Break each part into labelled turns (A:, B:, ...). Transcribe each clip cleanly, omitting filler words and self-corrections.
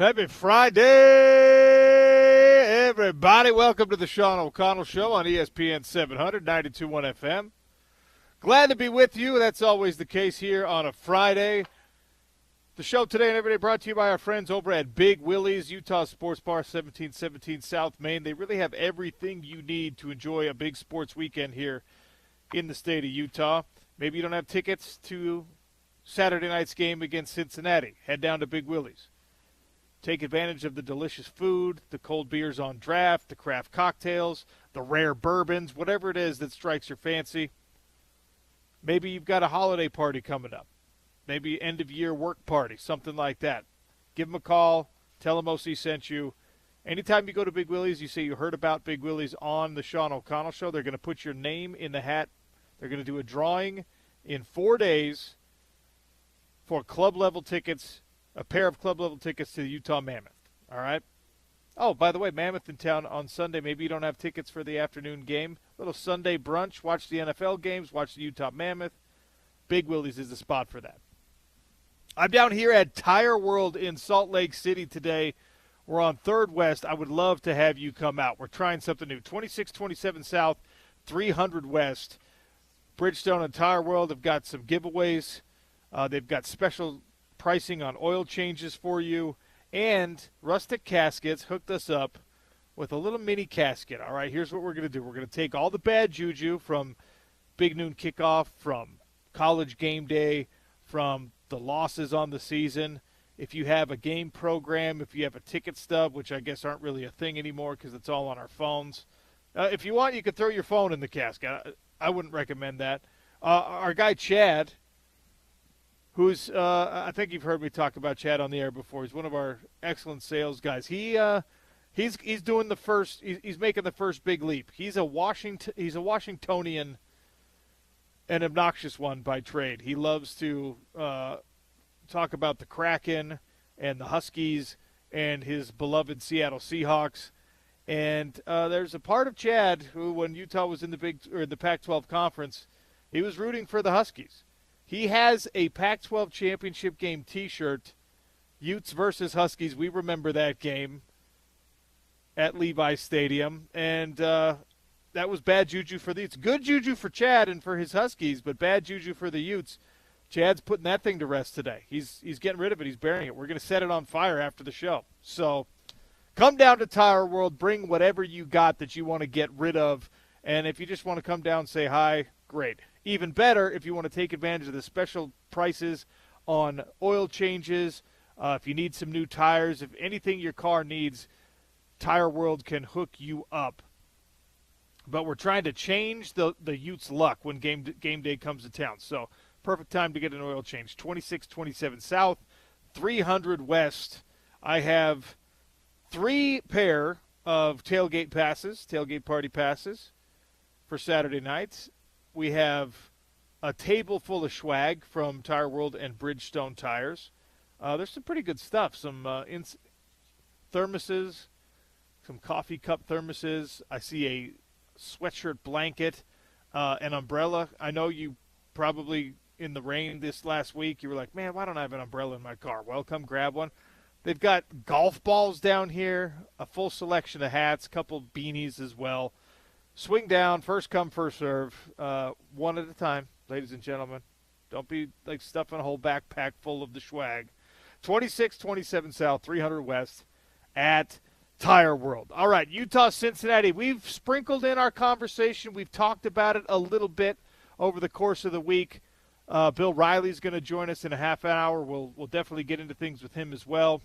A: Happy Friday, everybody. Welcome to the Sean O'Connell Show on ESPN 700, 92.1 FM. Glad to be with you. That's always the case here on a Friday. The show today and every day brought to you by our friends over at Big Willie's, Utah Sports Bar, 1717 South Main. They really have everything you need to enjoy a big sports weekend here in the state of Utah. Maybe you don't have tickets to Saturday night's game against Cincinnati. Head down to Big Willie's. Take advantage of the delicious food, the cold beers on draft, the craft cocktails, the rare bourbons, whatever it is that strikes your fancy. Maybe you've got a holiday party coming up. Maybe end-of-year work party, something like that. Give them a call. Tell them OC sent you. Anytime you go to Big Willie's, you say you heard about Big Willie's on the Sean O'Connell Show. They're going to put your name in the hat. They're going to do a drawing in 4 days for club-level tickets, a pair of club-level tickets to the Utah Mammoth. All right? Oh, by the way, Mammoth in town on Sunday. Maybe you don't have tickets for the afternoon game. Little Sunday brunch. Watch the NFL games. Watch the Utah Mammoth. Big Willie's is the spot for that. I'm down here at Tire World in Salt Lake City today. We're on 3rd West. I would love to have you come out. We're trying something new. 2627 South, 300 West. Bridgestone and Tire World have got some giveaways. They've got special pricing on oil changes for you, and Rustic Caskets hooked us up with a little mini casket. All right, here's what we're going to do. We're going to take all the bad juju from Big Noon Kickoff, from College Game Day, from the losses on the season. If you have a game program, if you have a ticket stub, which I guess aren't really a thing anymore because it's all on our phones. If you want, you could throw your phone in the casket. I wouldn't recommend that. Our guy Chad, who's I think you've heard me talk about Chad on the air before. He's one of our excellent sales guys. He's doing the first. He's making the first big leap. He's a Washingtonian, an obnoxious one by trade. He loves to talk about the Kraken and the Huskies and his beloved Seattle Seahawks. And there's a part of Chad who, when Utah was in the Pac-12 conference, he was rooting for the Huskies. He has a Pac-12 championship game T-shirt, Utes versus Huskies. We remember that game at Levi Stadium, and that was bad juju for the Utes. Good juju for Chad and for his Huskies, but bad juju for the Utes. Chad's putting that thing to rest today. He's getting rid of it. He's burying it. We're going to set it on fire after the show. So come down to Tire World. Bring whatever you got that you want to get rid of, and if you just want to come down and say hi, great. Even better if you want to take advantage of the special prices on oil changes. If you need some new tires, if anything your car needs, Tire World can hook you up. But we're trying to change the Utes' luck when game day comes to town. So perfect time to get an oil change. 2627 South, 300 West. I have 3 pair of tailgate party passes for Saturday nights. We have a table full of swag from Tire World and Bridgestone Tires. There's some pretty good stuff. Some thermoses, some coffee cup thermoses. I see a sweatshirt blanket, an umbrella. I know you probably, in the rain this last week, you were like, man, why don't I have an umbrella in my car? Well, come grab one. They've got golf balls down here, a full selection of hats, a couple beanies as well. Swing down, first come, first serve, one at a time, ladies and gentlemen. Don't be like stuffing a whole backpack full of the swag. 2627 South, 300 West at Tire World. All right, Utah, Cincinnati. We've sprinkled in our conversation. We've talked about it a little bit over the course of the week. Bill Riley's going to join us in a half an hour. We'll definitely get into things with him as well.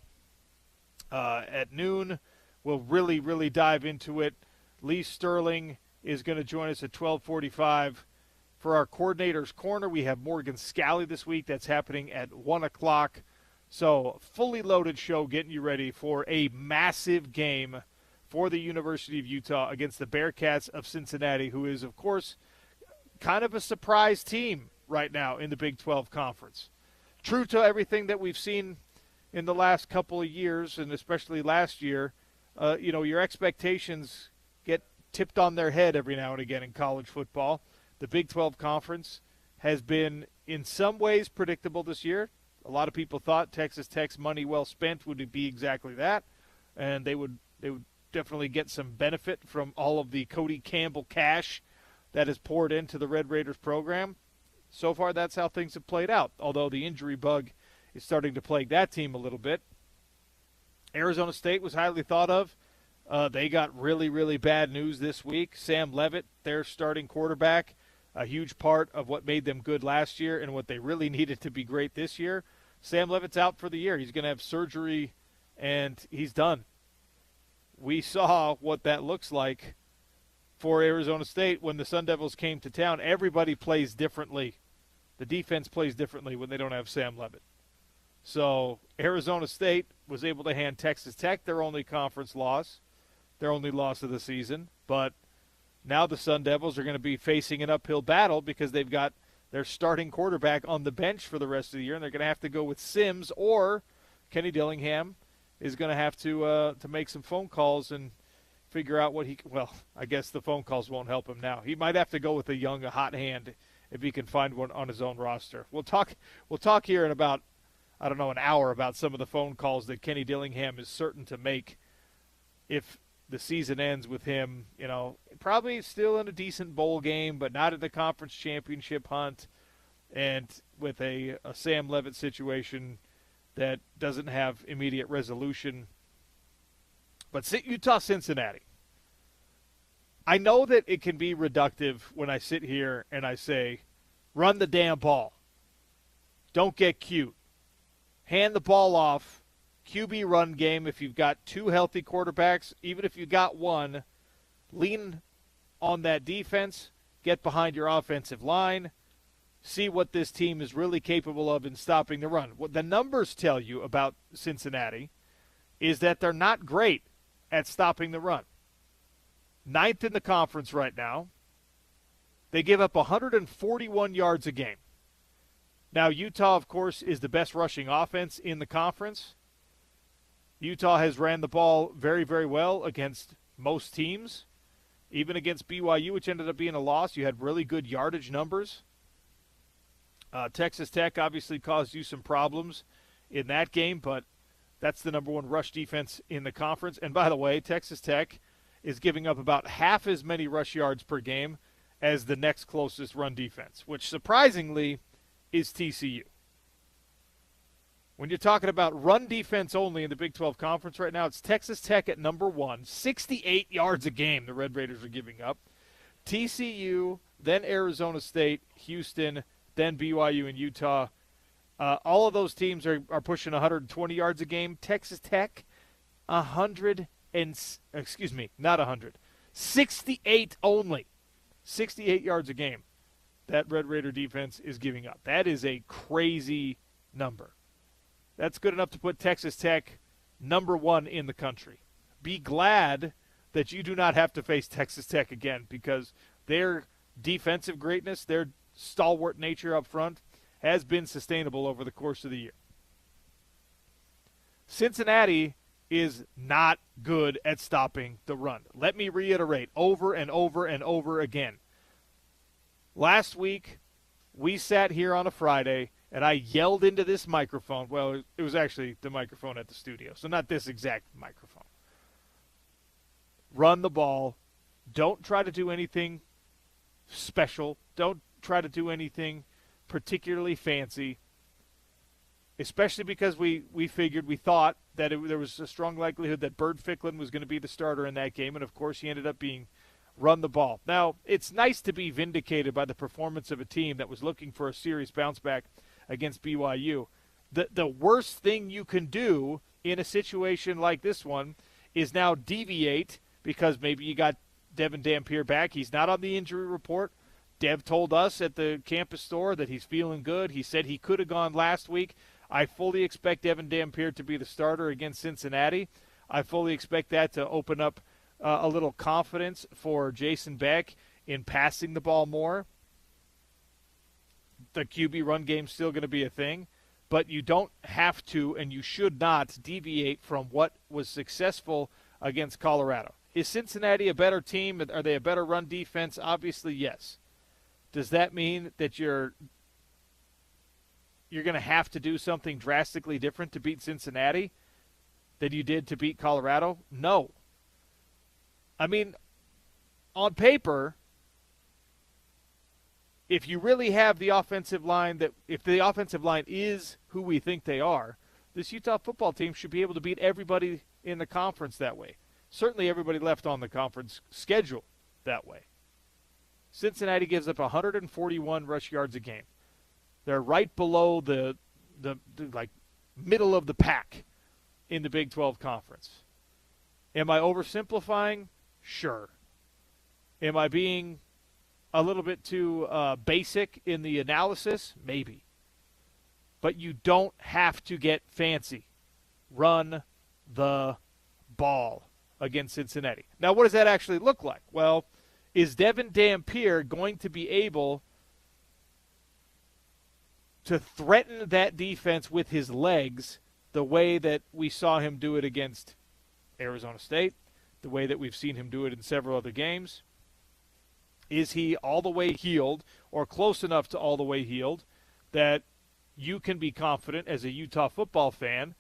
A: At noon, we'll really, really dive into it. Lee Sterling is going to join us at 12:45. For our Coordinator's Corner, we have Morgan Scally this week. That's happening at 1 o'clock. So fully loaded show getting you ready for a massive game for the University of Utah against the Bearcats of Cincinnati, who is, of course, kind of a surprise team right now in the Big 12 Conference. True to everything that we've seen in the last couple of years, and especially last year, your expectations get tipped on their head every now and again in college football. The Big 12 Conference has been in some ways predictable this year. A lot of people thought Texas Tech's money well spent would be exactly that, and they would definitely get some benefit from all of the Cody Campbell cash that is poured into the Red Raiders program. So far, that's how things have played out, although the injury bug is starting to plague that team a little bit. Arizona State was highly thought of. They got really, really bad news this week. Sam Leavitt, their starting quarterback, a huge part of what made them good last year and what they really needed to be great this year. Sam Leavitt's out for the year. He's going to have surgery, and he's done. We saw what that looks like for Arizona State when the Sun Devils came to town. Everybody plays differently. The defense plays differently when they don't have Sam Leavitt. So Arizona State was able to hand Texas Tech their only conference loss, their only loss of the season. But now the Sun Devils are going to be facing an uphill battle because they've got their starting quarterback on the bench for the rest of the year, and they're going to have to go with Sims, or Kenny Dillingham is going to have to make some phone calls and figure out what well, I guess the phone calls won't help him now. He might have to go with a hot hand if he can find one on his own roster. We'll talk here in about, an hour about some of the phone calls that Kenny Dillingham is certain to make if the season ends with him, probably still in a decent bowl game, but not at the conference championship hunt, and with a Sam Leavitt situation that doesn't have immediate resolution. But Utah-Cincinnati. I know that it can be reductive when I sit here and I say, run the damn ball. Don't get cute. Hand the ball off. QB run game. If you've got two healthy quarterbacks, even if you got one, lean on that defense. Get behind your offensive line. See what this team is really capable of in stopping the run. What the numbers tell you about Cincinnati is that they're not great at stopping the run. 9th in the conference right now. They give up 141 yards a game. Now, Utah, of course, is the best rushing offense in the conference. Utah has ran the ball very, very well against most teams. Even against BYU, which ended up being a loss, you had really good yardage numbers. Texas Tech obviously caused you some problems in that game, but that's the number one rush defense in the conference. And by the way, Texas Tech is giving up about half as many rush yards per game as the next closest run defense, which surprisingly is TCU. When you're talking about run defense only in the Big 12 Conference right now, it's Texas Tech at number 1, 68 yards a game the Red Raiders are giving up. TCU, then Arizona State, Houston, then BYU and Utah. All of those teams are pushing 120 yards a game. Texas Tech, 68 only. 68 yards a game that Red Raider defense is giving up. That is a crazy number. That's good enough to put Texas Tech number 1 in the country. Be glad that you do not have to face Texas Tech again, because their defensive greatness, their stalwart nature up front, has been sustainable over the course of the year. Cincinnati is not good at stopping the run. Let me reiterate over and over and over again. Last week, we sat here on a Friday, and I yelled into this microphone. Well, it was actually the microphone at the studio, so not this exact microphone. Run the ball. Don't try to do anything special. Don't try to do anything particularly fancy, especially because we thought that there was a strong likelihood that Bird Ficklin was going to be the starter in that game, and of course he ended up being run the ball. Now, it's nice to be vindicated by the performance of a team that was looking for a serious bounce back against BYU. The worst thing you can do in a situation like this one is now deviate, because maybe you got Devin Dampier back. He's not on the injury report. Dev told us at the campus store that he's feeling good. He said he could have gone last week. I fully expect Devin Dampier to be the starter against Cincinnati. I fully expect that to open up a little confidence for Jason Beck in passing the ball more. The QB run game's still going to be a thing, but you don't have to, and you should not deviate from what was successful against Colorado. Is Cincinnati a better team? Are they a better run defense? Obviously, yes. Does that mean that you're you're going to have to do something drastically different to beat Cincinnati than you did to beat Colorado? No. I mean, on paper, if you really have the offensive line, if the offensive line is who we think they are, this Utah football team should be able to beat everybody in the conference that way. Certainly everybody left on the conference schedule that way. Cincinnati gives up 141 rush yards a game. They're right below the like middle of the pack in the Big 12 conference. Am I oversimplifying? Sure. Am I being a little bit too basic in the analysis? Maybe. But you don't have to get fancy. Run the ball against Cincinnati. Now, what does that actually look like? Well, is Devin Dampier going to be able to threaten that defense with his legs the way that we saw him do it against Arizona State, the way that we've seen him do it in several other games? Is he all the way healed or close enough to all the way healed that you can be confident as a Utah football fan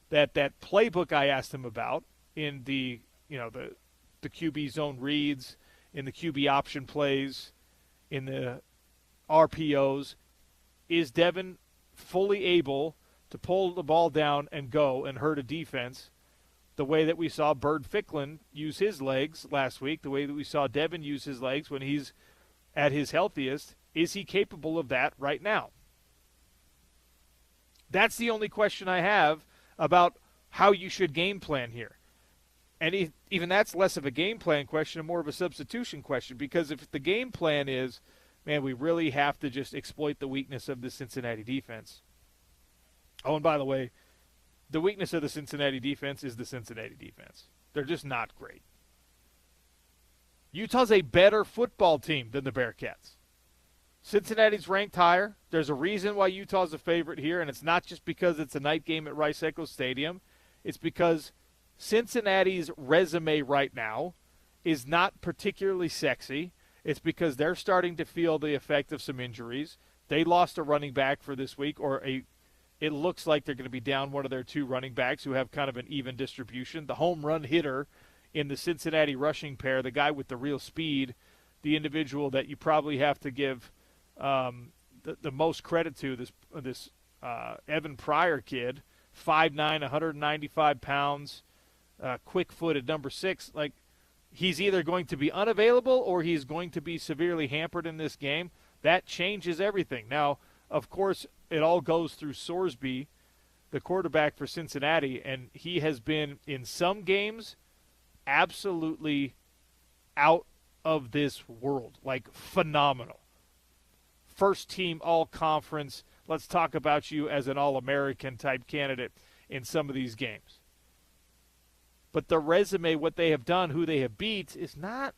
A: that that playbook I asked him about in the QB zone reads, in the QB option plays, in the RPOs, is Devin fully able to pull the ball down and go and hurt a defense the way that we saw Bird Ficklin use his legs last week, the way that we saw Devin use his legs when he's at his healthiest? Is he capable of that right now? That's the only question I have about how you should game plan here. And even that's less of a game plan question and more of a substitution question, because if the game plan is, man, we really have to just exploit the weakness of the Cincinnati defense. Oh, and by the way, the weakness of the Cincinnati defense is the Cincinnati defense. They're just not great. Utah's a better football team than the Bearcats. Cincinnati's ranked higher. There's a reason why Utah's a favorite here, and it's not just because it's a night game at Rice-Eccles Stadium. It's because Cincinnati's resume right now is not particularly sexy. It's because they're starting to feel the effect of some injuries. They lost a running back for this week, it looks like they're going to be down one of their two running backs who have kind of an even distribution. The home run hitter in the Cincinnati rushing pair, the guy with the real speed, the individual that you probably have to give the most credit to, this Evan Pryor kid, 5'9", 195 pounds, quick-footed, number 6. Like, he's either going to be unavailable or he's going to be severely hampered in this game. That changes everything. Now, of course, it all goes through Sorsby, the quarterback for Cincinnati, and he has been, in some games, absolutely out of this world, like phenomenal. First team all-conference, let's talk about you as an All-American type candidate in some of these games. But the resume, what they have done, who they have beat, is not,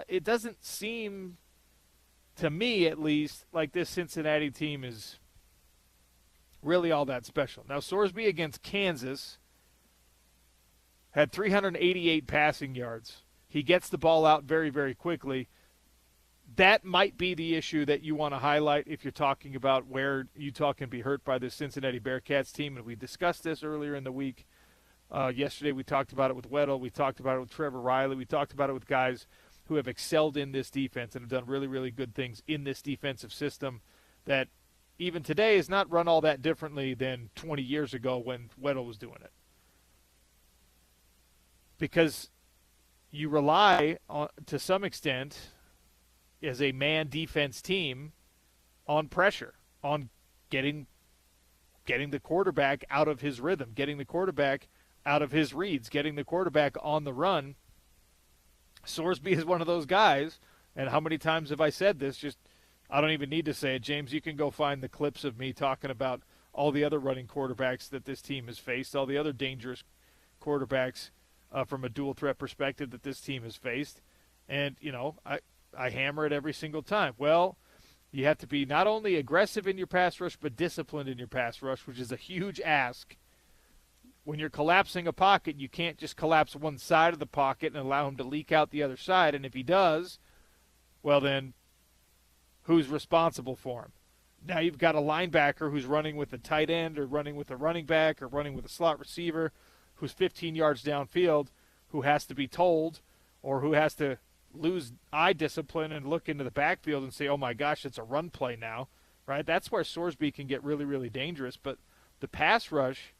A: it doesn't seem, to me at least, like this Cincinnati team is really all that special. Now, Sorsby against Kansas had 388 passing yards. He gets the ball out very, very quickly. That might be the issue that you want to highlight if you're talking about where Utah can be hurt by this Cincinnati Bearcats team. And we discussed this earlier in the week. Yesterday we talked about it with Weddle. We talked about it with Trevor Riley. We talked about it with guys who have excelled in this defense and have done really, really good things in this defensive system that even today is not run all that differently than 20 years ago when Weddle was doing it. Because you rely on, to some extent, as a man defense team, on pressure, on getting the quarterback out of his rhythm, getting the quarterback out of his reads, getting the quarterback on the run. Sorsby is one of those guys, and how many times have I said this? Just, I don't even need to say it, James. You can go find the clips of me talking about all the other running quarterbacks that this team has faced, all the other dangerous quarterbacks from a dual threat perspective that this team has faced. And, I hammer it every single time. Well, you have to be not only aggressive in your pass rush, but disciplined in your pass rush, which is a huge ask. When you're collapsing a pocket, you can't just collapse one side of the pocket and allow him to leak out the other side. And if he does, well then, who's responsible for him? Now you've got a linebacker who's running with a tight end or running with a running back or running with a slot receiver who's 15 yards downfield, who has to be told or who has to lose eye discipline and look into the backfield and say, oh my gosh, it's a run play now, right? That's where Sorsby can get really, really dangerous. But the pass rush,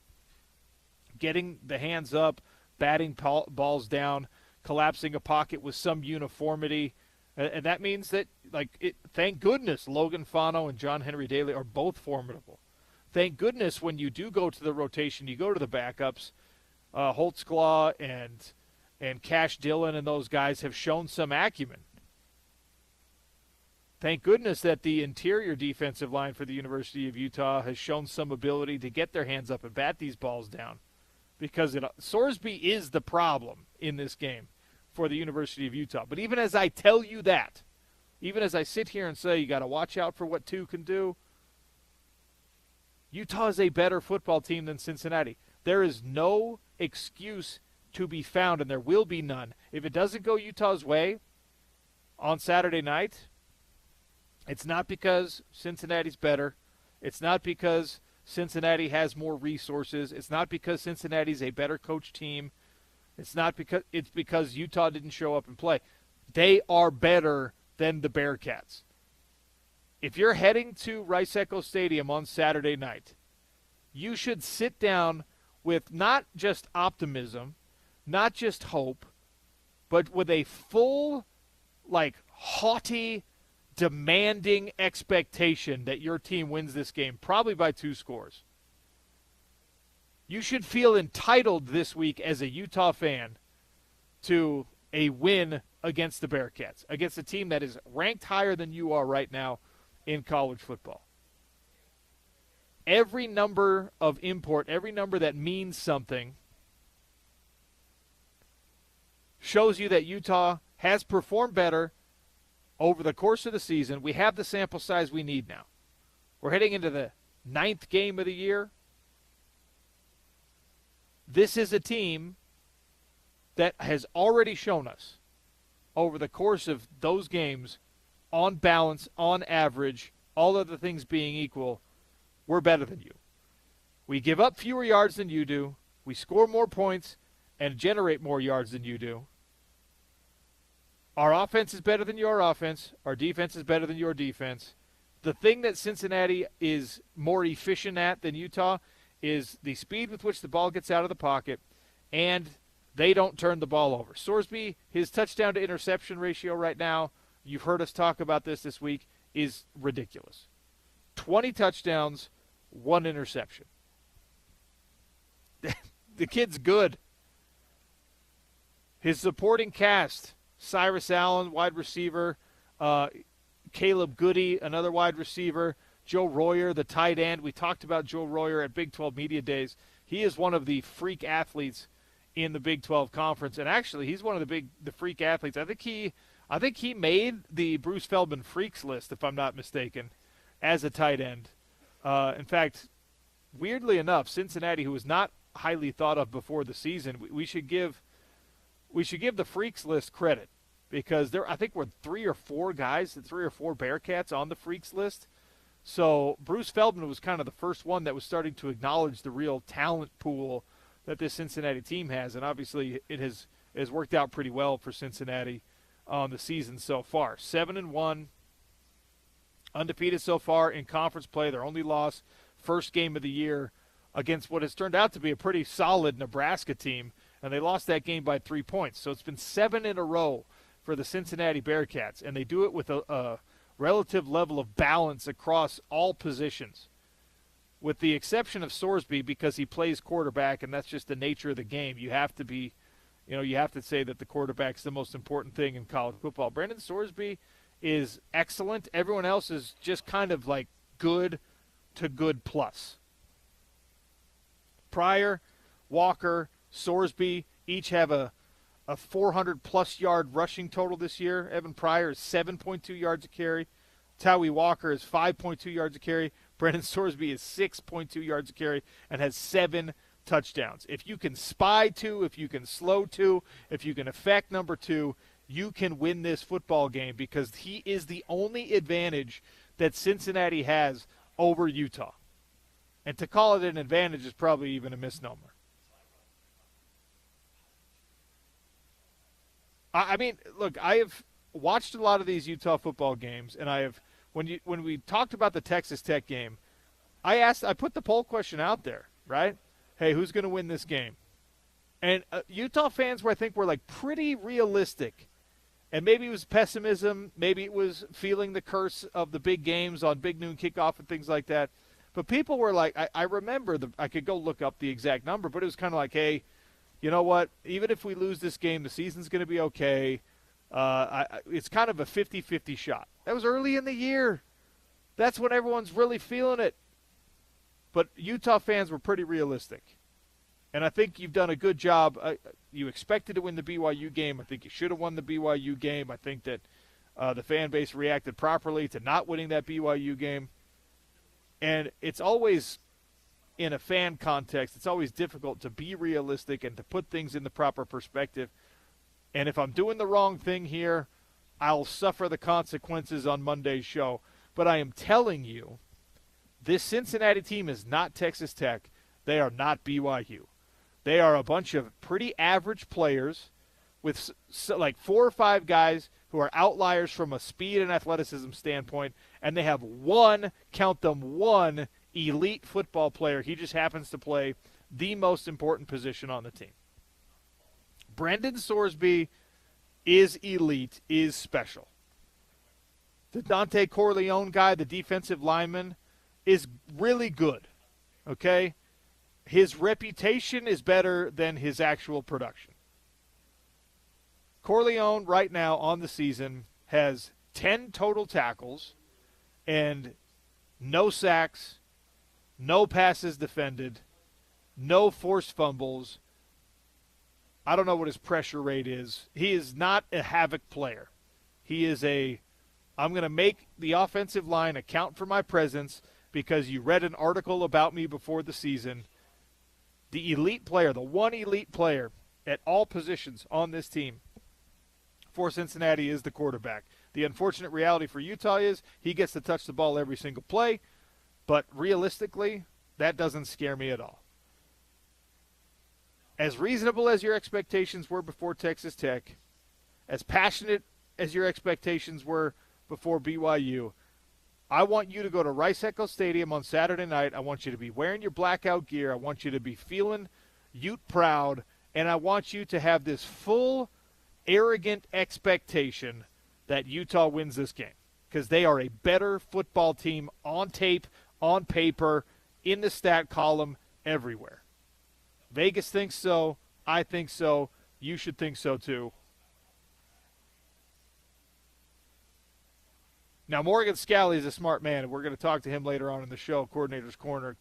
A: getting the hands up, batting balls down, collapsing a pocket with some uniformity, and that means that, thank goodness Logan Fano and John Henry Daly are both formidable. Thank goodness when you do go to the rotation, you go to the backups. Holtzclaw and Cash Dillon and those guys have shown some acumen. Thank goodness that the interior defensive line for the University of Utah has shown some ability to get their hands up and bat these balls down, because Sorsby is the problem in this game for the University of Utah. But even as I tell you that, even as I sit here and say you got to watch out for what 2 can do, Utah is a better football team than Cincinnati. There is no excuse to be found, and there will be none. If it doesn't go Utah's way on Saturday night, it's not because Cincinnati's better. It's not because Cincinnati has more resources. It's not because Cincinnati's a better coach team. It's because Utah didn't show up and play. They are better than the Bearcats. If you're heading to Rice-Echo Stadium on Saturday night, you should sit down with not just optimism, not just hope, but with a full, haughty, demanding expectation that your team wins this game, probably by 2 scores. You should feel entitled this week as a Utah fan to a win against the Bearcats, against a team that is ranked higher than you are right now in college football. Every number of import, every number that means something, shows you that Utah has performed better over the course of the season. We have the sample size we need now. We're heading into the 9th game of the year. This is a team that has already shown us over the course of those games, on balance, on average, all other things being equal, we're better than you. We give up fewer yards than you do. We score more points and generate more yards than you do. Our offense is better than your offense. Our defense is better than your defense. The thing that Cincinnati is more efficient at than Utah is the speed with which the ball gets out of the pocket, and they don't turn the ball over. Sorsby, his touchdown to interception ratio right now, you've heard us talk about this week, is ridiculous. 20 touchdowns, 1 interception. The kid's good. His supporting cast, Cyrus Allen, wide receiver, Caleb Goody, another wide receiver, Joe Royer, the tight end. We talked about Joe Royer at Big 12 Media Days. He is one of the freak athletes in the Big 12 Conference, and actually he's one of the freak athletes. I think he made the Bruce Feldman freaks list, if I'm not mistaken, as a tight end. In fact, weirdly enough, Cincinnati, who was not highly thought of before the season, we should give the freaks list credit, because I think we're 3 or 4 Bearcats on the freaks list. So Bruce Feldman was kind of the first one that was starting to acknowledge the real talent pool that this Cincinnati team has, and obviously it has worked out pretty well for Cincinnati on the season so far. 7-1, undefeated so far in conference play. Their only loss, first game of the year, against what has turned out to be a pretty solid Nebraska team, and they lost that game by 3 points. So it's been 7 in a row for the Cincinnati Bearcats, and they do it with a relative level of balance across all positions, with the exception of Sorsby, because he plays quarterback, and that's just the nature of the game. You have to say that the quarterback's the most important thing in college football. Brandon Sorsby is excellent. Everyone else is just kind of like good to good plus. Pryor, Walker, Sorsby each have a 400-plus yard rushing total this year. Evan Pryor is 7.2 yards a carry. Tawi Walker is 5.2 yards a carry. Brendan Sorsby is 6.2 yards a carry and has 7 touchdowns. If you can spy 2, if you can slow 2, if you can affect number 2, you can win this football game, because he is the only advantage that Cincinnati has over Utah. And to call it an advantage is probably even a misnomer. I mean, look, I have watched a lot of these Utah football games, and I have when we talked about the Texas Tech game, I put the poll question out there, right? Hey, who's going to win this game? And Utah fans were like pretty realistic. And maybe it was pessimism, maybe it was feeling the curse of the big games on Big Noon Kickoff and things like that. But people were like, I remember, I could go look up the exact number, but it was kind of like, hey, you know what? Even if we lose this game, the season's going to be okay. It's kind of a 50-50 shot. That was early in the year. That's when everyone's really feeling it. But Utah fans were pretty realistic. And I think you've done a good job. You expected to win the BYU game. I think you should have won the BYU game. I think that the fan base reacted properly to not winning that BYU game. And it's always, in a fan context, it's always difficult to be realistic and to put things in the proper perspective. And if I'm doing the wrong thing here, I'll suffer the consequences on Monday's show. But I am telling you, this Cincinnati team is not Texas Tech. They are not BYU. They are a bunch of pretty average players with like 4 or 5 guys who are outliers from a speed and athleticism standpoint, and they have one elite football player. He just happens to play the most important position on the team. Brendan Sorsby is elite, is special. The Dante Corleone guy, the defensive lineman, is really good, okay? His reputation is better than his actual production. Corleone right now on the season has 10 total tackles and no sacks, no passes defended, no forced fumbles. I don't know what his pressure rate is. He is not a havoc player. He is I'm going to make the offensive line account for my presence because you read an article about me before the season. The elite player, the one elite player at all positions on this team for Cincinnati is the quarterback. The unfortunate reality for Utah is he gets to touch the ball every single play, but realistically, that doesn't scare me at all. As reasonable as your expectations were before Texas Tech, as passionate as your expectations were before BYU, I want you to go to Rice-Eccles Stadium on Saturday night. I want you to be wearing your blackout gear. I want you to be feeling Ute proud, and I want you to have this full, arrogant expectation that Utah wins this game because they are a better football team on tape, on paper, in the stat column, everywhere. Vegas thinks so. I think so. You should think so too. Now, Morgan Scalley is a smart man, and we're going to talk to him later on in the show, Coordinator's Corner.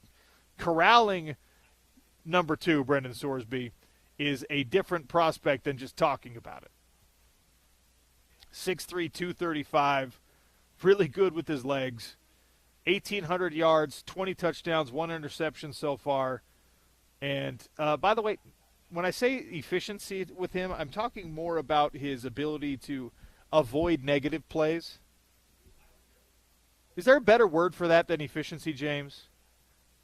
A: Corralling number 2, Brendan Sorsby, is a different prospect than just talking about it. 6'3", 235, really good with his legs. 1,800 yards, 20 touchdowns, 1 interception so far. And, by the way, when I say efficiency with him, I'm talking more about his ability to avoid negative plays. Is there a better word for that than efficiency, James?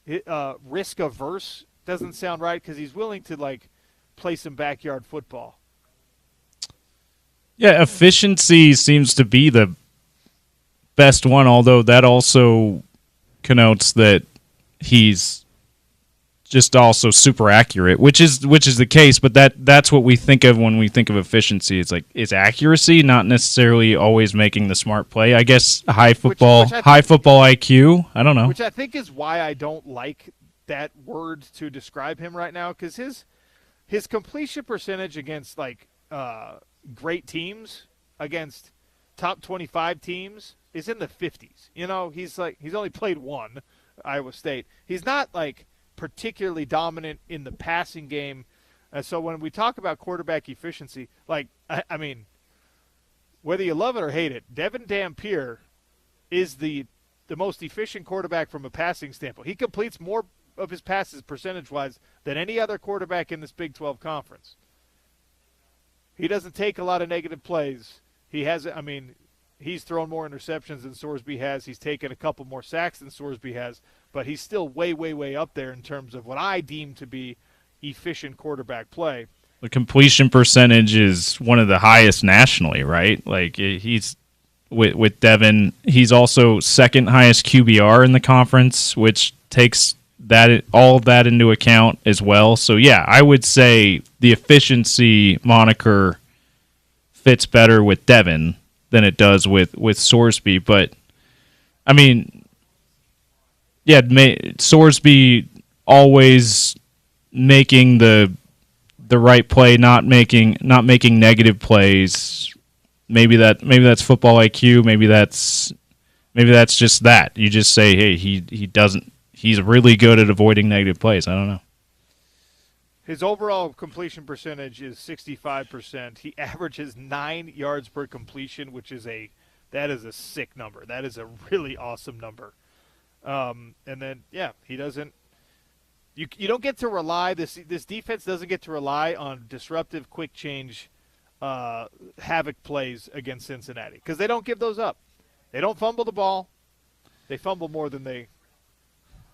A: Risk averse doesn't sound right because he's willing to, play some backyard football.
B: Yeah, efficiency seems to be the best one, although that also connotes that he's just also super accurate, which is the case, but that's what we think of when we think of efficiency. It's is accuracy, not necessarily always making the smart play. I guess high football IQ. I don't know.
A: Which I think is why I don't like that word to describe him right now, because his completion percentage against great teams, against top 25 teams, is in the 50s. He's only played one, Iowa State. He's not particularly dominant in the passing game. So when we talk about quarterback efficiency, I mean, whether you love it or hate it, Devin Dampier is the most efficient quarterback from a passing standpoint. He completes more of his passes percentage-wise than any other quarterback in this Big 12 conference. He doesn't take a lot of negative plays. He has, he's thrown more interceptions than Sorsby has. He's taken a couple more sacks than Sorsby has, but he's still way, way, way up there in terms of what I deem to be efficient quarterback play.
B: The completion percentage is one of the highest nationally, right? Like he's with Devin, he's also second highest QBR in the conference, which takes that all of that into account as well. So yeah, I would say the efficiency moniker fits better with Devin than it does with Sorsby. But I mean, yeah, Sorsby always making the right play, not making negative plays. Maybe that's football IQ. Maybe that's just that. You just say, hey, he's really good at avoiding negative plays. I don't know.
A: His overall completion percentage is 65%. He averages 9 yards per completion, which is a sick number. That is a really awesome number. And then he doesn't. You don't get to rely this defense doesn't get to rely on disruptive quick change havoc plays against Cincinnati because they don't give those up. They don't fumble the ball. They fumble more than they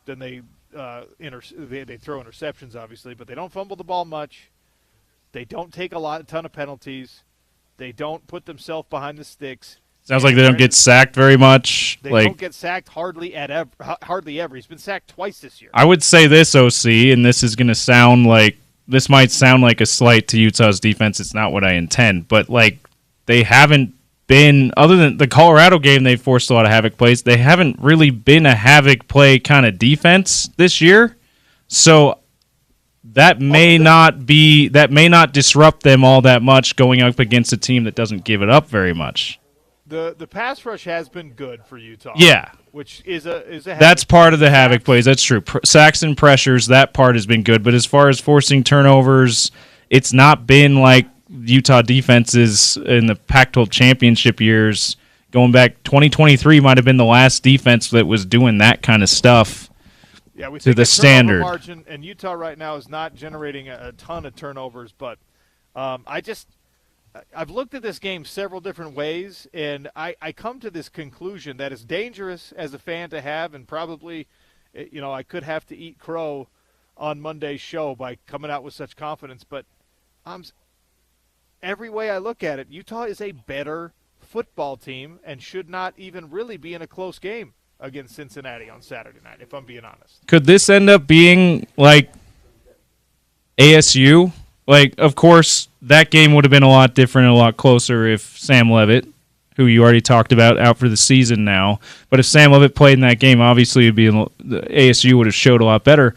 A: throw interceptions, obviously, but they don't fumble the ball much. They don't take a ton of penalties. They don't put themselves behind the sticks.
B: Sounds like they don't get sacked very much.
A: They don't get sacked hardly ever. He's been sacked twice this year.
B: I would say this, OC, and this might sound like a slight to Utah's defense. It's not what I intend, but they haven't been, other than the Colorado game, they forced a lot of havoc plays. They haven't really been a havoc play kind of defense this year. So that may not disrupt them all that much going up against a team that doesn't give it up very much.
A: The pass rush has been good for Utah.
B: Yeah.
A: Which is a
B: that's part of the havoc plays. That's true. Sacks and pressures, that part has been good. But as far as forcing turnovers, it's not been like Utah defenses in the Pac-12 championship years. Going back, 2023 might have been the last defense that was doing that kind of stuff to the standard.
A: Margin, and Utah right now is not generating a ton of turnovers. But I've looked at this game several different ways, and I come to this conclusion that it's dangerous as a fan to have, and probably, I could have to eat crow on Monday's show by coming out with such confidence. But every way I look at it, Utah is a better football team and should not even really be in a close game against Cincinnati on Saturday night, if I'm being honest.
B: Could this end up being like ASU? Of course, that game would have been a lot different and a lot closer if Sam Leavitt, who you already talked about, out for the season now. But if Sam Leavitt played in that game, obviously ASU would have showed a lot better.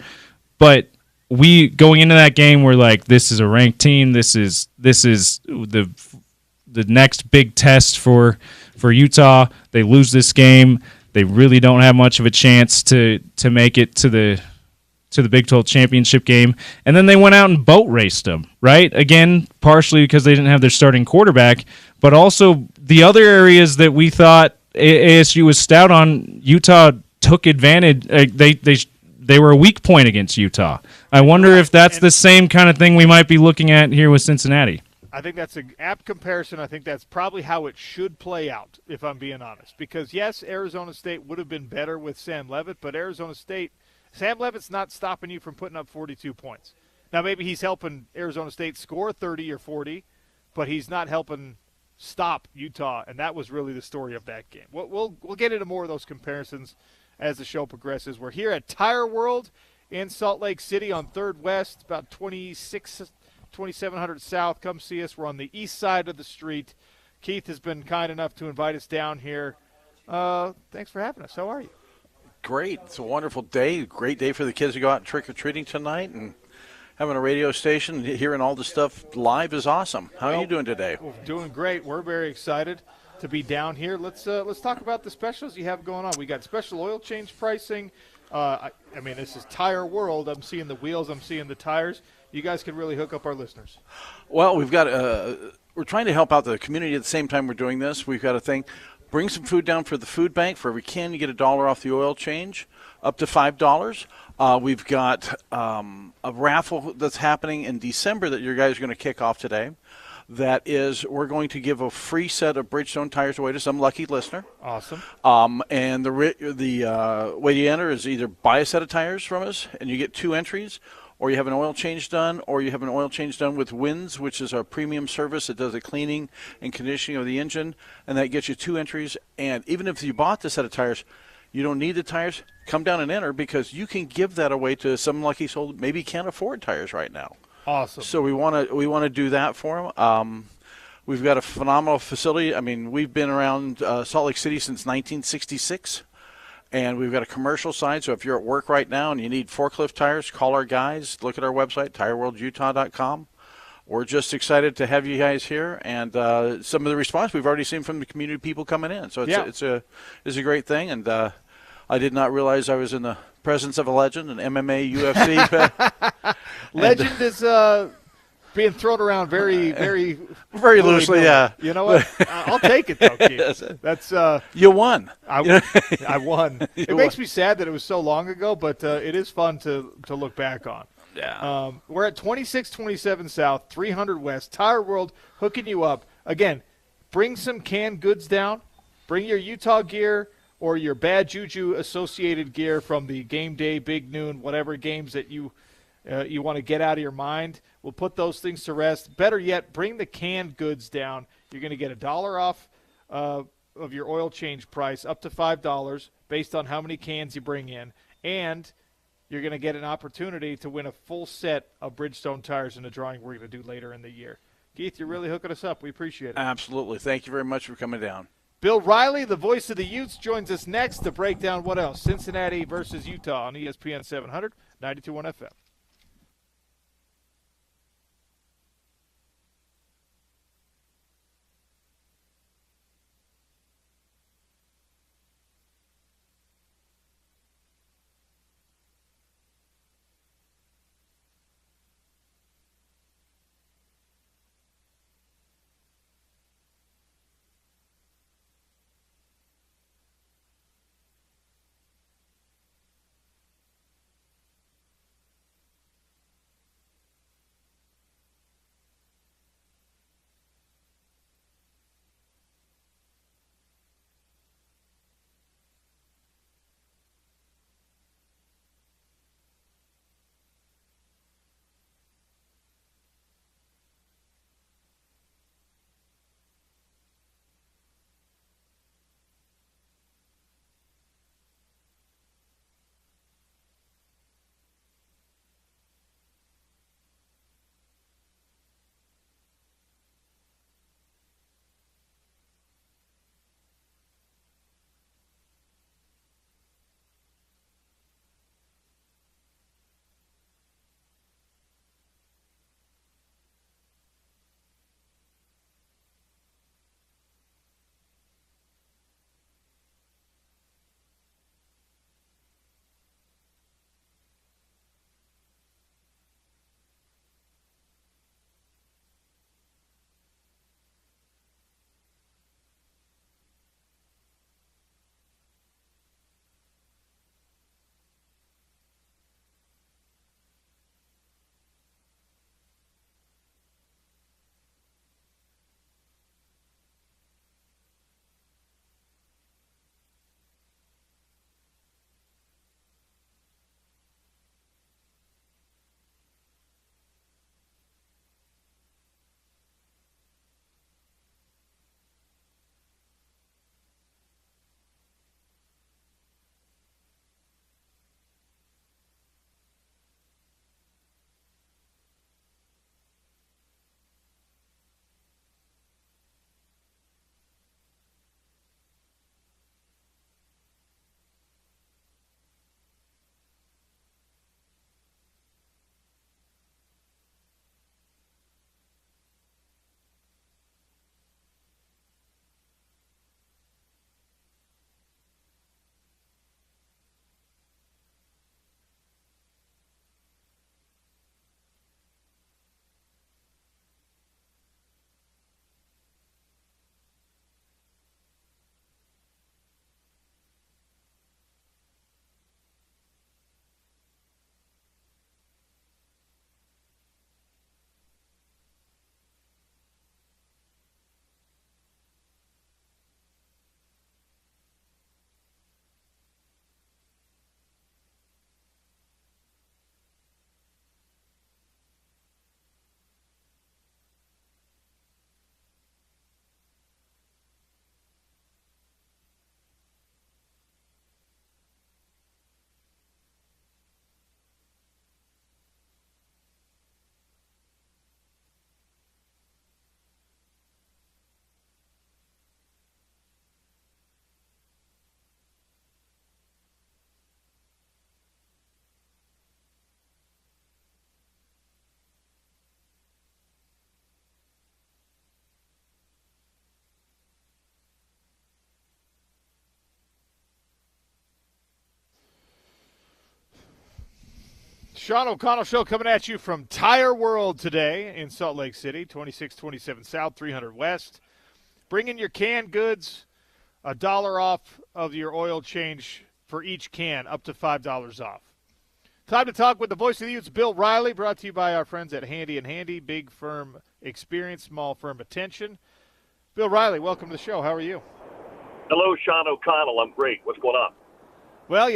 B: But going into that game, we're like, this is a ranked team. This is the next big test for Utah. They lose this game, they really don't have much of a chance to make it to the Big 12 championship game, and then they went out and boat raced them, right? Again, partially because they didn't have their starting quarterback, but also the other areas that we thought ASU was stout on, Utah took advantage. They were a weak point against Utah. I wonder if that's the same kind of thing we might be looking at here with Cincinnati.
A: I think that's an apt comparison. I think that's probably how it should play out, if I'm being honest. Because, yes, Arizona State would have been better with Sam Leavitt, but Sam Leavitt's not stopping you from putting up 42 points. Now, maybe he's helping Arizona State score 30 or 40, but he's not helping stop Utah, and that was really the story of that game. We'll get into more of those comparisons as the show progresses. We're here at Tire World in Salt Lake City on 3rd West, about 2700 South. Come see us. We're on the east side of the street. Keith has been kind enough to invite us down here. Thanks for having us. How are you?
C: Great. It's a wonderful day. Great day for the kids to go out trick-or-treating tonight, and having a radio station, hearing all the stuff live is awesome. How are you doing today?
A: Well, doing great. We're very excited to be down here. Let's talk about the specials you have going on. We got special oil change pricing. This is Tire World. I'm seeing the wheels. I'm seeing the tires. You guys can really hook up our listeners.
C: Well, we've got we're trying to help out the community at the same time we're doing this. We've got a thing. Bring some food down for the food bank. For every can, you get $1 off the oil change, up to $5. We've got a raffle that's happening in December that your guys are going to kick off today. That is, we're going to give a free set of Bridgestone tires away to some lucky listener.
A: Awesome.
C: And the way you enter is either buy a set of tires from us and you get 2 entries, or you have an oil change done, or you have an oil change done with Winds, which is our premium service that does the cleaning and conditioning of the engine, and that gets you 2 entries. And even if you bought the set of tires, you don't need the tires, come down and enter, because you can give that away to some lucky soul that maybe can't afford tires right now.
A: Awesome.
C: So we want to do that for them. We've got a phenomenal facility. I mean, we've been around Salt Lake City since 1966, and we've got a commercial side. So if you're at work right now and you need forklift tires, call our guys. Look at our website, tireworldutah.com. We're just excited to have you guys here, and some of the response we've already seen from the community people coming in. So it's a great thing, and I did not realize I was in the presence of a legend, an MMA, UFC.
A: Legend is being thrown around very, very,
C: very loosely. Yeah.
A: You know what? I'll take it though, Keith. That's
C: you won.
A: I won. It makes me sad that it was so long ago, but it is fun to look back on.
C: Yeah.
A: We're at 2627 South, 300 West. Tire World hooking you up. Again, bring some canned goods down. Bring your Utah gear or your Bad Juju associated gear from the game day, big noon, whatever games that you want to get out of your mind. We'll put those things to rest. Better yet, bring the canned goods down. You're going to get $1 off of your oil change price, up to $5 based on how many cans you bring in. And you're going to get an opportunity to win a full set of Bridgestone tires in a drawing we're going to do later in the year. Keith, you're really hooking us up. We appreciate it.
C: Absolutely. Thank you very much for coming down.
A: Bill Riley, the voice of the Utes, joins us next to break down what else? Cincinnati versus Utah on ESPN 700, 92.1 FM. Sean O'Connell Show coming at you from Tire World today in Salt Lake City, 2627 South, 300 West. Bring in your canned goods, $1 off of your oil change for each can, up to $5 off. Time to talk with the voice of the Utes, Bill Riley, brought to you by our friends at Handy and Handy, big firm experience, small firm attention. Bill Riley, welcome to the show. How are you?
D: Hello, Sean O'Connell. I'm great. What's going on?
A: Well,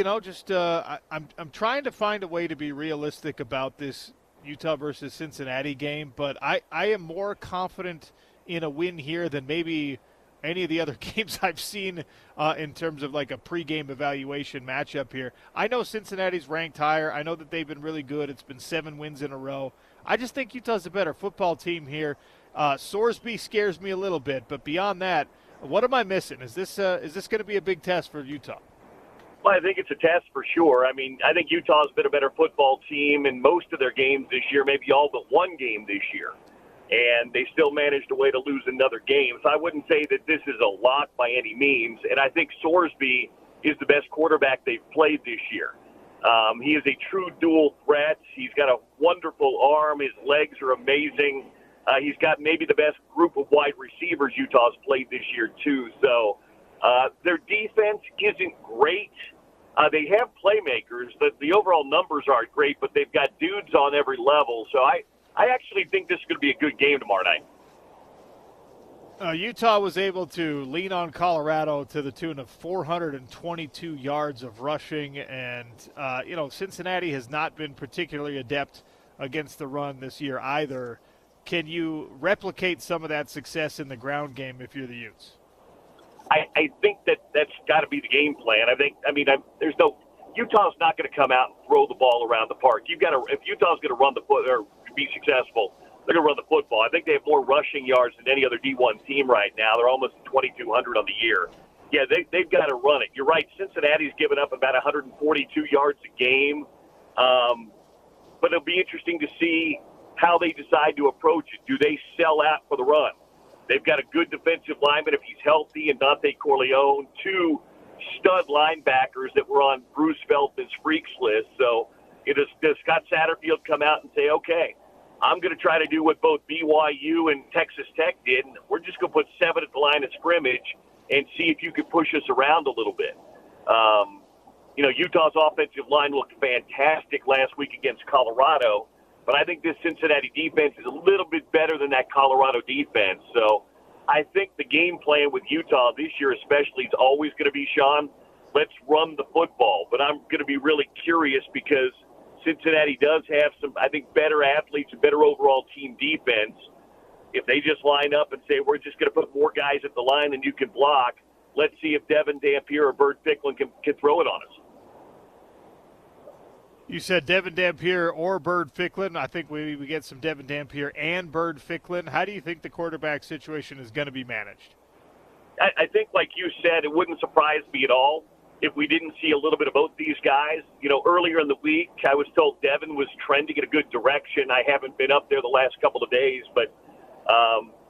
A: I'm trying to find a way to be realistic about this Utah versus Cincinnati game, but I am more confident in a win here than maybe any of the other games I've seen in terms of like a pregame evaluation matchup here. I know Cincinnati's ranked higher. I know that they've been really good. It's been 7 wins in a row. I just think Utah's a better football team here. Sorsby scares me a little bit, but beyond that, what am I missing? Is this going to be a big test for Utah?
D: Well, I think it's a test for sure. I mean, I think Utah's been a better football team in most of their games this year, maybe all but one game this year. And they still managed a way to lose another game. So I wouldn't say that this is a lock by any means. And I think Sorsby is the best quarterback they've played this year. He is a true dual threat. He's got a wonderful arm. His legs are amazing. He's got maybe the best group of wide receivers Utah's played this year, too. So their defense isn't great. They have playmakers. The overall numbers aren't great, but they've got dudes on every level. So I actually think this is going to be a good game tomorrow night.
A: Utah was able to lean on Colorado to the tune of 422 yards of rushing, and Cincinnati has not been particularly adept against the run this year either. Can you replicate some of that success in the ground game if you're the Utes?
D: I think that's got to be the game plan. There's no Utah's not going to come out and throw the ball around the park. If Utah's going to run the foot or be successful, they're going to run the football. I think they have more rushing yards than any other D1 team right now. They're almost 2,200 on the year. Yeah, they've got to run it. You're right. Cincinnati's given up about 142 yards a game, but it'll be interesting to see how they decide to approach it. Do they sell out for the run? They've got a good defensive lineman if he's healthy, and Dante Corleone, 2 stud linebackers that were on Bruce Feldman's freaks list. So does Scott Satterfield come out and say, okay, I'm going to try to do what both BYU and Texas Tech did, and we're just going to put 7 at the line of scrimmage and see if you can push us around a little bit. Utah's offensive line looked fantastic last week against Colorado, but I think this Cincinnati defense is a little bit better than that Colorado defense. So I think the game plan with Utah this year especially is always going to be, Sean, let's run the football. But I'm going to be really curious because Cincinnati does have some, I think, better athletes and better overall team defense. If they just line up and say, we're just going to put more guys at the line than you can block, let's see if Devin Dampier or Bert Ficklin can throw it on us.
A: You said Devin Dampier or Bird Ficklin. I think we get some Devin Dampier and Bird Ficklin. How do you think the quarterback situation is going to be managed?
D: I think, like you said, it wouldn't surprise me at all if we didn't see a little bit of both these guys. Earlier in the week, I was told Devin was trending in a good direction. I haven't been up there the last couple of days, but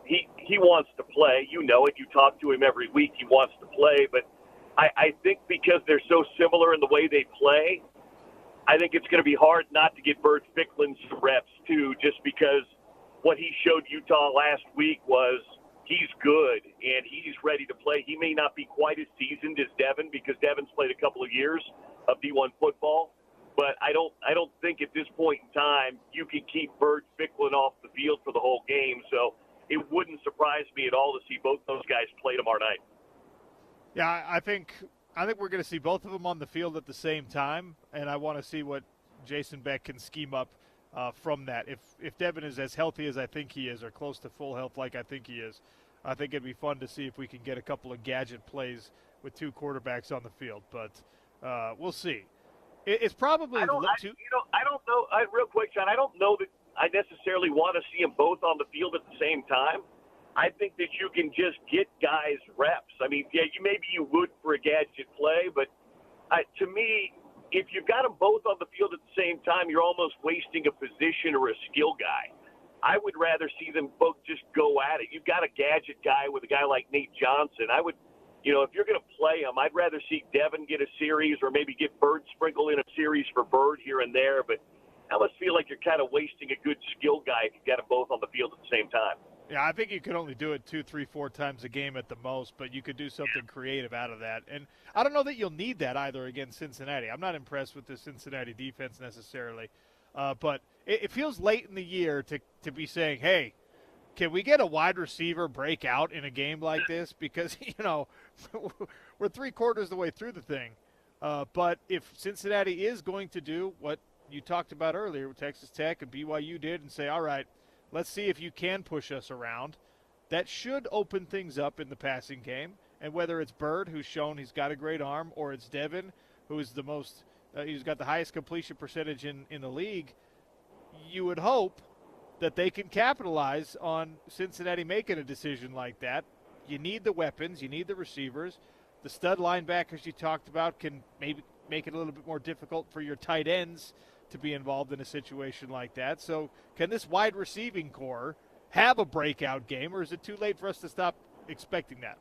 D: he wants to play. You know it. You talk to him every week. He wants to play. But I think because they're so similar in the way they play, I think it's going to be hard not to get Bert Ficklin some reps, too, just because what he showed Utah last week was he's good and he's ready to play. He may not be quite as seasoned as Devin because Devin's played a couple of years of D1 football, but I don't think at this point in time you can keep Bert Ficklin off the field for the whole game. So it wouldn't surprise me at all to see both those guys play tomorrow night.
A: Yeah, I think we're going to see both of them on the field at the same time, and I want to see what Jason Beck can scheme up from that. If Devin is as healthy as I think he is or close to full health like I think he is, I think it'd be fun to see if we can get a couple of gadget plays with 2 quarterbacks on the field. But we'll see. It's probably
D: I don't know. Real quick, John, I don't know that I necessarily want to see them both on the field at the same time. I think that you can just get guys reps. I mean, yeah, maybe you would for a gadget play, but to me, if you've got them both on the field at the same time, you're almost wasting a position or a skill guy. I would rather see them both just go at it. You've got a gadget guy with a guy like Nate Johnson. I would, if you're going to play him, I'd rather see Devin get a series or maybe get Bird sprinkle in a series for Bird here and there. But I almost feel like you're kind of wasting a good skill guy if you got them both on the field at the same time.
A: Yeah, I think you could only do it 2, 3, 4 times a game at the most, but you could do something creative out of that. And I don't know that you'll need that either against Cincinnati. I'm not impressed with the Cincinnati defense necessarily, but it feels late in the year to be saying, hey, can we get a wide receiver break out in a game like this? Because, we're 3/4 of the way through the thing. But if Cincinnati is going to do what you talked about earlier, what Texas Tech and BYU did, and say, all right, let's see if you can push us around, that should open things up in the passing game. And whether it's Bird, who's shown he's got a great arm, or it's Devin, who is the most he's got the highest completion percentage in the league, you would hope that they can capitalize on Cincinnati making a decision like that. You need the weapons. You need the receivers. The stud linebackers you talked about can maybe make it a little bit more difficult for your tight ends to be involved in a situation like that. So can this wide receiving core have a breakout game, or is it too late for us to stop expecting that?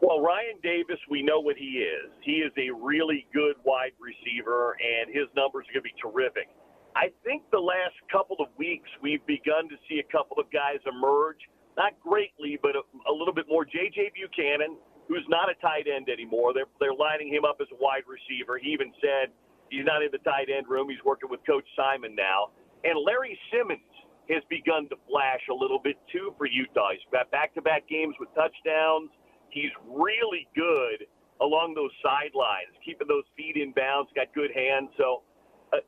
D: Well, Ryan Davis, we know what he is. He is a really good wide receiver, and his numbers are going to be terrific. I think the last couple of weeks we've begun to see a couple of guys emerge, not greatly, but a little bit more. J.J. Buchanan, who's not a tight end anymore. They're lining him up as a wide receiver. He even said he's not in the tight end room. He's working with Coach Simon now. And Larry Simmons has begun to flash a little bit, too, for Utah. He's got back-to-back games with touchdowns. He's really good along those sidelines, keeping those feet in bounds, got good hands. So,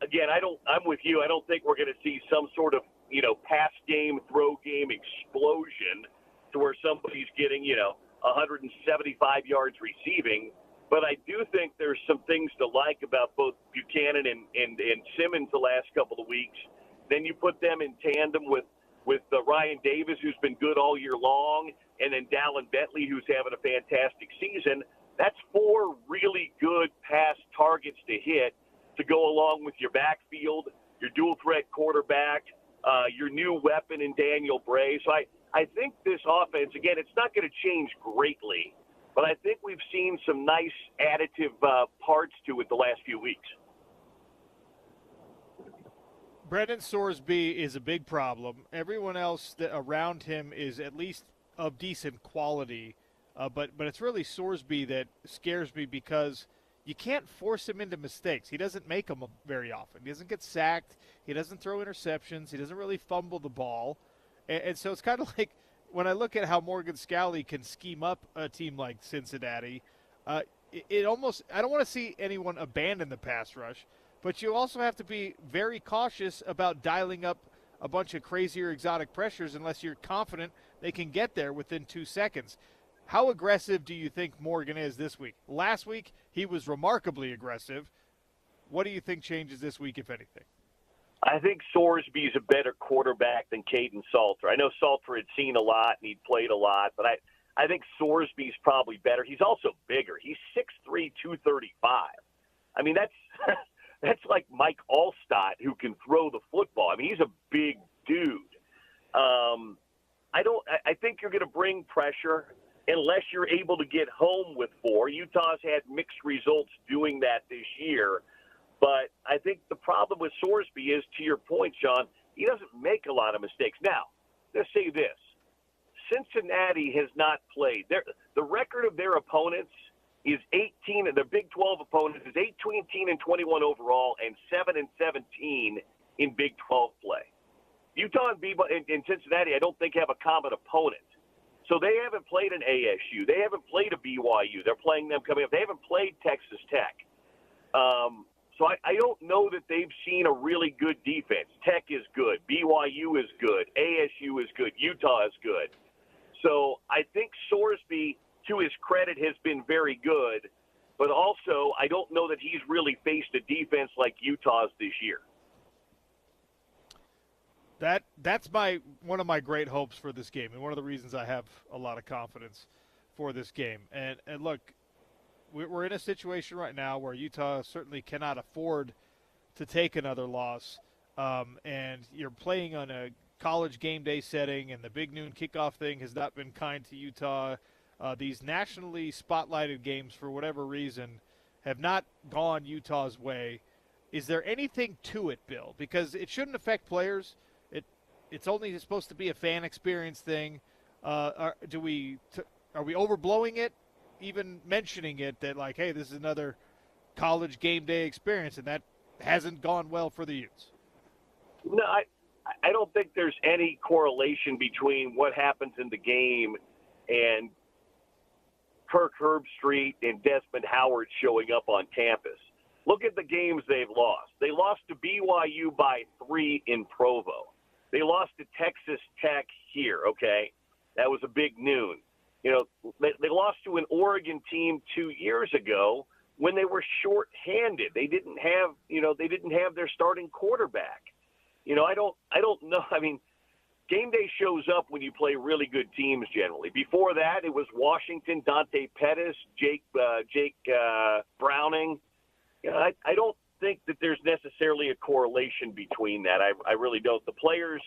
D: again, I'm with you. I don't think we're going to see some sort of, pass game, throw game explosion to where somebody's getting, 175 yards receiving. But I do think there's some things to like about both Buchanan and Simmons the last couple of weeks. Then you put them in tandem with Ryan Davis, who's been good all year long, and then Dallin Bentley, who's having a fantastic season. That's 4 really good pass targets to hit to go along with your backfield, your dual-threat quarterback, your new weapon in Daniel Bray. So I think this offense, again, it's not going to change greatly, but I think we've seen some nice additive parts to it the last few weeks.
A: Brendan Sorsby is a big problem. Everyone else around him is at least of decent quality, but it's really Sorsby that scares me because you can't force him into mistakes. He doesn't make them very often. He doesn't get sacked. He doesn't throw interceptions. He doesn't really fumble the ball. And so it's kind of like when I look at how Morgan Scalley can scheme up a team like Cincinnati, it almost – I don't want to see anyone abandon the pass rush, but you also have to be very cautious about dialing up a bunch of crazy or exotic pressures unless you're confident they can get there within 2 seconds. How aggressive do you think Morgan is this week? Last week, he was remarkably aggressive. What do you think changes this week, if anything?
D: I think Sorsby's a better quarterback than Caden Salter. I know Salter had seen a lot and he'd played a lot, but I think Sorsby's probably better. He's also bigger. He's 6'3", 235. I mean, that's like Mike Allstott, who can throw the football. I mean, he's a big dude. I think you're going to bring pressure unless you're able to get home with 4. Utah's had mixed results doing that this year. But I think the problem with Sorsby is, to your point, Sean, he doesn't make a lot of mistakes. Now, let's say this. Cincinnati has not played. The record of their opponents is 18, and their Big 12 opponents is 18 and 21 overall and 7 and 17 in Big 12 play. Utah and Cincinnati, I don't think, have a common opponent. So they haven't played an ASU. They haven't played a BYU. They're playing them coming up. They haven't played Texas Tech. So I don't know that they've seen a really good defense. Tech is good. BYU is good. ASU is good. Utah is good. So I think Sorsby, to his credit, has been very good. But also, I don't know that he's really faced a defense like Utah's this year.
A: That's one of my great hopes for this game, and one of the reasons I have a lot of confidence for this game. And look, we're in a situation right now where Utah certainly cannot afford to take another loss, and you're playing on a college game day setting, and the big noon kickoff thing has not been kind to Utah. These nationally spotlighted games, for whatever reason, have not gone Utah's way. Is there anything to it, Bill? Because it shouldn't affect players. It's only supposed to be a fan experience thing. Are we overblowing it? Even mentioning it that like, hey, this is another college game day experience, and that hasn't gone well for the Utes.
D: No, I don't think there's any correlation between what happens in the game and Kirk Herbstreit and Desmond Howard showing up on campus. Look at the games they've lost. They lost to BYU by 3 in Provo. They lost to Texas Tech here, okay? That was a big noon. You know, they lost to an Oregon team 2 years ago when they were short-handed. They didn't have their starting quarterback. You know, I don't know. I mean, game day shows up when you play really good teams generally. Before that, it was Washington, Dante Pettis, Jake Browning. You know, I don't think that there's necessarily a correlation between that. I really don't. The players,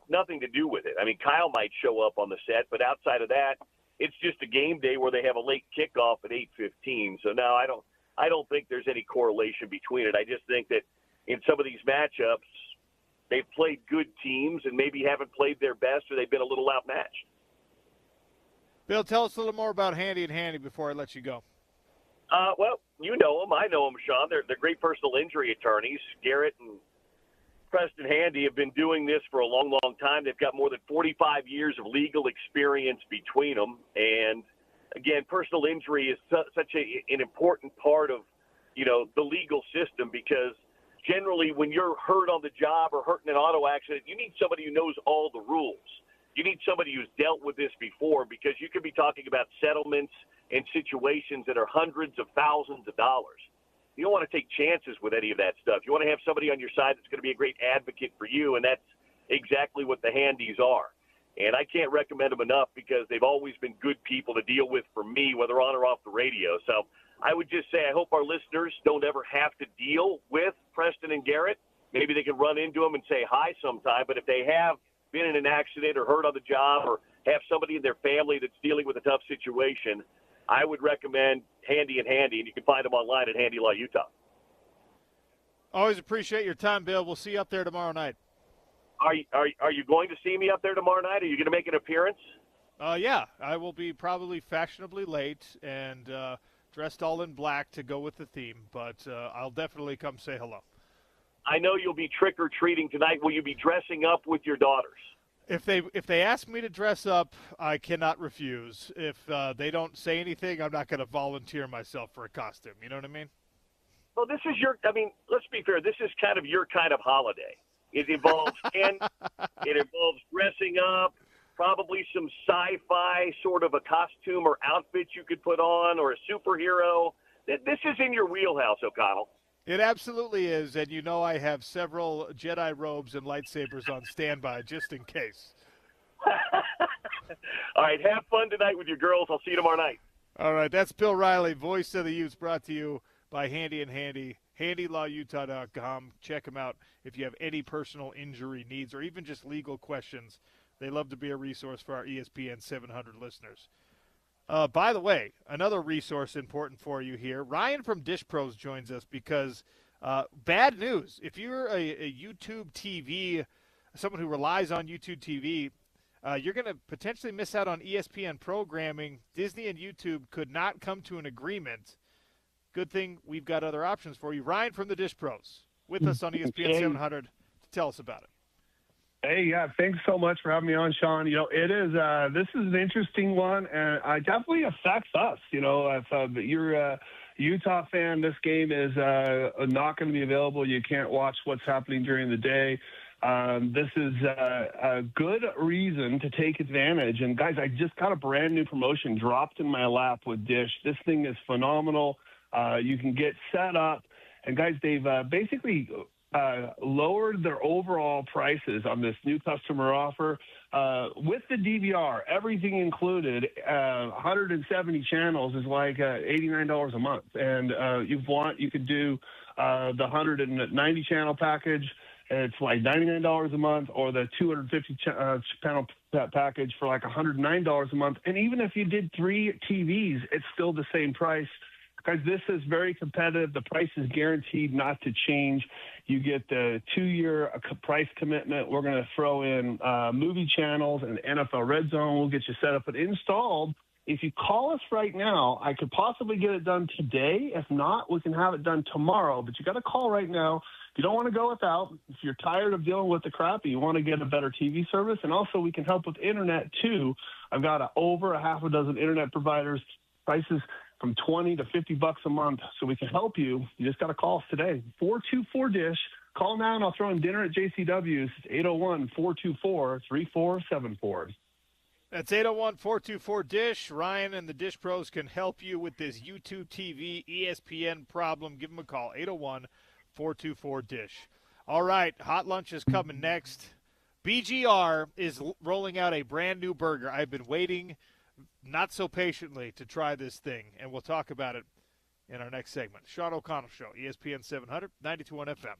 D: nothing to do with it. I mean, Kyle might show up on the set, but outside of that, it's just a game day where they have a late kickoff at 8:15. So no, I don't think there's any correlation between it. I just think that in some of these matchups, they've played good teams and maybe haven't played their best, or they've been a little outmatched.
A: Bill, tell us a little more about Handy and Handy before I let you go.
D: Well, you know them. I know them, Sean. They're great personal injury attorneys. Garrett and Preston Handy have been doing this for a long, long time. They've got more than 45 years of legal experience between them. And, again, personal injury is such an important part of, you know, the legal system because generally when you're hurt on the job or hurt in an auto accident, you need somebody who knows all the rules. You need somebody who's dealt with this before because you could be talking about settlements and situations that are hundreds of thousands of dollars. You don't want to take chances with any of that stuff. You want to have somebody on your side that's going to be a great advocate for you, and that's exactly what the Handies are. And I can't recommend them enough because they've always been good people to deal with for me, whether on or off the radio. So I would just say I hope our listeners don't ever have to deal with Preston and Garrett. Maybe they can run into them and say hi sometime, but if they have been in an accident or hurt on the job or have somebody in their family that's dealing with a tough situation, I would recommend Handy and Handy, and you can find them online at Handy Law Utah.
A: Always appreciate your time, Bill. We'll see you up there tomorrow night.
D: Are you going to see me up there tomorrow night? Are you going to make an appearance?
A: Yeah, I will be probably fashionably late and dressed all in black to go with the theme, but I'll definitely come say hello.
D: I know you'll be trick-or-treating tonight. Will you be dressing up with your daughters?
A: If they ask me to dress up, I cannot refuse. If they don't say anything, I'm not going to volunteer myself for a costume. You know what I mean?
D: Well, this is let's be fair. This is kind of your kind of holiday. It involves it involves dressing up, probably some sci-fi sort of a costume or outfit you could put on, or a superhero. This is in your wheelhouse, O'Connell.
A: It absolutely is, and you know I have several Jedi robes and lightsabers on standby just in case.
D: All right, have fun tonight with your girls. I'll see you tomorrow night.
A: All right, that's Bill Riley, voice of the Utes, brought to you by Handy and Handy, handylawutah.com. Check them out if you have any personal injury needs or even just legal questions. They love to be a resource for our ESPN 700 listeners. By the way, another resource important for you here. Ryan from Dish Pros joins us because bad news. If you're a YouTube TV, someone who relies on YouTube TV, you're going to potentially miss out on ESPN programming. Disney and YouTube could not come to an agreement. Good thing we've got other options for you. Ryan from the Dish Pros with us on ESPN 700 to tell us about it.
E: Hey, yeah, thanks so much for having me on, Sean. You know, it is this is an interesting one, and it definitely affects us. You know, if you're a Utah fan, this game is not going to be available. You can't watch what's happening during the day. This is a good reason to take advantage. And, guys, I just got a brand-new promotion dropped in my lap with Dish. This thing is phenomenal. You can get set up. And, guys, they've basically lowered their overall prices on this new customer offer with the DVR, everything included. 170 channels is like $89 a month, and you could do the 190 channel package. It's like $99 a month, or the 250 panel package for like $109 a month. And even if you did 3 TVs, it's still the same price. Guys, this is very competitive. The price is guaranteed not to change. You get the 2-year price commitment. We're going to throw in movie channels and NFL Red Zone. We'll get you set up and installed. If you call us right now, I could possibly get it done today. If not, we can have it done tomorrow. But you got to call right now. If you don't want to go without, if you're tired of dealing with the crap and you want to get a better TV service, and also we can help with internet too. I've got over a half a dozen internet providers, prices from $20 to $50 a month, so we can help you. You just got to call us today, 424-DISH. Call now, and I'll throw in dinner at JCW's. It's 801-424-3474.
A: That's 801-424-DISH. Ryan and the Dish Pros can help you with this YouTube TV ESPN problem. Give them a call, 801-424-DISH. All right, Hot Lunch is coming next. BGR is rolling out a brand new burger. I've been waiting not so patiently to try this thing, and we'll talk about it in our next segment. Sean O'Connell Show, ESPN 700, 92.1 FM.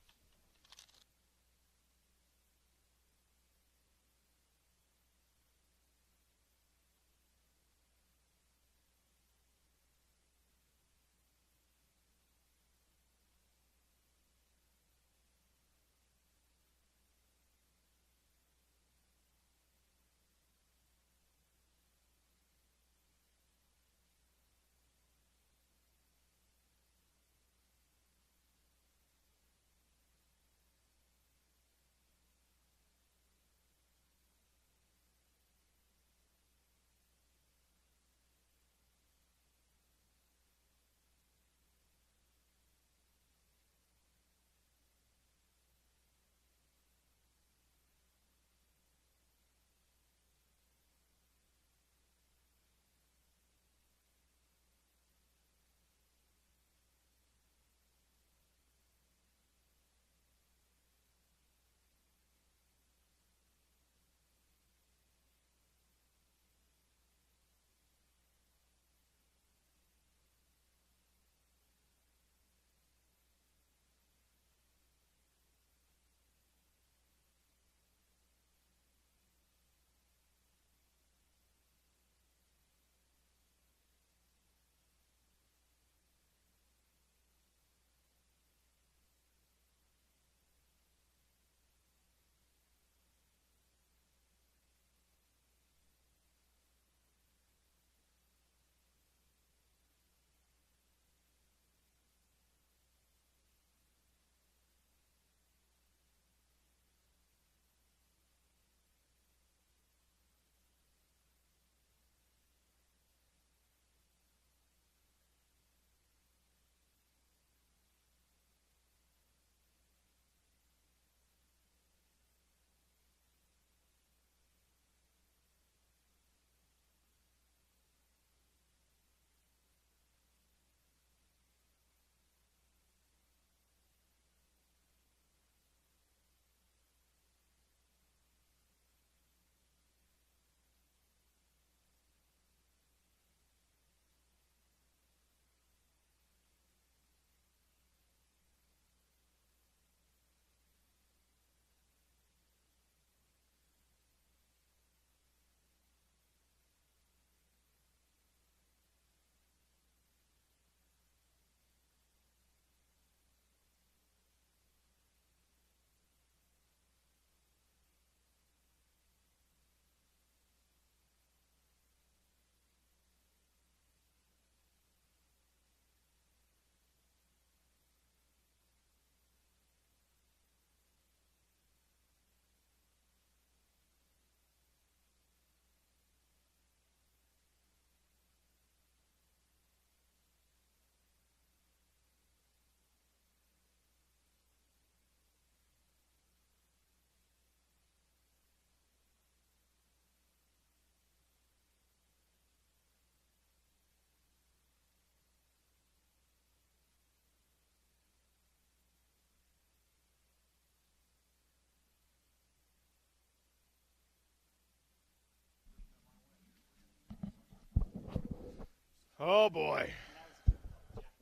A: Oh, boy.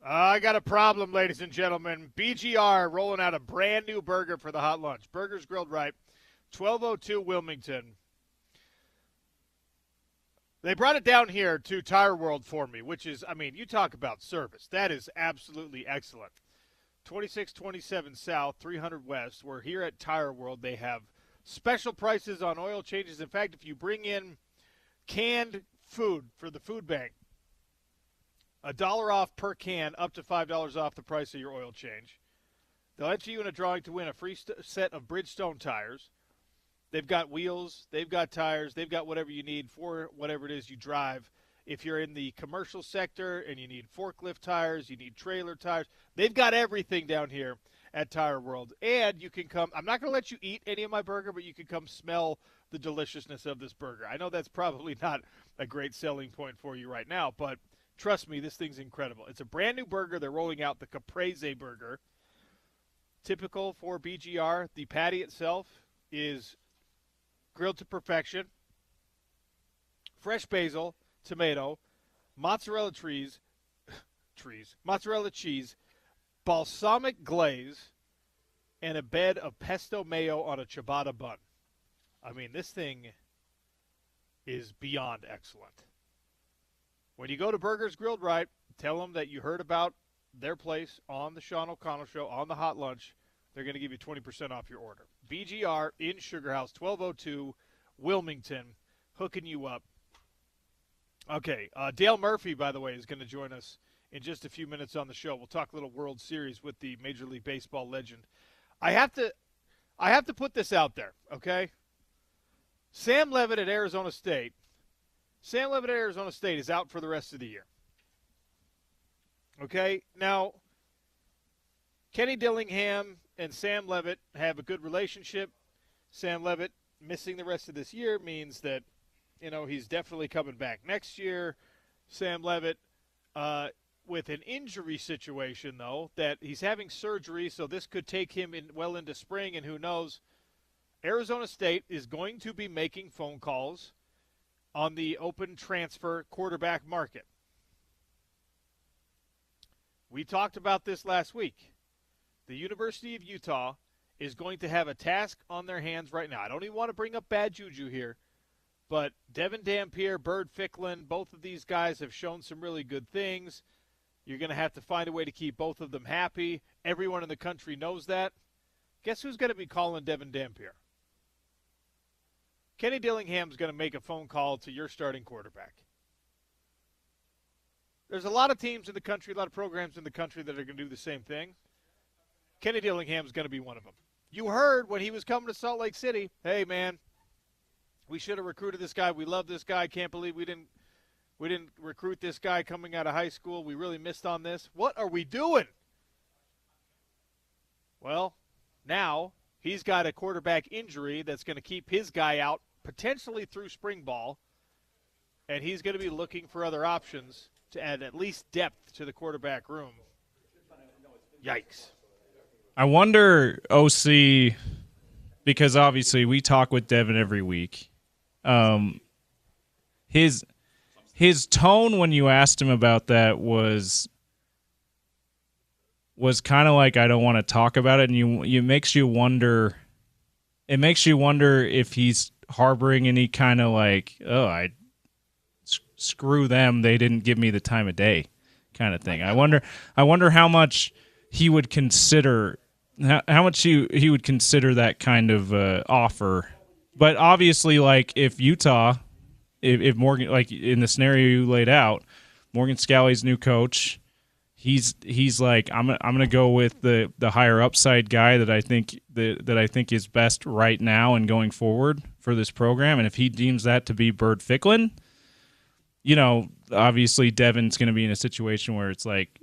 A: I got a problem, ladies and gentlemen. BGR rolling out a brand new burger for the Hot Lunch. Burgers Grilled Right, 1202 Wilmington. They brought it down here to Tire World for me, which is, I mean, you talk about service. That is absolutely excellent. 2627 South, 300 West. We're here at Tire World. They have special prices on oil changes. In fact, if you bring in canned food for the food bank, $1 off per can, up to $5 off the price of your oil change. They'll enter you in a drawing to win a free set of Bridgestone tires. They've got wheels, they've got tires, they've got whatever you need for whatever it is you drive. If you're in the commercial sector and you need forklift tires, you need trailer tires, they've got everything down here at Tire World. And you can come, I'm not going to let you eat any of my burger, but you can come smell the deliciousness of this burger. I know that's probably not a great selling point for you right now, but trust me, this thing's incredible. It's a brand new burger. They're rolling out the Caprese burger. Typical for BGR, the patty itself is grilled to perfection, fresh basil, tomato, mozzarella mozzarella cheese, balsamic glaze, and a bed of pesto mayo on a ciabatta bun. I mean, this thing is beyond excellent. When you go to Burgers Grilled Right, tell them that you heard about their place on the Sean O'Connell Show, on the Hot Lunch. They're going to give you 20% off your order. BGR in Sugar House, 1202 Wilmington, hooking you up. Okay, Dale Murphy, by the way, is going to join us in just a few minutes on the show. We'll talk a little World Series with the Major League Baseball legend. I have to put this out there, okay? Sam Levitt at Arizona State. Sam Levitt at Arizona State is out for the rest of the year. Okay, now Kenny Dillingham and Sam Levitt have a good relationship. Sam Levitt missing the rest of this year means that, you know, he's definitely coming back next year. Sam Levitt with an injury situation, though, that he's having surgery, so this could take him well into spring, and who knows. Arizona State is going to be making phone calls on the open transfer quarterback market. We talked about this last week. The University of Utah is going to have a task on their hands right now. I don't even want to bring up bad juju here, but Devin Dampier, Bird Ficklin, both of these guys have shown some really good things. You're going to have to find a way to keep both of them happy. Everyone in the country knows that. Guess who's going to be calling Devin Dampier? Kenny Dillingham's going to make a phone call to your starting quarterback. There's a lot of teams in the country, a lot of programs in the country that are going to do the same thing. Kenny Dillingham's going to be one of them. You heard when he was coming to Salt Lake City, hey, man, we should have recruited this guy. We love this guy. Can't believe we didn't recruit this guy coming out of high school. We really missed on this. What are we doing? Well, now he's got a quarterback injury that's going to keep his guy out potentially through spring ball, and he's going to be looking for other options to add at least depth to the quarterback room. Yikes.
B: I wonder, OC, because obviously we talk with Devin every week. His tone when you asked him about that was kind of like, I don't want to talk about it, and it makes you wonder. It makes you wonder if he's harboring any kind of like, oh, screw them, they didn't give me the time of day kind of thing. I wonder how much he would consider. How much he would consider that kind of offer. But obviously, like, if Utah, if Morgan, like in the scenario you laid out, Morgan Scalley's new coach, he's like, I'm gonna go with the higher upside guy that I think is best right now and going forward for this program. And if he deems that to be Bird Ficklin, you know, obviously Devin's going to be in a situation where it's like,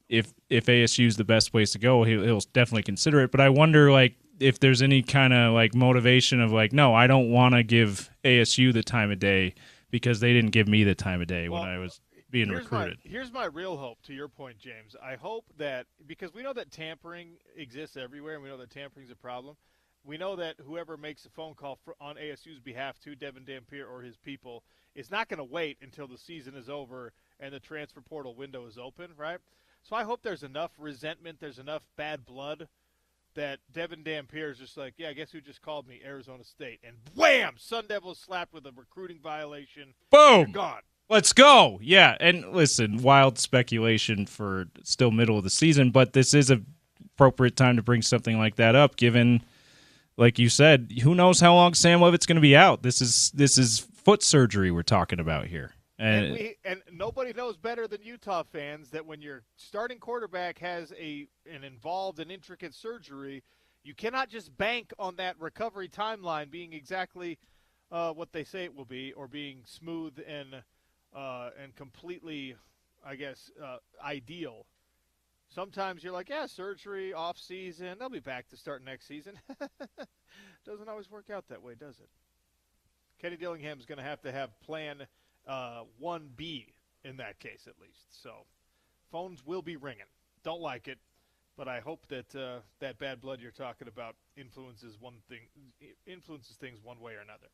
B: if ASU is the best place to go, he'll definitely consider it. But I wonder, like, if there's any kind of like motivation of like, no, I don't want to give ASU the time of day because they didn't give me the time of day when I was being recruited.
A: Here's my real hope, to your point, James. I hope that, because we know that tampering exists everywhere, and we know that tampering is a problem. We know that whoever makes a phone call on ASU's behalf to Devin Dampier or his people is not going to wait until the season is over and the transfer portal window is open, right? So I hope there's enough resentment, there's enough bad blood that Devin Dampier is just like, yeah, guess who just called me? Arizona State. And wham! Sun Devils slapped with a recruiting violation.
B: Boom!
A: You're gone.
B: Let's go. Yeah, and listen, wild speculation for still middle of the season, but this is an appropriate time to bring something like that up, given, like you said, who knows how long Sam Leavitt's going to be out. This is foot surgery we're talking about here.
A: And nobody knows better than Utah fans that when your starting quarterback has an involved and intricate surgery, you cannot just bank on that recovery timeline being exactly what they say it will be, or being smooth and completely, I guess, ideal. Sometimes you're like, yeah, surgery, off season, they'll be back to start next season. Doesn't always work out that way, does it? Kenny Dillingham's going to have plan 1B in that case, at least. So phones will be ringing. Don't like it, but I hope that that bad blood you're talking about influences things one way or another.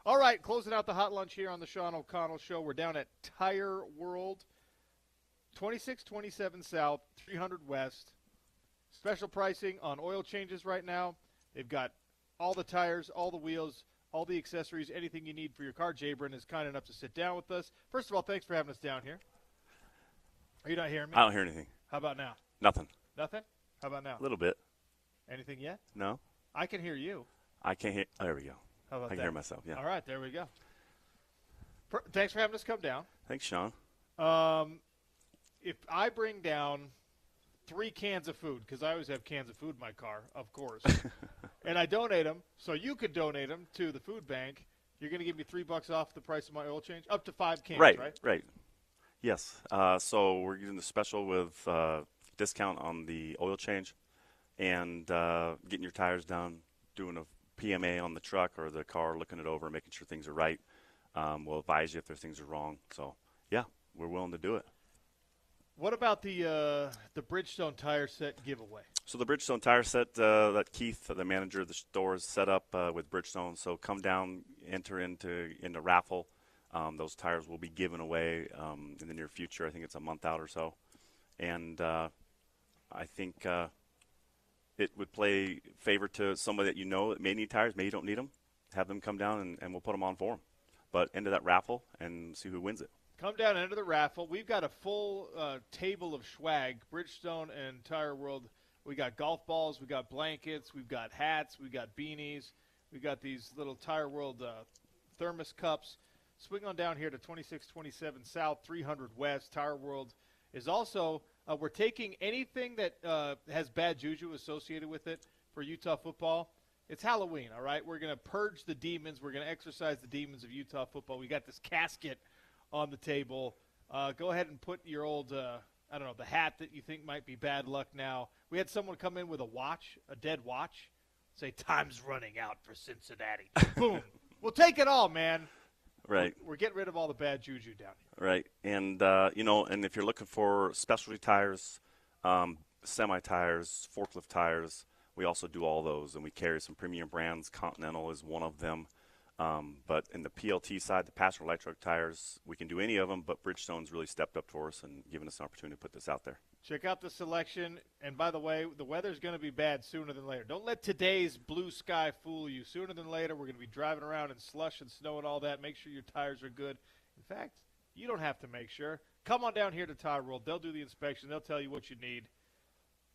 A: All right, closing out the hot lunch here on the Sean O'Connell Show. We're down at Tire World, 2627 South, 300 West. Special pricing on oil changes right now. They've got all the tires, all the wheels, all the accessories, anything you need for your car. Jabron is kind enough to sit down with us. First of all, thanks for having us down here. Are you not hearing me?
F: I don't hear anything.
A: How about now?
F: Nothing.
A: Nothing? How about now?
F: A little bit.
A: Anything yet?
F: No.
A: I can hear you.
F: I can't hear. Oh, there we go.
A: How about
F: I can
A: that?
F: hear myself. Yeah.
A: All right, there we go. Thanks for having us come down.
F: Thanks, Sean.
A: If I bring down 3 cans of food, because I always have cans of food in my car, of course, and I donate them, so you could donate them to the food bank, you're going to give me $3 off the price of my oil change? Up to 5 cans, right?
F: Right. Yes. So we're using the special with discount on the oil change and getting your tires down, doing a PMA on the truck or the car, looking it over, making sure things are right. We'll advise you if there's things are wrong. So, yeah, we're willing to do it.
A: What about the Bridgestone tire set giveaway?
F: So the Bridgestone tire set that Keith, the manager of the store, is set up with Bridgestone. So come down, enter into raffle. Those tires will be given away in the near future. I think it's a month out or so. And I think it would play favor to somebody that you know that may need tires, maybe you don't need them. Have them come down and we'll put them on for them. But enter that raffle and see who wins it.
A: Come down and enter the raffle. We've got a full table of swag, Bridgestone and Tire World. We got golf balls, we got blankets, we've got hats, we've got beanies, we've got these little Tire World thermos cups. Swing on down here to 2627 South, 300 West. Tire World is also, we're taking anything that has bad juju associated with it for Utah football. It's Halloween, all right? We're going to purge the demons. We're going to exorcise the demons of Utah football. We got this casket on the table. Go ahead and put your old, the hat that you think might be bad luck now. We had someone come in with a watch, a dead watch, say, time's running out for Cincinnati. Boom. We'll take it all, man.
F: Right.
A: We're getting rid of all the bad juju down here.
F: Right. And, and if you're looking for specialty tires, semi-tires, forklift tires, we also do all those. And we carry some premium brands. Continental is one of them. But in the PLT side, the passenger light truck tires, we can do any of them, but Bridgestone's really stepped up for us and given us an opportunity to put this out there.
A: Check out the selection. And by the way, the weather's going to be bad sooner than later. Don't let today's blue sky fool you. Sooner than later, we're going to be driving around in slush and snow and all that. Make sure your tires are good. In fact, you don't have to make sure. Come on down here to Tire World. They'll do the inspection. They'll tell you what you need.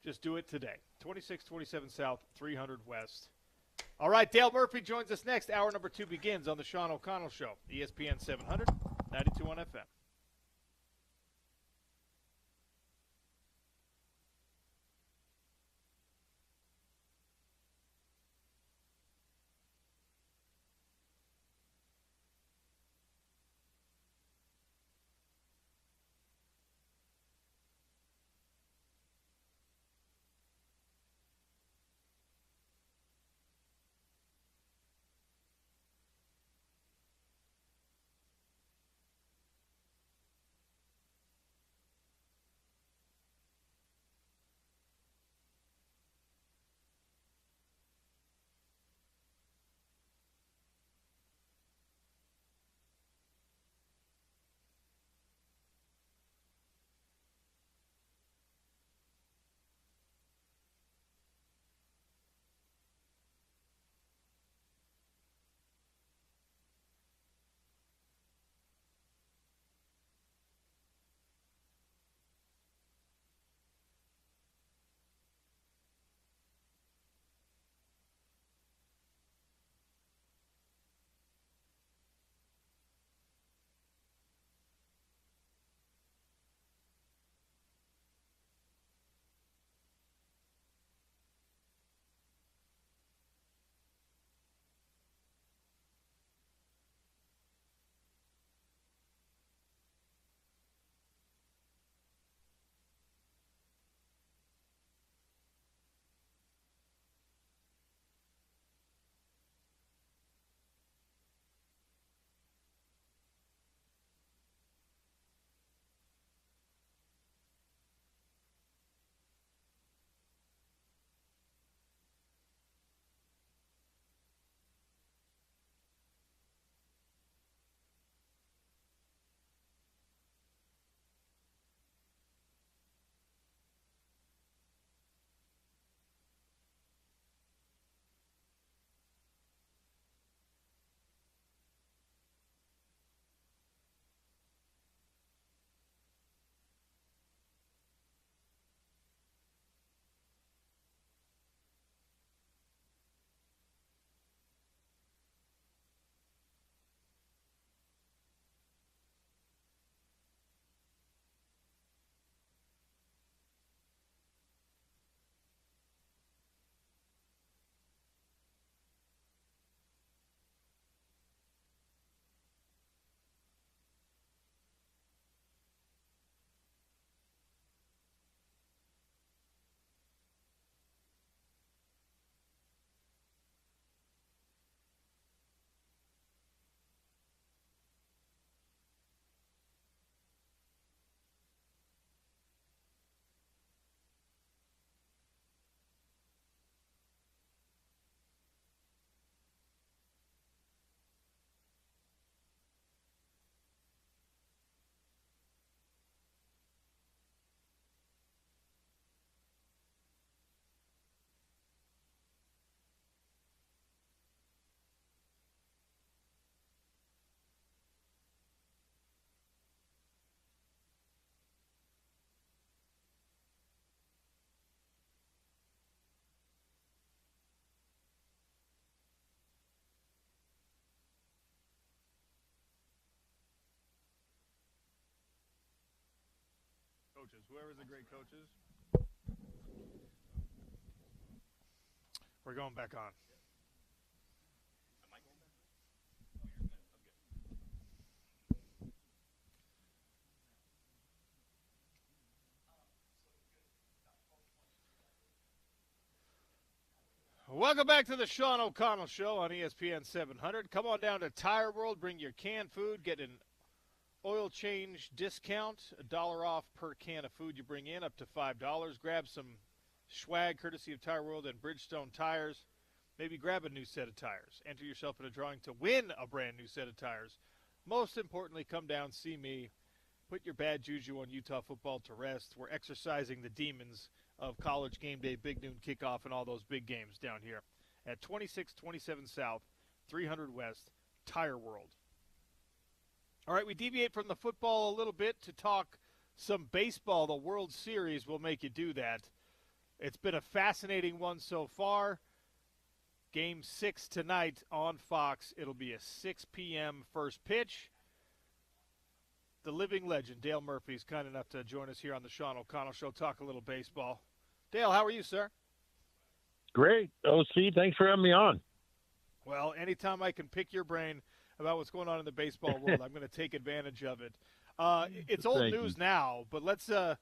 A: Just do it today. 2627 South, 300 West. All right, Dale Murphy joins us next. Hour number 2 begins on the Sean O'Connell Show. ESPN 700, 92.1 FM. coaches. Whoever's the great coaches. We're going back on. Welcome back to the Sean O'Connell Show on ESPN 700. Come on down to Tire World. Bring your canned food. Get an oil change discount, $1 off per can of food you bring in, up to $5. Grab some swag courtesy of Tire World and Bridgestone Tires. Maybe grab a new set of tires. Enter yourself in a drawing to win a brand new set of tires. Most importantly, come down, see me. Put your bad juju on Utah football to rest. We're exercising the demons of college game day, big noon kickoff, and all those big games down here at 2627 South, 300 West, Tire World. All right, we deviate from the football a little bit to talk some baseball. The World Series will make you do that. It's been a fascinating one so far. Game 6 tonight on Fox. It'll be a 6 p.m. first pitch. The living legend, Dale Murphy, is kind enough to join us here on the Sean O'Connell Show, talk a little baseball. Dale, how are you, sir?
G: Great. OC, thanks for having me on.
A: Well, anytime I can pick your brain about what's going on in the baseball world, I'm going to take advantage of it. It's old
G: Thank
A: news
G: you.
A: now, but let's the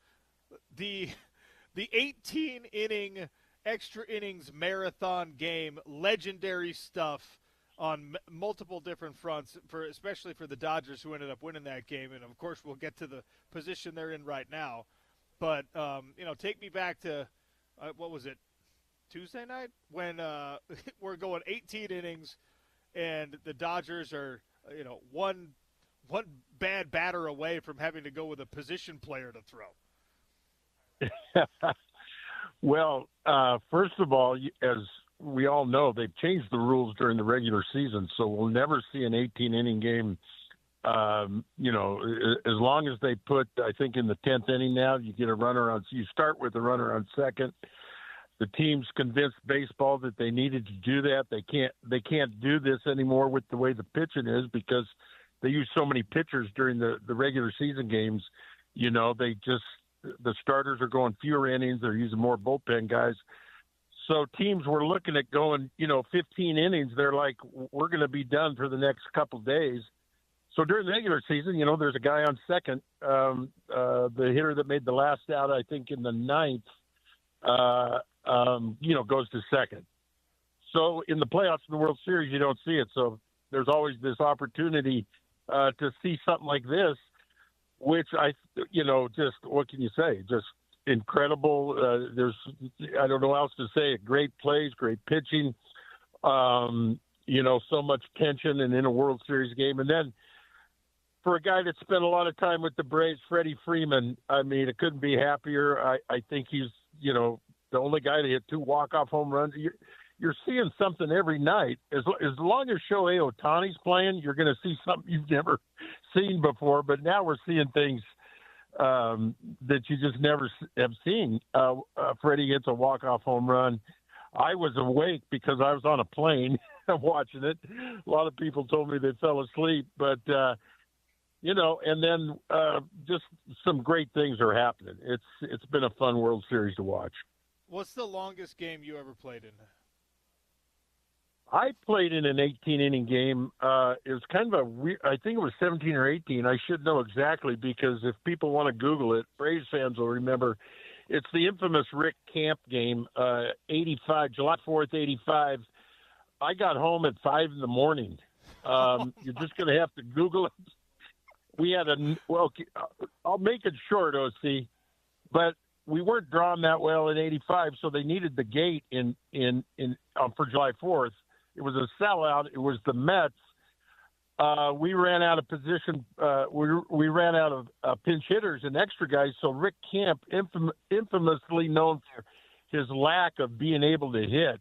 A: 18-inning extra innings marathon game, legendary stuff on multiple different fronts, especially for the Dodgers, who ended up winning that game. And, of course, we'll get to the position they're in right now. But, take me back to, what was it, Tuesday night? When we're going 18 innings and the Dodgers are, one bad batter away from having to go with a position player to throw.
G: Well, first of all, as we all know, they've changed the rules during the regular season, so we'll never see an 18-inning game. As long as they put, I think in the 10th inning now, you get a runner on. You start with a runner on second. The team's convinced baseball that they needed to do that. They can't do this anymore with the way the pitching is because they use so many pitchers during the regular season games. The starters are going fewer innings. They're using more bullpen guys. So teams were looking at going, 15 innings. They're like, we're going to be done for the next couple of days. So during the regular season, there's a guy on second, the hitter that made the last out, I think in the ninth, goes to second. So in the playoffs in the World Series, you don't see it. So there's always this opportunity to see something like this, which just what can you say? Just incredible. I don't know what else to say. Great plays, great pitching. So much tension and in a World Series game. And then for a guy that spent a lot of time with the Braves, Freddie Freeman, I mean, it couldn't be happier. I think he's, the only guy to hit 2 walk-off home runs. You're seeing something every night. As long as Shohei Ohtani's playing, you're going to see something you've never seen before. But now we're seeing things that you just never have seen. Freddie hits a walk-off home run. I was awake because I was on a plane watching it. A lot of people told me they fell asleep. But, and then just some great things are happening. It's been a fun World Series to watch.
A: What's the longest game you ever played in?
G: I played in an 18-inning game. It was kind of a weird, I think it was 17 or 18. I should know exactly because if people want to Google it, Braves fans will remember. It's the infamous Rick Camp game, 85, July 4th, 85. I got home at 5 in the morning. You're just going to have to Google it. We had I'll make it short, OC, but we weren't drawn that well in 85, so they needed the gate in for July 4th. It was a sellout. It was the Mets. We ran out of position. We ran out of pinch hitters and extra guys. So Rick Camp, infamously known for his lack of being able to hit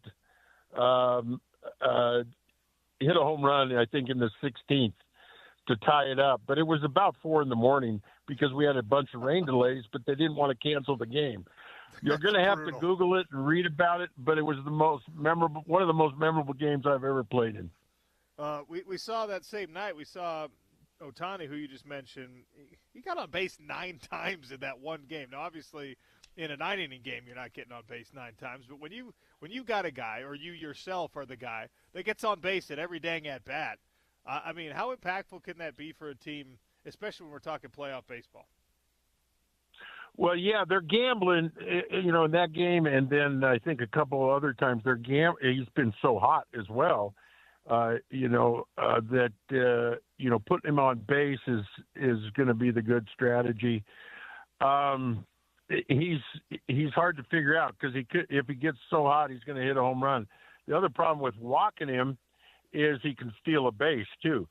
G: a home run, I think, in the 16th to tie it up. But it was about 4 in the morning because we had a bunch of rain delays, but they didn't want to cancel the game. You're going to have to Google it and read about it, but it was one of the most memorable games I've ever played in.
A: We saw that same night. We saw Ohtani, who you just mentioned, he got on base 9 times in that one game. Now, obviously, in a 9-inning game, you're not getting on base 9 times. But when you got a guy, or you yourself are the guy that gets on base at every dang at bat, I mean, how impactful can that be for a team, especially when we're talking playoff baseball?
G: Well, yeah, they're gambling, in that game, and then I think a couple of other times he's been so hot as well, that putting him on base is going to be the good strategy. He's hard to figure out because if he gets so hot, he's going to hit a home run. The other problem with walking him is he can steal a base too.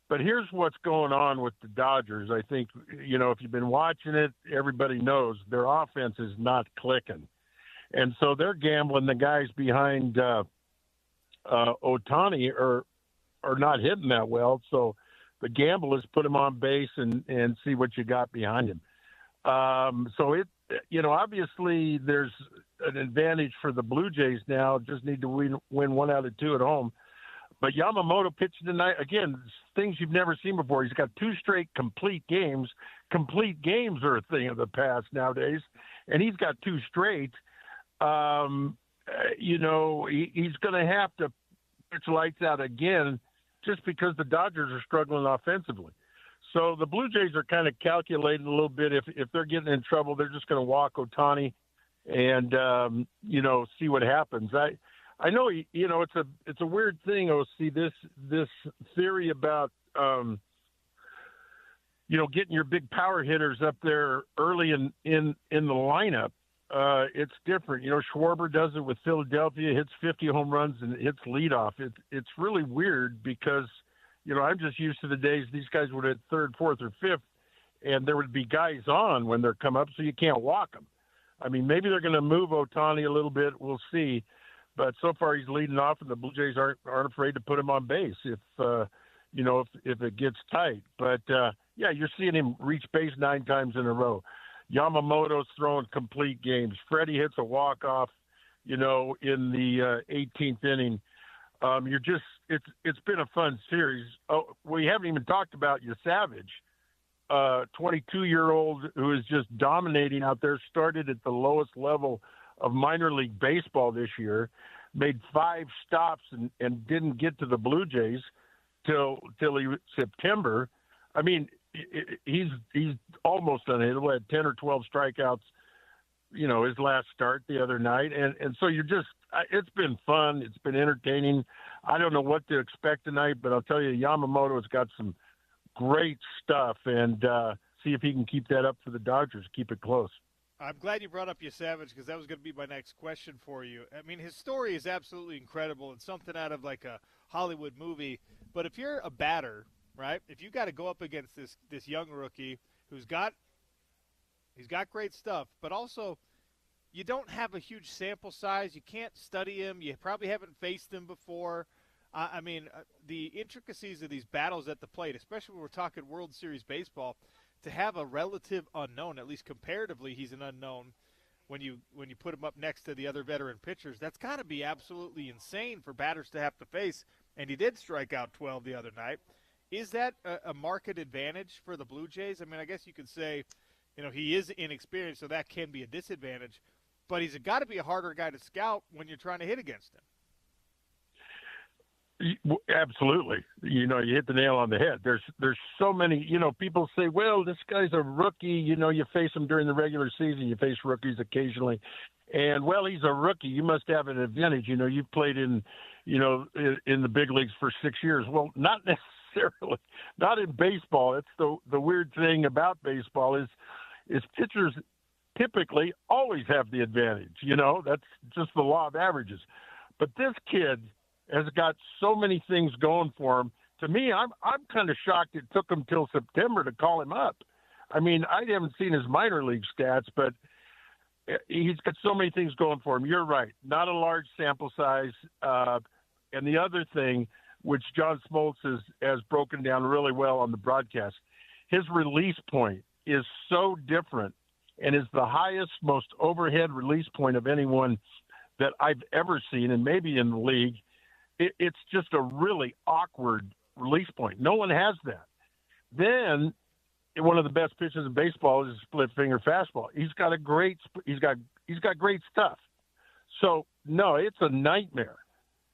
G: But here's what's going on with the Dodgers. I think, if you've been watching it, everybody knows their offense is not clicking. And so they're gambling. The guys behind Ohtani are not hitting that well. So the gamble is put him on base and see what you got behind him. Obviously there's an advantage for the Blue Jays now. Just need to win 1 out of 2 at home. But Yamamoto pitching tonight, again, things you've never seen before. He's got 2 straight complete games. Complete games are a thing of the past nowadays. And he's got 2 straight. He's going to have to pitch lights out again just because the Dodgers are struggling offensively. So the Blue Jays are kind of calculating a little bit. If they're getting in trouble, they're just going to walk Ohtani and, see what happens. I know, it's a weird thing, OC, this theory about, getting your big power hitters up there early in the lineup. It's different. Schwarber does it with Philadelphia, hits 50 home runs and hits leadoff. It's really weird because, I'm just used to the days these guys would hit 3rd, 4th, or 5th, and there would be guys on when they're come up, so you can't walk them. I mean, maybe they're going to move Ohtani a little bit. We'll see. But so far he's leading off, and the Blue Jays aren't afraid to put him on base if it gets tight. But, you're seeing him reach base 9 times in a row. Yamamoto's throwing complete games. Freddie hits a walk-off, in the 18th inning. It's been a fun series. Oh, we haven't even talked about Savage, 22-year-old who is just dominating out there, started at the lowest level of minor league baseball this year, made 5 stops and didn't get to the Blue Jays till September. I mean, he's almost unhittable. Had 10 or 12 strikeouts, his last start the other night. And so it's been fun. It's been entertaining. I don't know what to expect tonight, but I'll tell you, Yamamoto's got some great stuff, and see if he can keep that up for the Dodgers, keep it close.
A: I'm glad you brought up Savage because that was going to be my next question for you. I mean, his story is absolutely incredible. It's something out of like a Hollywood movie. But if you're a batter, right, if you got to go up against this young rookie he's got great stuff, but also you don't have a huge sample size. You can't study him. You probably haven't faced him before. The intricacies of these battles at the plate, especially when we're talking World Series baseball, to have a relative unknown, at least comparatively, he's an unknown when you put him up next to the other veteran pitchers. That's got to be absolutely insane for batters to have to face. And he did strike out 12 the other night. Is that a market advantage for the Blue Jays? I mean, I guess you could say, he is inexperienced, so that can be a disadvantage. But he's got to be a harder guy to scout when you're trying to hit against him.
G: Absolutely. You hit the nail on the head. There's so many, people say, well, this guy's a rookie. You face him during the regular season. You face rookies occasionally. And, well, he's a rookie. You must have an advantage. You've played in the big leagues for 6 years. Well, not necessarily. Not in baseball. It's the weird thing about baseball is pitchers typically always have the advantage. That's just the law of averages. But this kid has got so many things going for him. To me, I'm kind of shocked it took him till September to call him up. I mean, I haven't seen his minor league stats, but he's got so many things going for him. You're right. Not a large sample size. And the other thing, which John Smoltz has broken down really well on the broadcast, his release point is so different and is the highest, most overhead release point of anyone that I've ever seen, and maybe in the league. It's just a really awkward release point. No one has that. Then one of the best pitches in baseball is a split finger fastball. He's got great stuff. So no, it's a nightmare.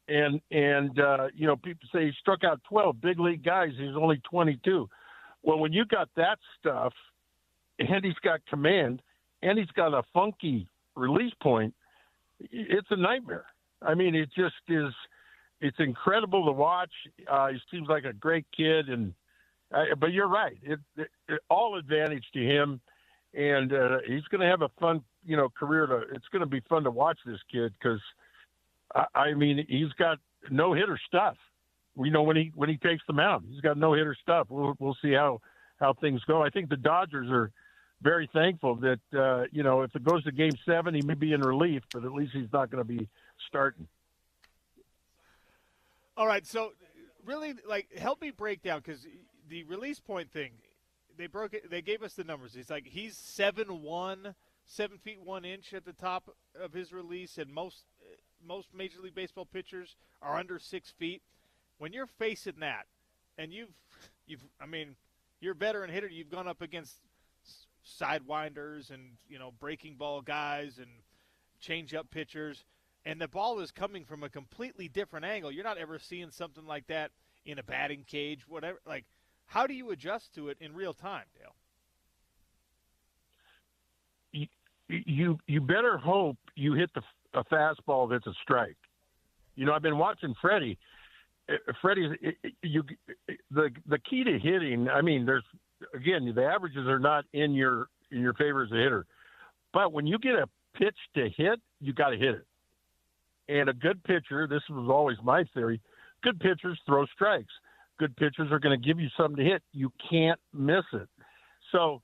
G: And people say he struck out 12 big league guys. He's only 22. Well, when you got that stuff, and he's got command, and he's got a funky release point, it's a nightmare. I mean, it just is. It's incredible to watch. He seems like a great kid, but you're right. It all advantage to him, and he's going to have a fun, career. It's going to be fun to watch this kid because, I mean, he's got no hitter stuff. We know when he takes the mound, he's got no hitter stuff. We'll see how things go. I think the Dodgers are very thankful that if it goes to Game 7, he may be in relief, but at least he's not going to be starting.
A: All right, so really, help me break down, because the release point thing, they broke it. They gave us the numbers. It's like he's 7'1", 7 feet 1 inch at the top of his release, and most Major League Baseball pitchers are under 6 feet. When you're facing that, and you're a veteran hitter, you've gone up against sidewinders and breaking ball guys and change-up pitchers, and the ball is coming from a completely different angle. You're not ever seeing something like that in a batting cage, whatever. How do you adjust to it in real time, Dale?
G: You better hope you hit a fastball that's a strike. I've been watching Freddie. Freddie's the key to hitting. I mean, the averages are not in your favor as a hitter, but when you get a pitch to hit, you got to hit it. And a good pitcher, this was always my theory, good pitchers throw strikes. Good pitchers are going to give you something to hit. You can't miss it. So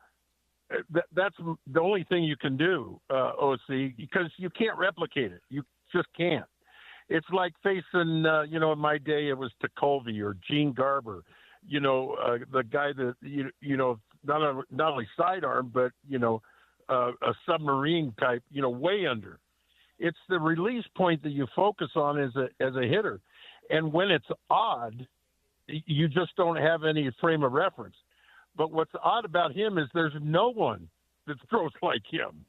G: that's the only thing you can do, OC, because you can't replicate it. You just can't. It's like facing, in my day, it was Tekulve or Gene Garber, the guy that, not only sidearm, but, a submarine type, way under. It's the release point that you focus on as a hitter. And when it's odd, you just don't have any frame of reference. But what's odd about him is there's no one that throws like him,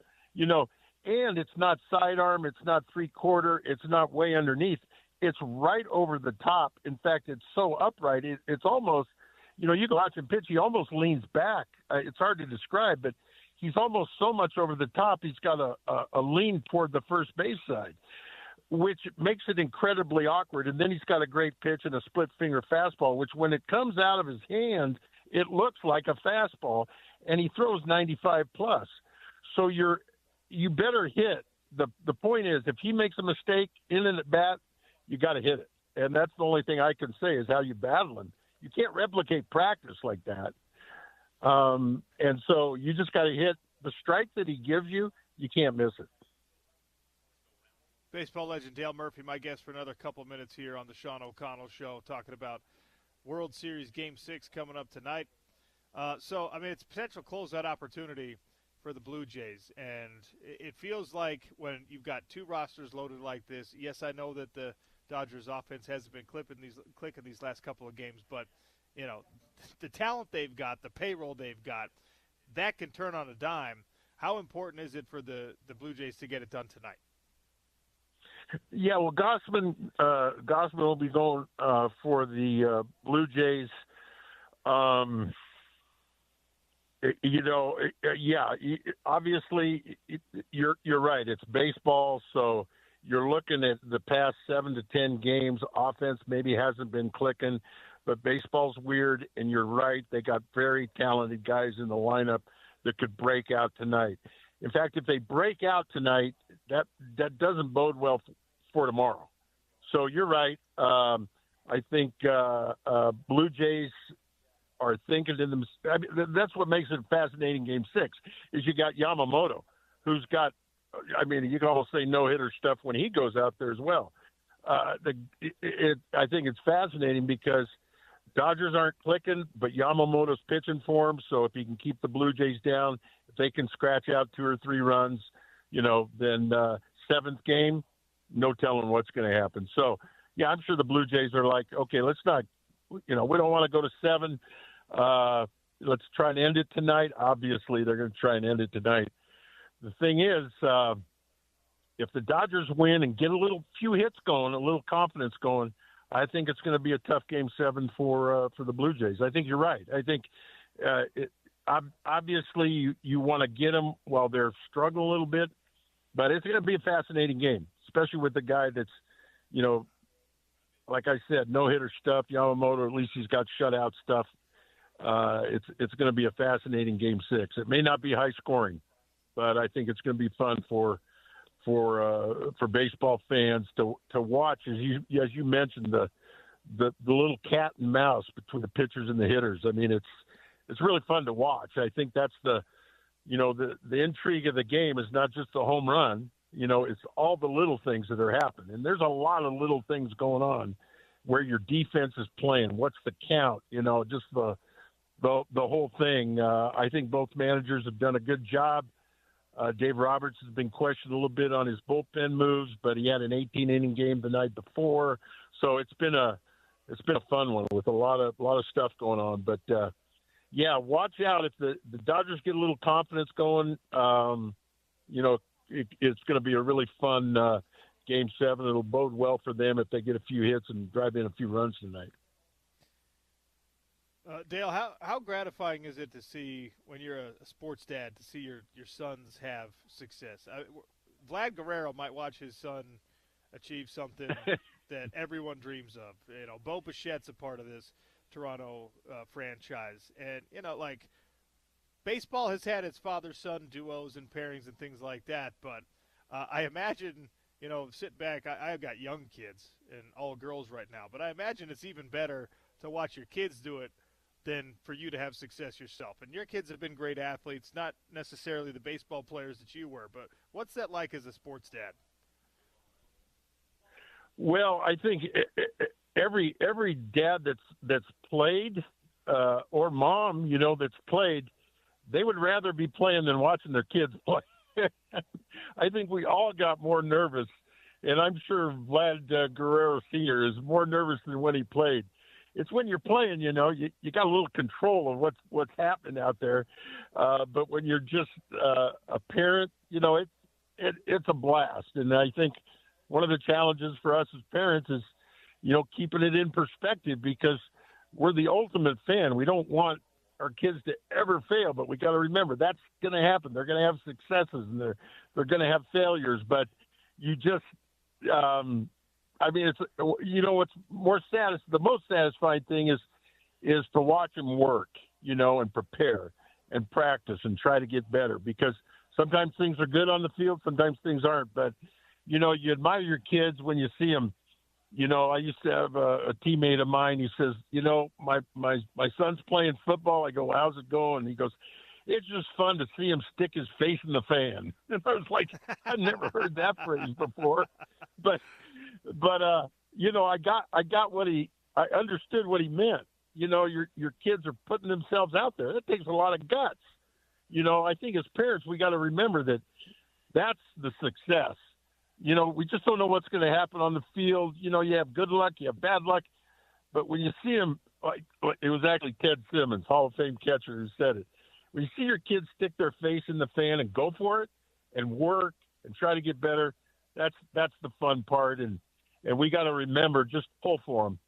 G: and it's not sidearm, it's not 3/4, it's not way underneath. It's right over the top. In fact, it's so upright, it's almost, you can watch him pitch, he almost leans back. It's hard to describe, but he's almost so much over the top, he's got a lean toward the first base side, which makes it incredibly awkward. And then he's got a great pitch and a split finger fastball, which when it comes out of his hand, it looks like a fastball, and he throws 95 plus. So you better hit. The point is, if he makes a mistake in an at bat, you got to hit it. And that's the only thing I can say is how you battle him. You can't replicate practice like that. And so you just got to hit the strike that he gives you. You can't miss it.
A: Baseball legend Dale Murphy, my guest for another couple minutes here on the Sean O'Connell Show, talking about World Series Game 6 coming up tonight. It's a potential closeout opportunity for the Blue Jays, and it feels like when you've got two rosters loaded like this, yes, I know that the Dodgers offense hasn't been clicking these last couple of games, but the talent they've got, the payroll they've got, that can turn on a dime. How important is it for the Blue Jays to get it done tonight?
G: Yeah, well, Gossman will be going for the Blue Jays. Obviously, you're right. It's baseball, so you're looking at the past 7 to 10 games. Offense maybe hasn't been clicking, but baseball's weird, and you're right. They got very talented guys in the lineup that could break out tonight. In fact, if they break out tonight, that doesn't bode well for tomorrow. So you're right. I think Blue Jays are thinking to them. I mean, that's what makes it a fascinating Game 6 is you got Yamamoto, who's got, you can almost say no-hitter stuff when he goes out there as well. I think it's fascinating because Dodgers aren't clicking, but Yamamoto's pitching for him. So if he can keep the Blue Jays down, if they can scratch out 2 or 3 runs, then seventh game, no telling what's going to happen. So, yeah, I'm sure the Blue Jays are like, okay, let's not, we don't want to go to 7. Let's try and end it tonight. Obviously, they're going to try and end it tonight. The thing is, if the Dodgers win and get a few hits going, a little confidence going, I think it's going to be a tough Game 7 for the Blue Jays. I think you're right. I think obviously you want to get them while they're struggling a little bit, but it's going to be a fascinating game, especially with the guy that's, like I said, no-hitter stuff. Yamamoto, at least he's got shutout stuff. It's going to be a fascinating Game 6. It may not be high scoring, but I think it's going to be fun for baseball fans to watch. As you mentioned, the little cat and mouse between the pitchers and the hitters. I mean, it's really fun to watch. I think that's the intrigue of the game is not just the home run. It's all the little things that are happening. And there's a lot of little things going on where your defense is playing. What's the count? Just the whole thing. I think both managers have done a good job. Dave Roberts has been questioned a little bit on his bullpen moves, but he had an 18-inning game the night before. So it's been a fun one with a lot of stuff going on. But yeah, watch out if the Dodgers get a little confidence going. It's going to be a really fun Game 7. It'll bode well for them if they get a few hits and drive in a few runs tonight.
A: Dale, how gratifying is it to see, when you're a sports dad, to see your sons have success? Vlad Guerrero might watch his son achieve something that everyone dreams of. Bo Bichette's a part of this Toronto franchise. And, baseball has had its father-son duos and pairings and things like that, but I imagine, sit back. I've got young kids and all girls right now, but I imagine it's even better to watch your kids do it than for you to have success yourself. And your kids have been great athletes, not necessarily the baseball players that you were, but what's that like as a sports dad?
G: Well, I think every dad that's played or mom, that's played, they would rather be playing than watching their kids play. I think we all got more nervous, and I'm sure Vlad Guerrero Sr. is more nervous than when he played. It's when you're playing, you got a little control of what's happening out there. But when you're just a parent, it's a blast. And I think one of the challenges for us as parents is, keeping it in perspective, because we're the ultimate fan. We don't want our kids to ever fail, but we got to remember that's going to happen. They're going to have successes and they're going to have failures, but you just, it's, what's the most satisfying thing is to watch them work, and prepare and practice and try to get better, because sometimes things are good on the field, sometimes things aren't, but, you admire your kids when you see them. I used to have a teammate of mine. He says, my son's playing football. I go, how's it going? He goes, it's just fun to see him stick his face in the fan. And I was like, I've never heard that phrase before, but I got I understood what he meant. Your kids are putting themselves out there. That takes a lot of guts. I think as parents, we got to remember that's the success. We just don't know what's going to happen on the field. You have good luck, you have bad luck. But when you see them, like it was actually Ted Simmons, Hall of Fame catcher, who said it. When you see your kids stick their face in the fan and go for it and work and try to get better, that's the fun part. And we got to remember, just pull for them,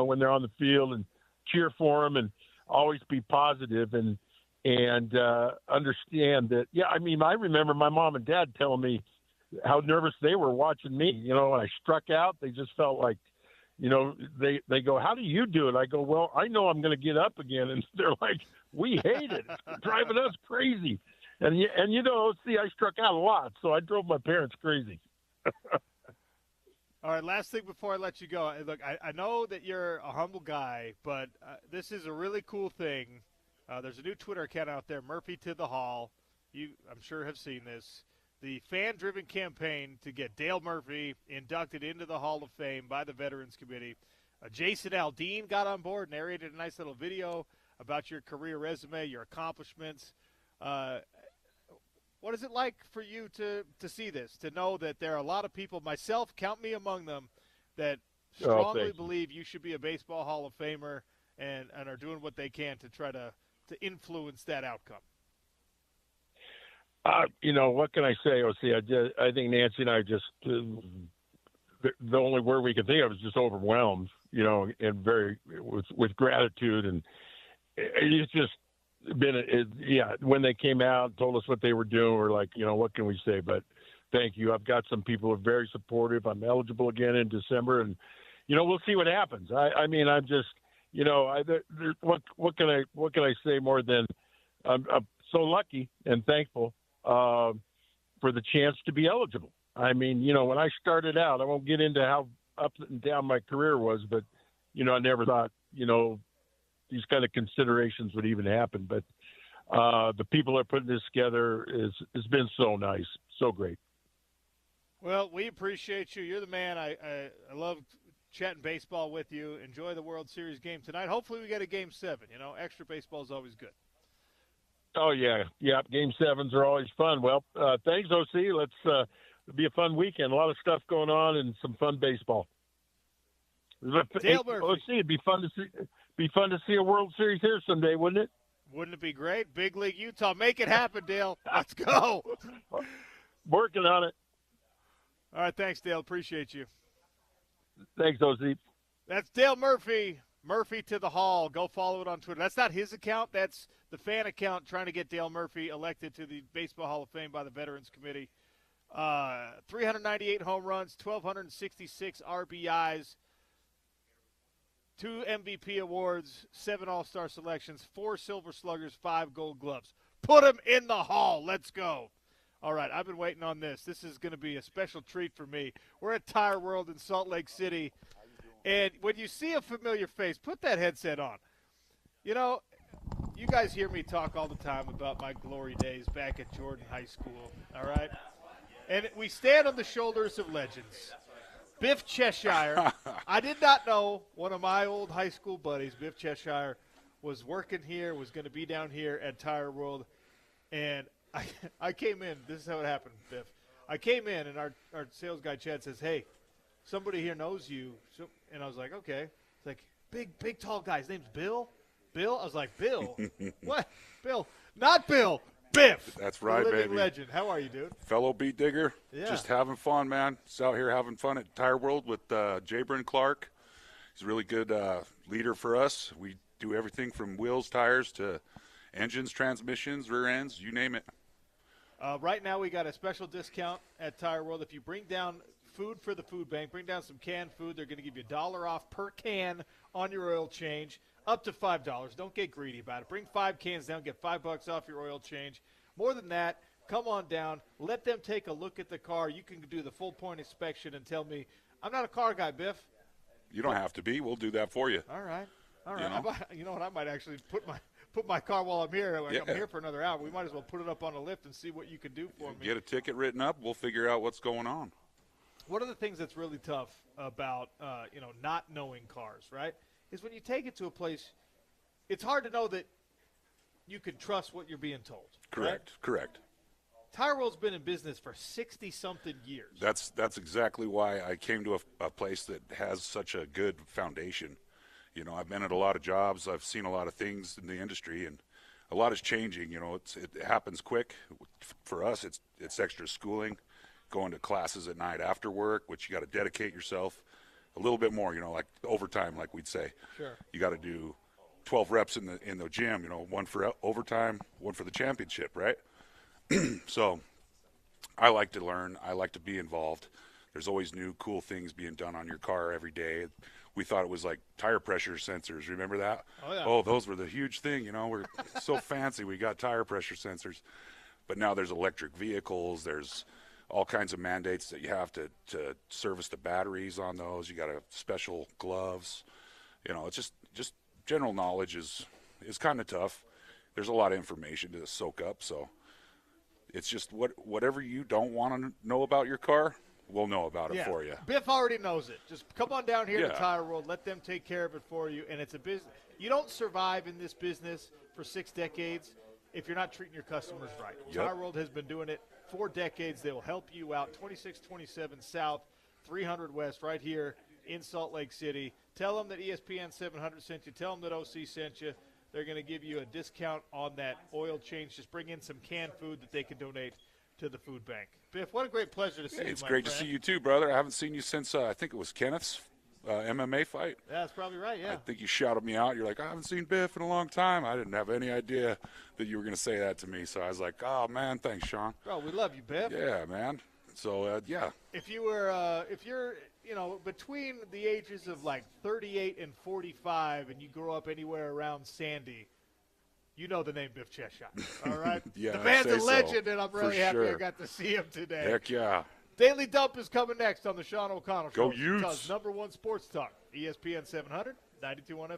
G: when they're on the field, and cheer for them and always be positive and understand that. Yeah, I remember my mom and dad telling me how nervous they were watching me. When I struck out, they just felt like, they go, how do you do it? I go, well, I know I'm going to get up again. And they're like, we hate it. It's driving us crazy. And I struck out a lot, so I drove my parents crazy.
A: All right, last thing before I let you go. Look, I know that you're a humble guy, but this is a really cool thing. There's a new Twitter account out there, Murphy to the Hall. You, I'm sure, have seen this. The fan-driven campaign to get Dale Murphy inducted into the Hall of Fame by the Veterans Committee. Jason Aldean got on board, narrated a nice little video about your career resume, your accomplishments. What is it like for you to see this, to know that there are a lot of people, myself, count me among them, that strongly believe you should be a Baseball Hall of Famer, and are doing what they can to try to influence that outcome.
G: What can I say, OC? I think Nancy and I just the only word we could think of is just overwhelmed, and very with gratitude, and it's just been when they came out and told us what they were doing, we're like, what can we say? But thank you. I've got some people who are very supportive. I'm eligible again in December, and we'll see what happens. I'm just, what can I say more than I'm so lucky and thankful for the chance to be eligible. When I started out, I won't get into how up and down my career was, but I never thought these kind of considerations would even happen. But the people that are putting this together has been so nice, so great.
A: Well, we appreciate you. You're the man. I love chatting baseball with you. Enjoy the World Series game tonight. Hopefully we get a Game 7. Extra baseball is always good.
G: Oh, yeah. Game 7s are always fun. Well, thanks, OC. It'll be a fun weekend. A lot of stuff going on and some fun baseball.
A: Dale Murphy.
G: OC, it'd be fun to see a World Series here someday, wouldn't it?
A: Wouldn't it be great? Big League Utah. Make it happen, Dale. Let's go.
G: Working on it.
A: All right, thanks, Dale. Appreciate you.
G: Thanks, OC.
A: That's Dale Murphy. Murphy to the Hall. Go follow it on Twitter. That's not his account. That's the fan account trying to get Dale Murphy elected to the Baseball Hall of Fame by the Veterans Committee. 398 home runs, 1,266 RBIs, 2 MVP awards, 7 All-Star selections, 4 Silver Sluggers, 5 Gold Gloves. Put him in the Hall. Let's go. All right, I've been waiting on this. This is going to be a special treat for me. We're at Tire World in Salt Lake City, and when you see a familiar face, put that headset on. You guys hear me talk all the time about my glory days back at Jordan High School, all right? And we stand on the shoulders of legends. Biff Cheshire. I did not know one of my old high school buddies, Biff Cheshire, was working here, was going to be down here at Tire World, and I came in. This is how it happened, Biff. I came in, and our sales guy, Chad, says, hey, somebody here knows you. And I was like, okay. It's like, big, tall guy. His name's Bill? Bill? I was like, Bill? What? Bill? Not Bill. Biff.
H: That's right,
A: living
H: baby.
A: legend. How are you, dude?
H: Fellow beat digger.
A: Yeah.
H: Just having fun, man. Just out here having fun at Tire World with Jabron Clark. He's a really good leader for us. We do everything from wheels, tires, to engines, transmissions, rear ends, you name it.
A: Right now we got a special discount at Tire World. If you bring down food for the food bank, bring down some canned food, they're going to give you $1 off per can on your oil change, up to $5. Don't get greedy about it. Bring 5 cans down, get $5 off your oil change. More than that, come on down. Let them take a look at the car. You can do the full point inspection and tell me, I'm not a car guy, Biff.
H: You don't have to be. We'll do that for you.
A: All right.
H: You
A: know what? I might actually put my car while I'm here.
H: Yeah.
A: I'm here for another hour. We might as well put it up on a lift and see what you can do for me.
H: Get a ticket written up. We'll figure out what's going on.
A: One of the things that's really tough about not knowing cars, right, is when you take it to a place, it's hard to know that you can trust what you're being told.
H: Correct.
A: Right?
H: Correct.
A: Tire World's been in business for 60-something years.
H: That's exactly why I came to a place that has such a good foundation. I've been at a lot of jobs. I've seen a lot of things in the industry, and a lot is changing. It happens quick. For us, it's extra schooling, going to classes at night after work, which you got to dedicate yourself a little bit more. Like overtime, like we'd say.
A: Sure.
H: You got to do 12 reps in the gym. One for overtime, one for the championship, right? So I like to learn. I like to be involved. There's always new cool things being done on your car every day. We thought it was like tire pressure sensors. Remember that?
A: Oh, yeah.
H: Oh, those were the huge thing. We're so fancy. We got tire pressure sensors. But now there's electric vehicles. There's all kinds of mandates that you have to service the batteries on those. You got to special gloves. It's just general knowledge is kind of tough. There's a lot of information to soak up. So it's just whatever you don't want to know about your car, we'll know about it for you.
A: Biff already knows it. Just come on down here to
H: Yeah.
A: Tire World. Let them take care of it for you. And it's a business. You don't survive in this business for 6 decades if you're not treating your customers right.
H: Yep.
A: Tire World has been doing it 4 decades. They will help you out. 2627 South, 300 West, right here in Salt Lake City. Tell them that ESPN 700 sent you. Tell them that OC sent you. They're going to give you a discount on that oil change. Just bring in some canned food that they can donate to the food bank. Biff, what a great pleasure to see you,
H: It's
A: my
H: great
A: friend.
H: to see you too, brother. I haven't seen you since I think it was Kenneth's MMA fight.
A: Yeah, that's probably right, yeah.
H: I think you shouted me out. You're like, I haven't seen Biff in a long time. I didn't have any idea that you were going to say that to me. So I was like, oh, man, thanks, Sean.
A: Bro, we love you, Biff.
H: Yeah, man. So, yeah.
A: If you're, between the ages of like 38 and 45 and you grow up anywhere around Sandy, you know the name Biff Cheshire, all right?
H: Yeah,
A: the
H: I'd
A: man's
H: say
A: a legend,
H: so,
A: and I'm
H: for
A: really happy I
H: sure.
A: got to see him today.
H: Heck yeah.
A: Daily Dump is coming next on the Sean O'Connell Show.
H: Go Utes.
A: Utah's #1 sports talk, ESPN 700, 92.1 FM.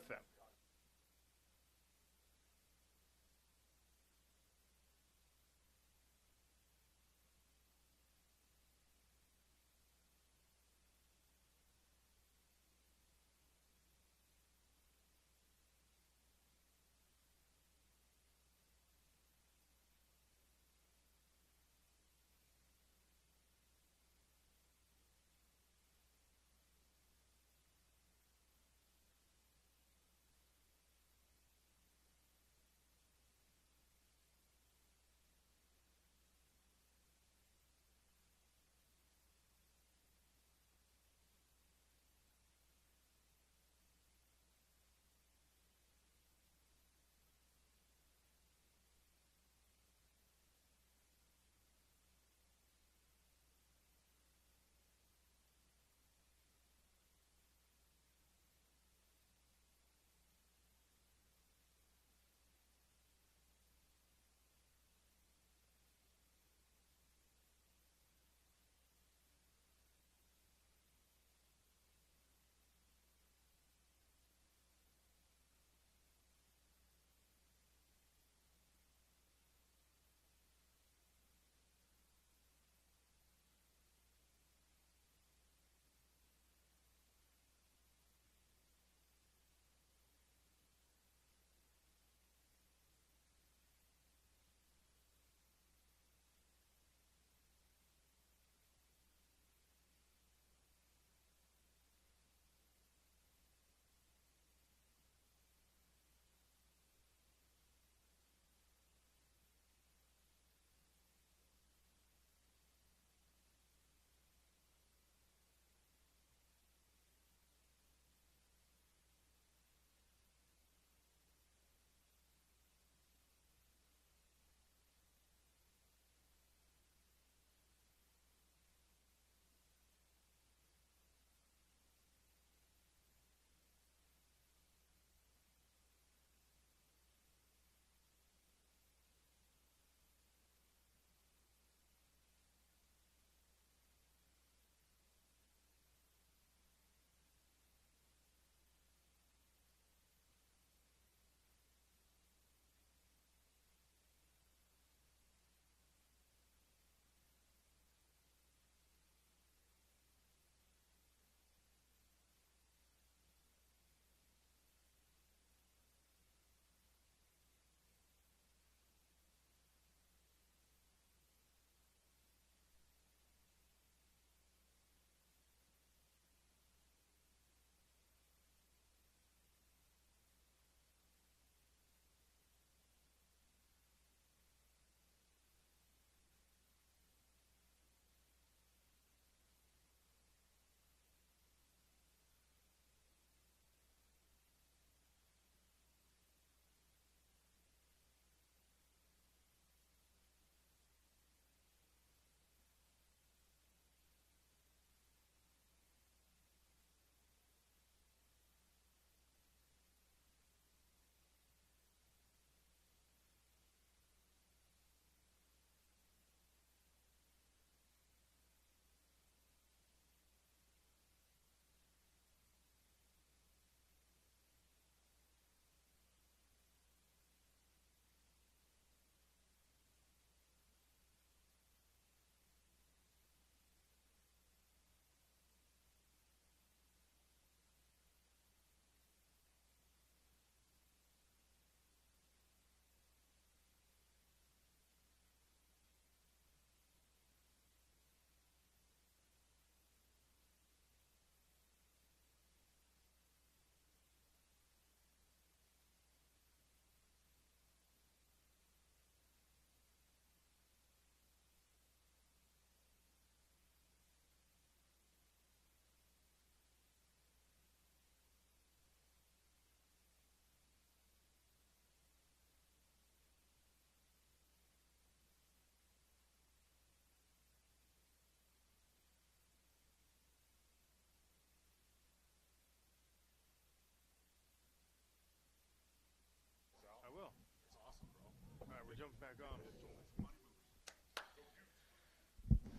A: jump back on.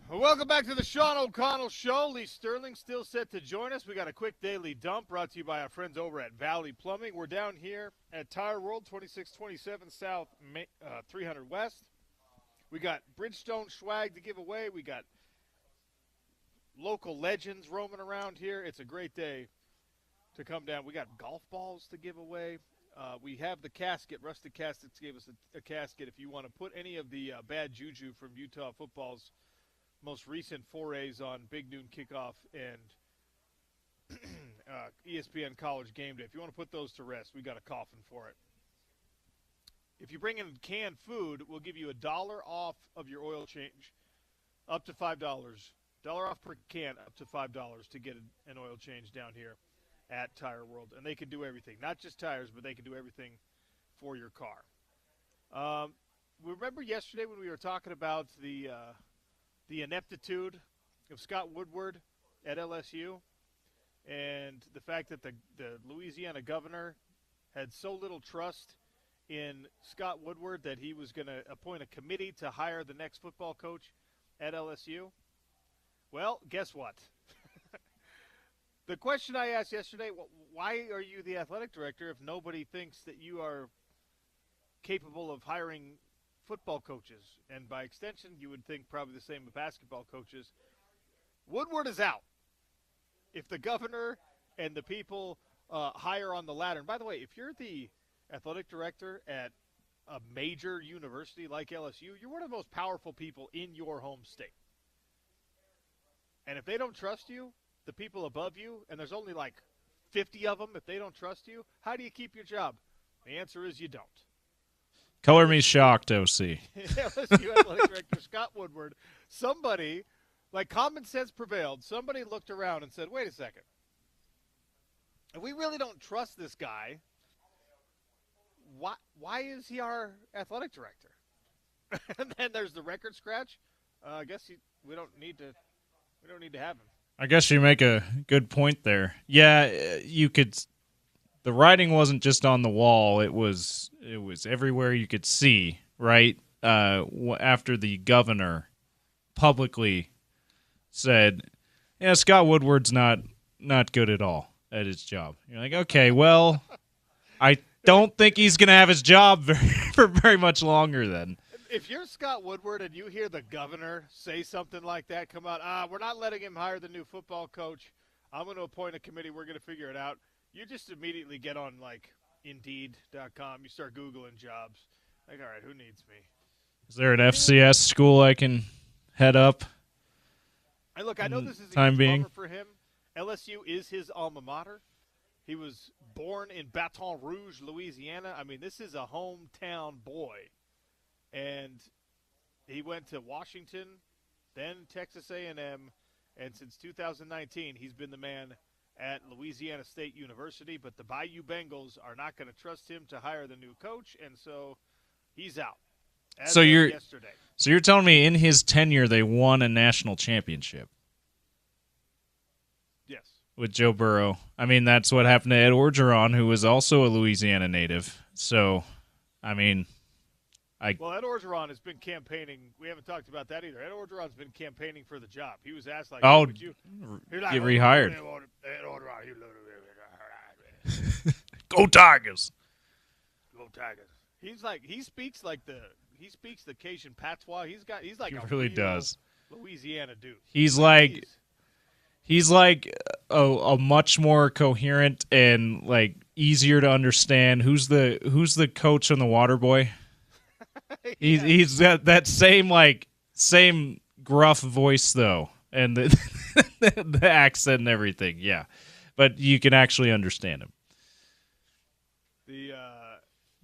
A: Well, welcome back to the Sean O'Connell Show. Lee Sterling still set to join us. We got a quick daily dump brought to you by our friends over at Valley Plumbing. We're down here at Tire World, 2627 South, 300 West. We got Bridgestone swag to give away. We got local legends roaming around here. It's a great day to come down. We got golf balls to give away. We have the casket. Rustic Caskets gave us a casket. If you want to put any of the bad juju from Utah football's most recent forays on Big Noon Kickoff and ESPN College Game Day, if you want to put those to rest, we got a coffin for it. If you bring in canned food, we'll give you $1 off of your oil change, up to $5. $1 off per can, up to $5 to get an oil change down here at Tire World. And they can do everything, not just tires, but they can do everything for your car. Remember yesterday when we were talking about the ineptitude of Scott Woodward at LSU and the fact that the Louisiana governor had so little trust in Scott Woodward that he was going to appoint a committee to hire the next football coach at LSU? Well, guess what? The question I asked yesterday, why are you the athletic director if nobody thinks that you are capable of hiring football coaches? And by extension, you would think probably the same with basketball coaches. Woodward is out. If the governor and the people hire on the ladder, and by the way, if you're the athletic director at a major university like LSU, you're one of the most powerful people in your home state. And if they don't trust you, the people above you, and there's only like 50 of them, if they don't trust you, how do you keep your job? The answer is you don't.
B: Color me shocked, OC.
A: LSU athletic director Scott Woodward, somebody, like common sense prevailed, somebody looked around and said, wait a second. If we really don't trust this guy, why is he our athletic director? And then there's the record scratch. I guess we don't need to have him.
B: I guess you make a good point there. Yeah, you could. The writing wasn't just on the wall; it was everywhere you could see. Right after the governor publicly said, "Yeah, Scott Woodward's not good at all at his job." You're like, okay, well, I don't think he's going to have his job for very much longer then.
A: If you're Scott Woodward and you hear the governor say something like that, come out, we're not letting him hire the new football coach. I'm going to appoint a committee. We're going to figure it out. You just immediately get on, like, Indeed.com. You start Googling jobs. Like, all right, who needs me?
B: Is there an FCS school I can head up?
A: Look, I know this is a
B: time
A: huge
B: being
A: bummer for him. LSU is his alma mater. He was born in Baton Rouge, Louisiana. I mean, this is a hometown boy. And he went to Washington, then Texas A&M, and since 2019, he's been the man at Louisiana State University. But the Bayou Bengals are not going to trust him to hire the new coach, and so he's out.
B: So you're
A: yesterday.
B: So you're telling me in his tenure they won a national championship?
A: Yes.
B: With Joe Burrow. I mean, that's what happened to Ed Orgeron, who was also a Louisiana native. So, I mean,
A: Well, Ed Orgeron has been campaigning. We haven't talked about that either. Ed Orgeron's been campaigning for the job. He was asked, like, would you
B: get rehired.
A: Ed Orgeron,
B: Go Tigers.
A: Go Tigers. He's like, he speaks the Cajun patois. He's like
B: He
A: a
B: really
A: real
B: does.
A: Louisiana dude.
B: He's like a much more coherent and like easier to understand. Who's the coach on the Waterboy?
A: Yeah.
B: He's got that same gruff voice though, and the accent and everything. Yeah, but you can actually understand him.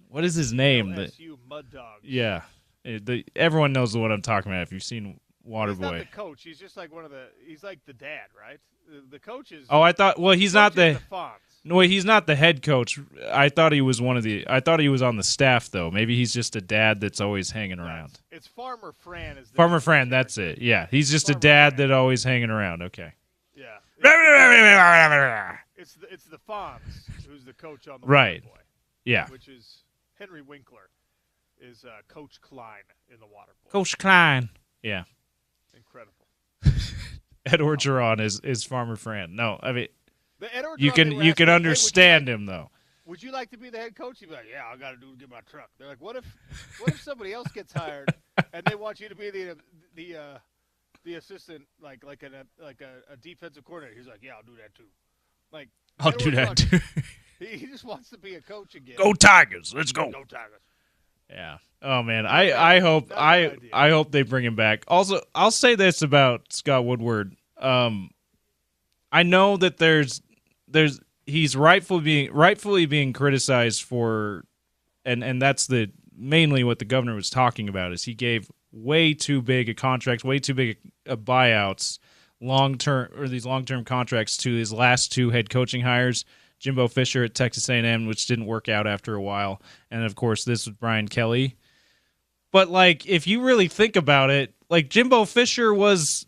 B: What is his name?
A: LSU Mud Dogs.
B: Yeah, everyone knows what I'm talking about. If you've seen Waterboy,
A: he's not the coach. He's just like he's like the dad, right? The coach is.
B: Oh, I thought. Well, he's not the.
A: Fonz.
B: No, he's not the head coach. I thought he was I thought he was on the staff though. Maybe he's just a dad that's always hanging around.
A: It's Farmer Fran.
B: Farmer Fran. That's it. Yeah, he's just a dad that always hanging around. Okay.
A: Yeah. It's the Fonz who's the coach on the
B: right.
A: Waterboy,
B: Yeah.
A: which is Henry Winkler. is Coach Klein in the water bowl.
B: Coach Klein. Yeah.
A: Incredible.
B: Ed Orgeron is Farmer Fran. No, I mean,
A: The Ed Orgeron,
B: you can
A: asking,
B: understand him though.
A: Would you like to be the head coach? He'd be like, yeah, all I got to do is get my truck. They're like, what if somebody else gets hired and they want you to be the assistant, like a defensive coordinator? He's like, yeah, I'll do that too. Like,
B: I'll do that too.
A: He just wants to be a coach again.
B: Go Tigers! Let's go.
A: Go Tigers.
B: Yeah. Oh man, I hope they bring him back. Also, I'll say this about Scott Woodward. I know that he's rightfully being criticized for, and that's mainly what the governor was talking about, is he gave way too big a contract, way too big a buyouts, these long-term contracts to his last two head coaching hires, Jimbo Fisher at Texas A&M, which didn't work out after a while, and of course this was Brian Kelly. But like, if you really think about it, like Jimbo Fisher was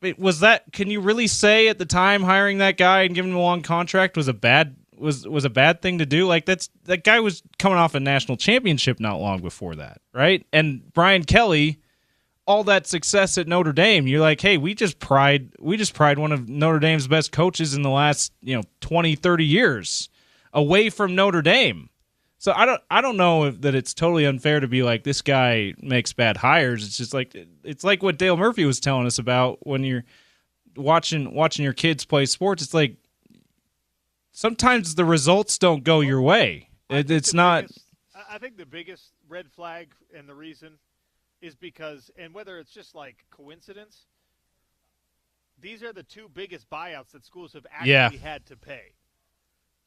B: that? Can you really say at the time hiring that guy and giving him a long contract was a bad thing to do? Like that guy was coming off a national championship not long before that, right? And Brian Kelly, all that success at Notre Dame, you're like, hey, we just pried one of Notre Dame's best coaches in the last 20, 30 years away from Notre Dame. So I don't know that it's totally unfair to be like, this guy makes bad hires. It's just like, it's like what Dale Murphy was telling us about when you're watching your kids play sports. It's like sometimes the results don't go your way. It's not.
A: I think the biggest red flag and the reason is because, and whether it's just like coincidence, these are the two biggest buyouts that schools have actually had to pay.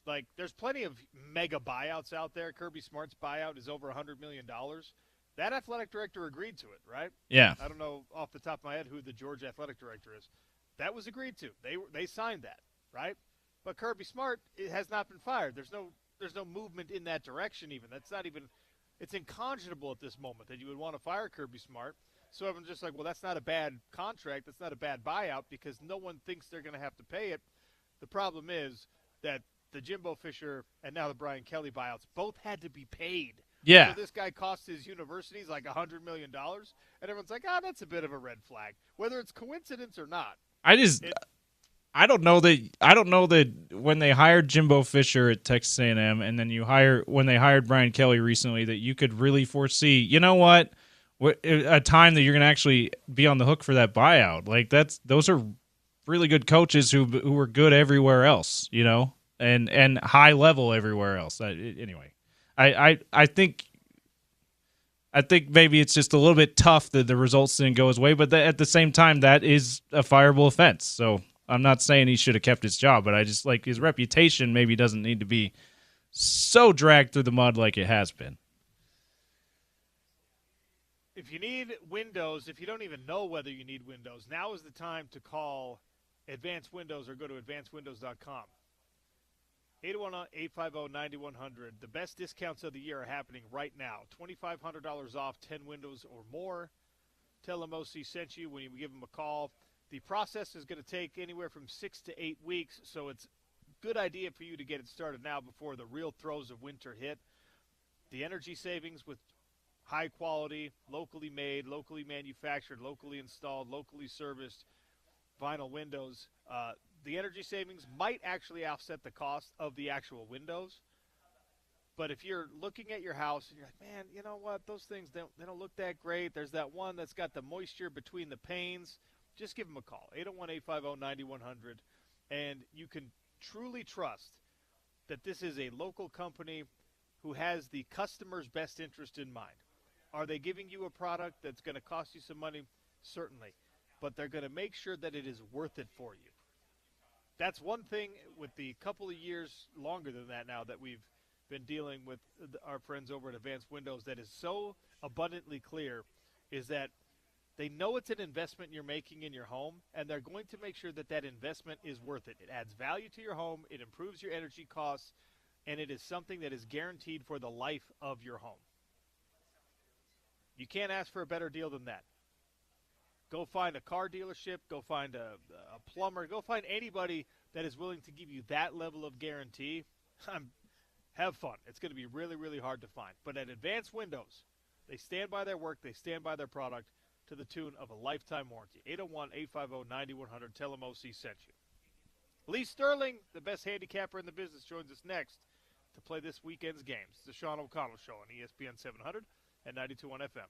A: Like, there's plenty of mega buyouts out there. Kirby Smart's buyout is over $100 million. That athletic director agreed to it, right?
B: Yeah.
A: I don't know off the top of my head who the Georgia athletic director is. That was agreed to. They signed that, right? But Kirby Smart, it has not been fired. There's no movement in that direction even. That's not even – it's inconscionable at this moment that you would want to fire Kirby Smart. So everyone's just like, well, that's not a bad contract. That's not a bad buyout because no one thinks they're going to have to pay it. The problem is that – the Jimbo Fisher and now the Brian Kelly buyouts both had to be paid.
B: Yeah.
A: So this guy cost his universities like $100 million, and everyone's like, that's a bit of a red flag, whether it's coincidence or not.
B: I don't know that when they hired Jimbo Fisher at Texas A&M, and then when they hired Brian Kelly recently, that you could really foresee, a time that you're going to actually be on the hook for that buyout. Like those are really good coaches who were good everywhere else, and high level everywhere else. Anyway, I think maybe it's just a little bit tough that the results didn't go his way, but at the same time, that is a fireable offense. So I'm not saying he should have kept his job, but I just like his reputation maybe doesn't need to be so dragged through the mud like it has been.
A: If you need windows, if you don't even know whether you need windows, now is the time to call Advanced Windows or go to advancedwindows.com. 801-850-9100. The best discounts of the year are happening right now. $2,500 off 10 windows or more. Tell them OC sent you when you give them a call. The process is going to take anywhere from 6 to 8 weeks, so it's a good idea for you to get it started now before the real throes of winter hit. The energy savings with high quality, locally made, locally manufactured, locally installed, locally serviced vinyl windows. The energy savings might actually offset the cost of the actual windows. But if you're looking at your house and you're like, man, you know what? Those things, they don't look that great. There's that one that's got the moisture between the panes. Just give them a call, 801-850-9100. And you can truly trust that this is a local company who has the customer's best interest in mind. Are they giving you a product that's going to cost you some money? Certainly. But they're going to make sure that it is worth it for you. That's one thing with the couple of years longer than that now that we've been dealing with our friends over at Advanced Windows that is so abundantly clear is that they know it's an investment you're making in your home, and they're going to make sure that that investment is worth it. It adds value to your home, it improves your energy costs, and it is something that is guaranteed for the life of your home. You can't ask for a better deal than that. Go find a car dealership, go find a plumber, go find anybody that is willing to give you that level of guarantee. Have fun. It's going to be really, really hard to find. But at Advanced Windows, They stand by their work. They stand by their product to the tune of a lifetime warranty. 801-850-9100. Tell them OC sent you. Lee Sterling, the best handicapper in the business, joins us next to play this weekend's games. It's the Sean O'Connell Show on ESPN 700 and 92.1 FM.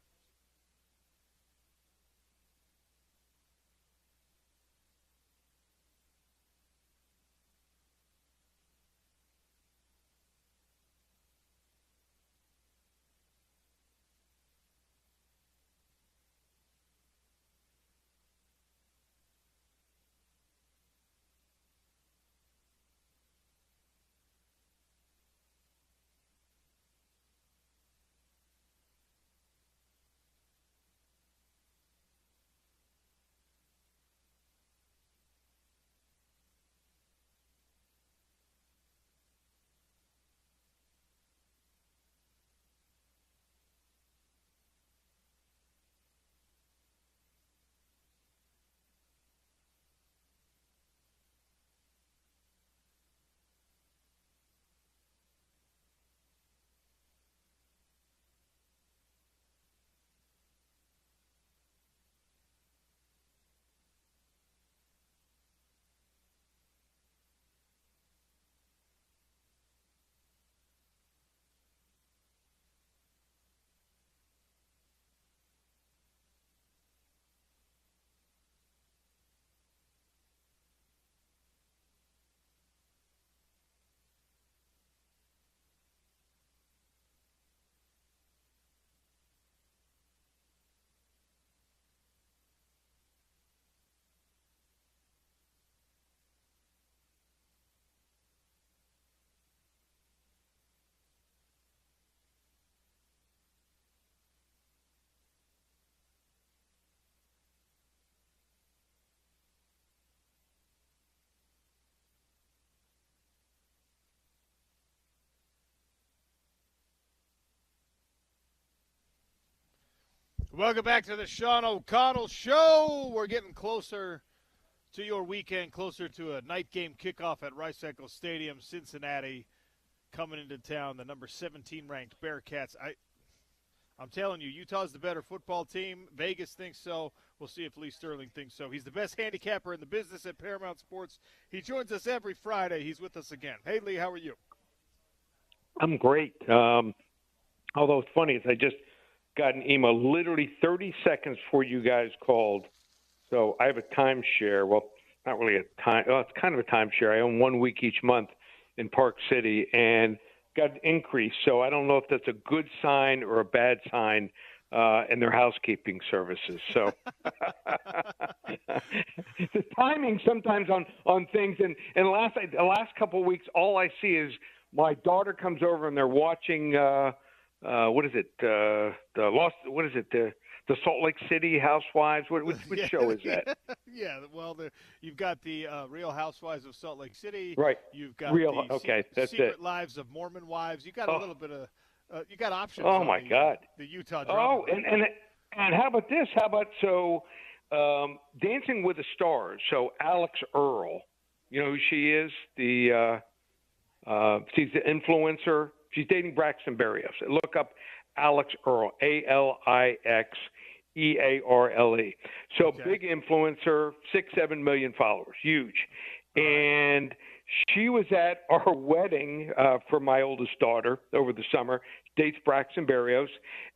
A: Welcome back to the Sean O'Connell Show. We're getting closer to your weekend, closer to a night game kickoff at Rice Eccles Stadium. Cincinnati coming into town, the number 17 ranked Bearcats. I'm telling you, Utah's the better football team. Vegas thinks so. We'll see if Lee Sterling thinks so. He's the best handicapper in the business at Paramount Sports. He joins us every Friday. He's with us again. Hey, Lee, how are you?
I: I'm great. Although it's funny, is I just got an email literally 30 seconds before you guys called. So I have a timeshare. Well, not really a time. Well, it's kind of a timeshare. I own 1 week each month in Park City and got an increase. So I don't know if that's a good sign or a bad sign in their housekeeping services. So the timing sometimes on things. And the last couple of weeks, all I see is my daughter comes over and they're watching what is it? The Salt Lake City Housewives. Which show is that?
A: Yeah, well, you've got the Real Housewives of Salt Lake City.
I: Right.
A: You've got
I: that's
A: Secret
I: it.
A: Lives of Mormon Wives. You got a little bit of you got options.
I: Oh my God.
A: The Utah drama.
I: Oh, and how about this? How about Dancing with the Stars? So Alex Earl, you know who she is? She's the influencer. She's dating Braxton Berrios. Look up Alex Earl, ALIXEARLE. So
A: Okay.
I: Big influencer, 6-7 million followers, huge. And she was at our wedding for my oldest daughter over the summer, dates Braxton Berrios.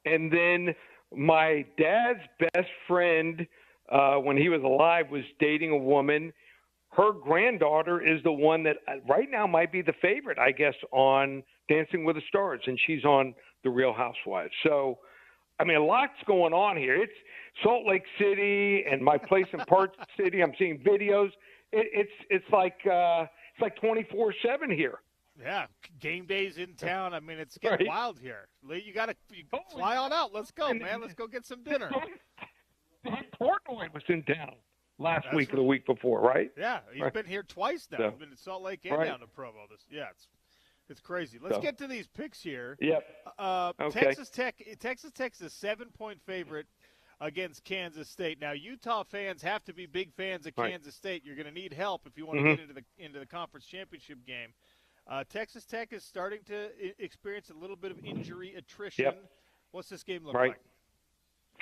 I: And then my dad's best friend, when he was alive, was dating a woman. Her granddaughter is the one that right now might be the favorite, I guess, on Dancing with the Stars, and she's on The Real Housewives. So, I mean, a lot's going on here. It's Salt Lake City and my place in Park City. I'm seeing videos. It's like 24/7 here.
A: Yeah, game days in town. I mean, it's getting wild here. Lee, you fly on out. Let's go, man. Let's go get some dinner.
I: Portnoy was in town last week or the week before, right?
A: Yeah, he's been here twice now. He's been in Salt Lake and down to Provo. It's crazy. Let's get to these picks here.
I: Yep.
A: Okay. Texas Tech is a 7-point favorite against Kansas State. Now, Utah fans have to be big fans of Kansas State. You're going to need help if you want to get into the conference championship game. Texas Tech is starting to experience a little bit of injury attrition.
I: Yep.
A: What's this game look
I: right.
A: like?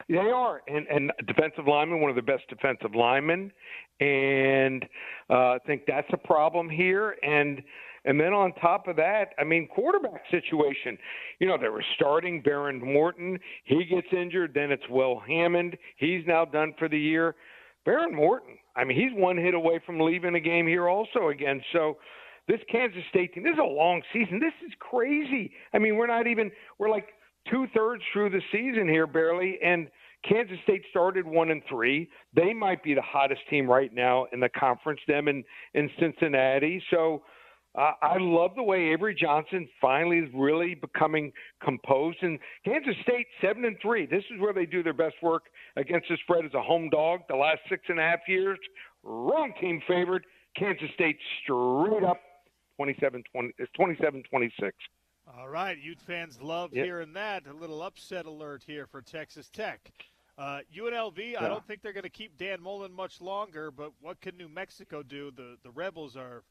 I: They are, and defensive lineman, one of the best defensive linemen, and I think that's a problem here. And then on top of that, I mean, quarterback situation. You know, they were starting Baron Morton. He gets injured. Then it's Will Hammond. He's now done for the year. Baron Morton, I mean, he's one hit away from leaving the game here also again. So this Kansas State team, this is a long season. This is crazy. I mean, we're like two-thirds through the season here barely, and Kansas State started 1-3. They might be the hottest team right now in the conference, them in Cincinnati. So I love the way Avery Johnson finally is really becoming composed. And Kansas State 7-3. This is where they do their best work against the spread as a home dog. The last 6.5 years, wrong team favored. Kansas State straight up 27-26.
A: All right, Ute fans love hearing that. A little upset alert here for Texas Tech. UNLV, I don't think they're going to keep Dan Mullen much longer, but what can New Mexico do? The Rebels are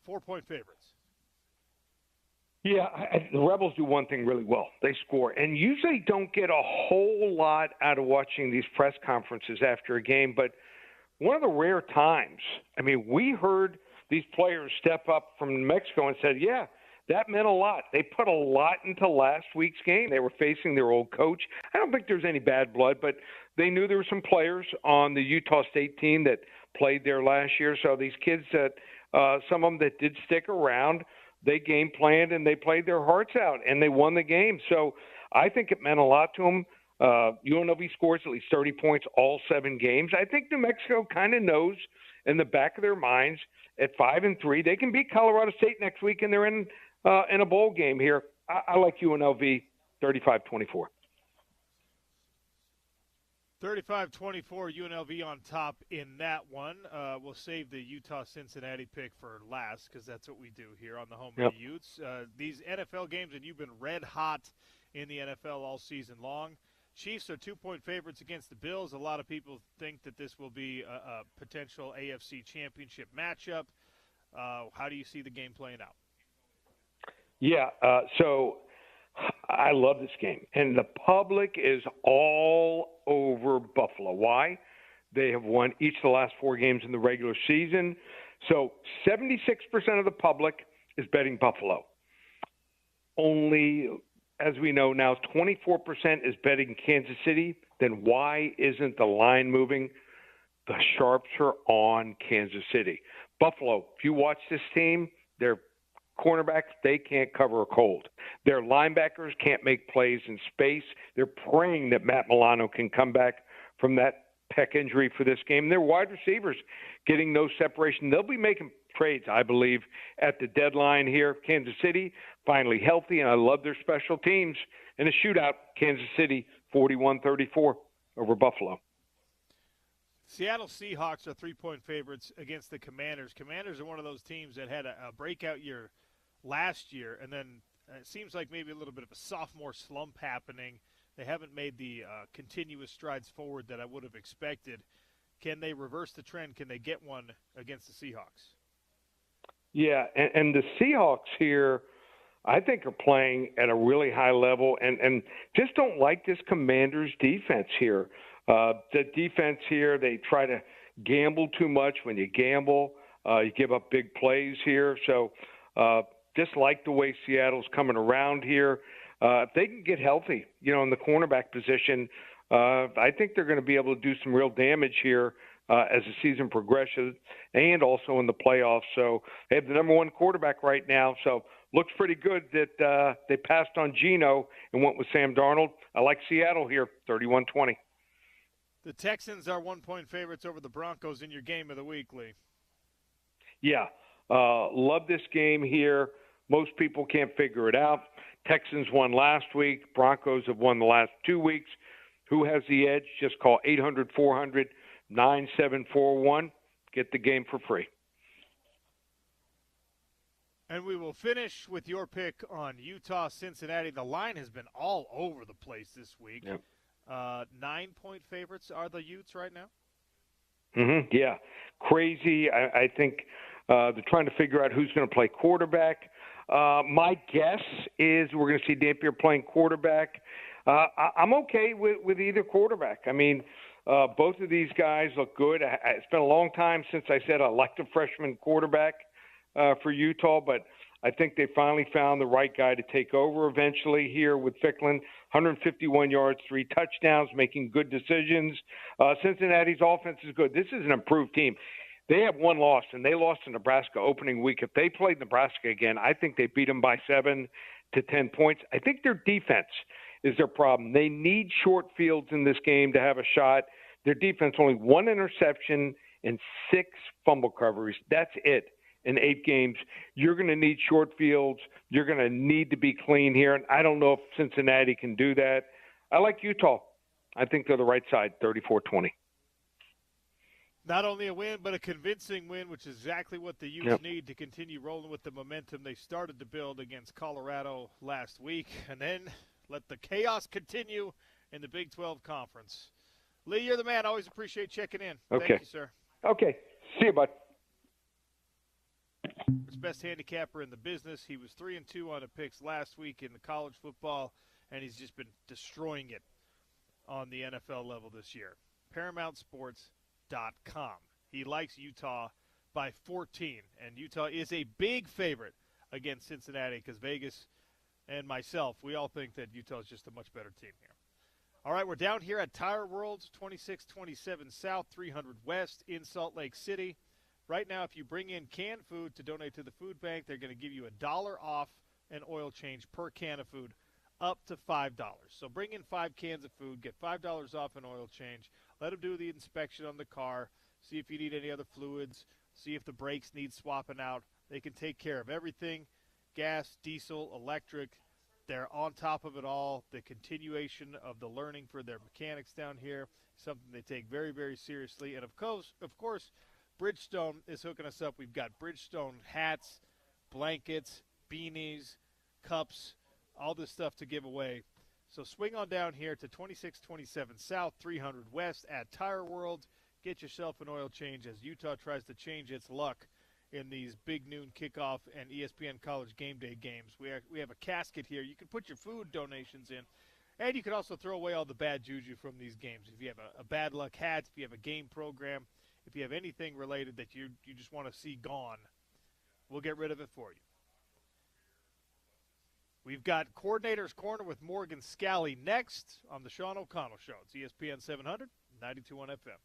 A: 4-point favorites.
I: Yeah, the Rebels do one thing really well. They score. And usually don't get a whole lot out of watching these press conferences after a game, but one of the rare times, I mean, we heard these players step up from New Mexico and said, yeah, that meant a lot. They put a lot into last week's game. They were facing their old coach. I don't think there's any bad blood, but they knew there were some players on the Utah State team that played there last year. So these kids that some of them that did stick around, they game planned and they played their hearts out and they won the game. So I think it meant a lot to them. UNLV scores at least 30 points all 7 games. I think New Mexico kind of knows in the back of their minds at 5-3 they can beat Colorado State next week, and they're in a bowl game here. I like UNLV 35-24.
A: 35-24, UNLV on top in that one. We'll save the Utah-Cincinnati pick for last because that's what we do here on the home of the Utes. These NFL games, and you've been red hot in the NFL all season long. Chiefs are 2-point favorites against the Bills. A lot of people think that this will be a potential AFC championship matchup. How do you see the game playing out?
I: Yeah, so I love this game. And the public is all over Buffalo. Why? They have won each of the last 4 games in the regular season. So 76% of the public is betting Buffalo. Only, as we know now, 24% is betting Kansas City. Then why isn't the line moving? The sharps are on Kansas City. Buffalo, if you watch this team, they're cornerbacks, they can't cover a cold. Their linebackers can't make plays in space. They're praying that Matt Milano can come back from that pec injury for this game. Their wide receivers getting no separation. They'll be making trades, I believe, at the deadline here. Kansas City finally healthy, and I love their special teams. In a shootout, Kansas City 41-34 over Buffalo.
A: Seattle Seahawks are 3-point favorites against the Commanders. Commanders are one of those teams that had a breakout year last year, and then it seems like maybe a little bit of a sophomore slump happening. They haven't made the continuous strides forward that I would have expected. Can they reverse the trend? Can they get one against the Seahawks? Yeah,
I: and the Seahawks here, I think, are playing at a really high level and just don't like this Commanders defense here. The defense here, they try to gamble too much. When you gamble, you give up big plays here. So just like the way Seattle's coming around here. If they can get healthy, in the cornerback position, I think they're going to be able to do some real damage here as the season progresses and also in the playoffs. So they have the number 1 quarterback right now. So looks pretty good that they passed on Geno and went with Sam Darnold. I like Seattle here, 31-20.
A: The Texans are 1-point favorites over the Broncos in your game of the week, Lee.
I: Yeah, love this game here. Most people can't figure it out. Texans won last week. Broncos have won the last 2 weeks. Who has the edge? Just call 800-400-9741. Get the game for free.
A: And we will finish with your pick on Utah-Cincinnati. The line has been all over the place this week.
I: Yep.
A: 9-point favorites are the Utes right now?
I: Yeah, crazy. I think they're trying to figure out who's going to play quarterback. My guess is we're going to see Dampier playing quarterback. I'm okay with either quarterback. I mean, both of these guys look good. It's been a long time since I said I liked a freshman quarterback for Utah, but I think they finally found the right guy to take over eventually here with Ficklin. 151 yards, 3 touchdowns, making good decisions. Cincinnati's offense is good. This is an improved team. They have one loss, and they lost to Nebraska opening week. If they played Nebraska again, I think they beat them by 7 to 10 points. I think their defense is their problem. They need short fields in this game to have a shot. Their defense only 1 interception and 6 fumble recoveries. That's it in 8 games. You're going to need short fields. You're going to need to be clean here, and I don't know if Cincinnati can do that. I like Utah. I think they're the right side, 34-20.
A: Not only a win, but a convincing win, which is exactly what the Utes need to continue rolling with the momentum they started to build against Colorado last week, and then let the chaos continue in the Big 12 Conference. Lee, you're the man. Always appreciate checking in.
I: Okay.
A: Thank you, sir.
I: Okay. See you, bud.
A: It's best handicapper in the business. He was 3-2 on the picks last week in the college football, and he's just been destroying it on the NFL level this year. ParamountSports.com. He likes Utah by 14, and Utah is a big favorite against Cincinnati because Vegas and myself, we all think that Utah is just a much better team here. All right, we're down here at Tire World, 2627 South, 300 West in Salt Lake City. Right now, if you bring in canned food to donate to the food bank, they're going to give you $1 off an oil change per can of food, up to $5. So bring in 5 cans of food, get $5 off an oil change. Let them do the inspection on the car, see if you need any other fluids, see if the brakes need swapping out. They can take care of everything, gas, diesel, electric. They're on top of it all. The continuation of the learning for their mechanics down here, something they take very, very seriously. And, of course, Bridgestone is hooking us up. We've got Bridgestone hats, blankets, beanies, cups, all this stuff to give away. So swing on down here to 2627 South, 300 West at Tire World. Get yourself an oil change as Utah tries to change its luck in these big noon kickoff and ESPN College Game Day games. We have a casket here. You can put your food donations in, and you can also throw away all the bad juju from these games. If you have a bad luck hat, if you have a game program, if you have anything related that you just want to see gone, we'll get rid of it for you. We've got Coordinator's Corner with Morgan Scally next on the Sean O'Connell Show. It's ESPN 700, 92.1 FM.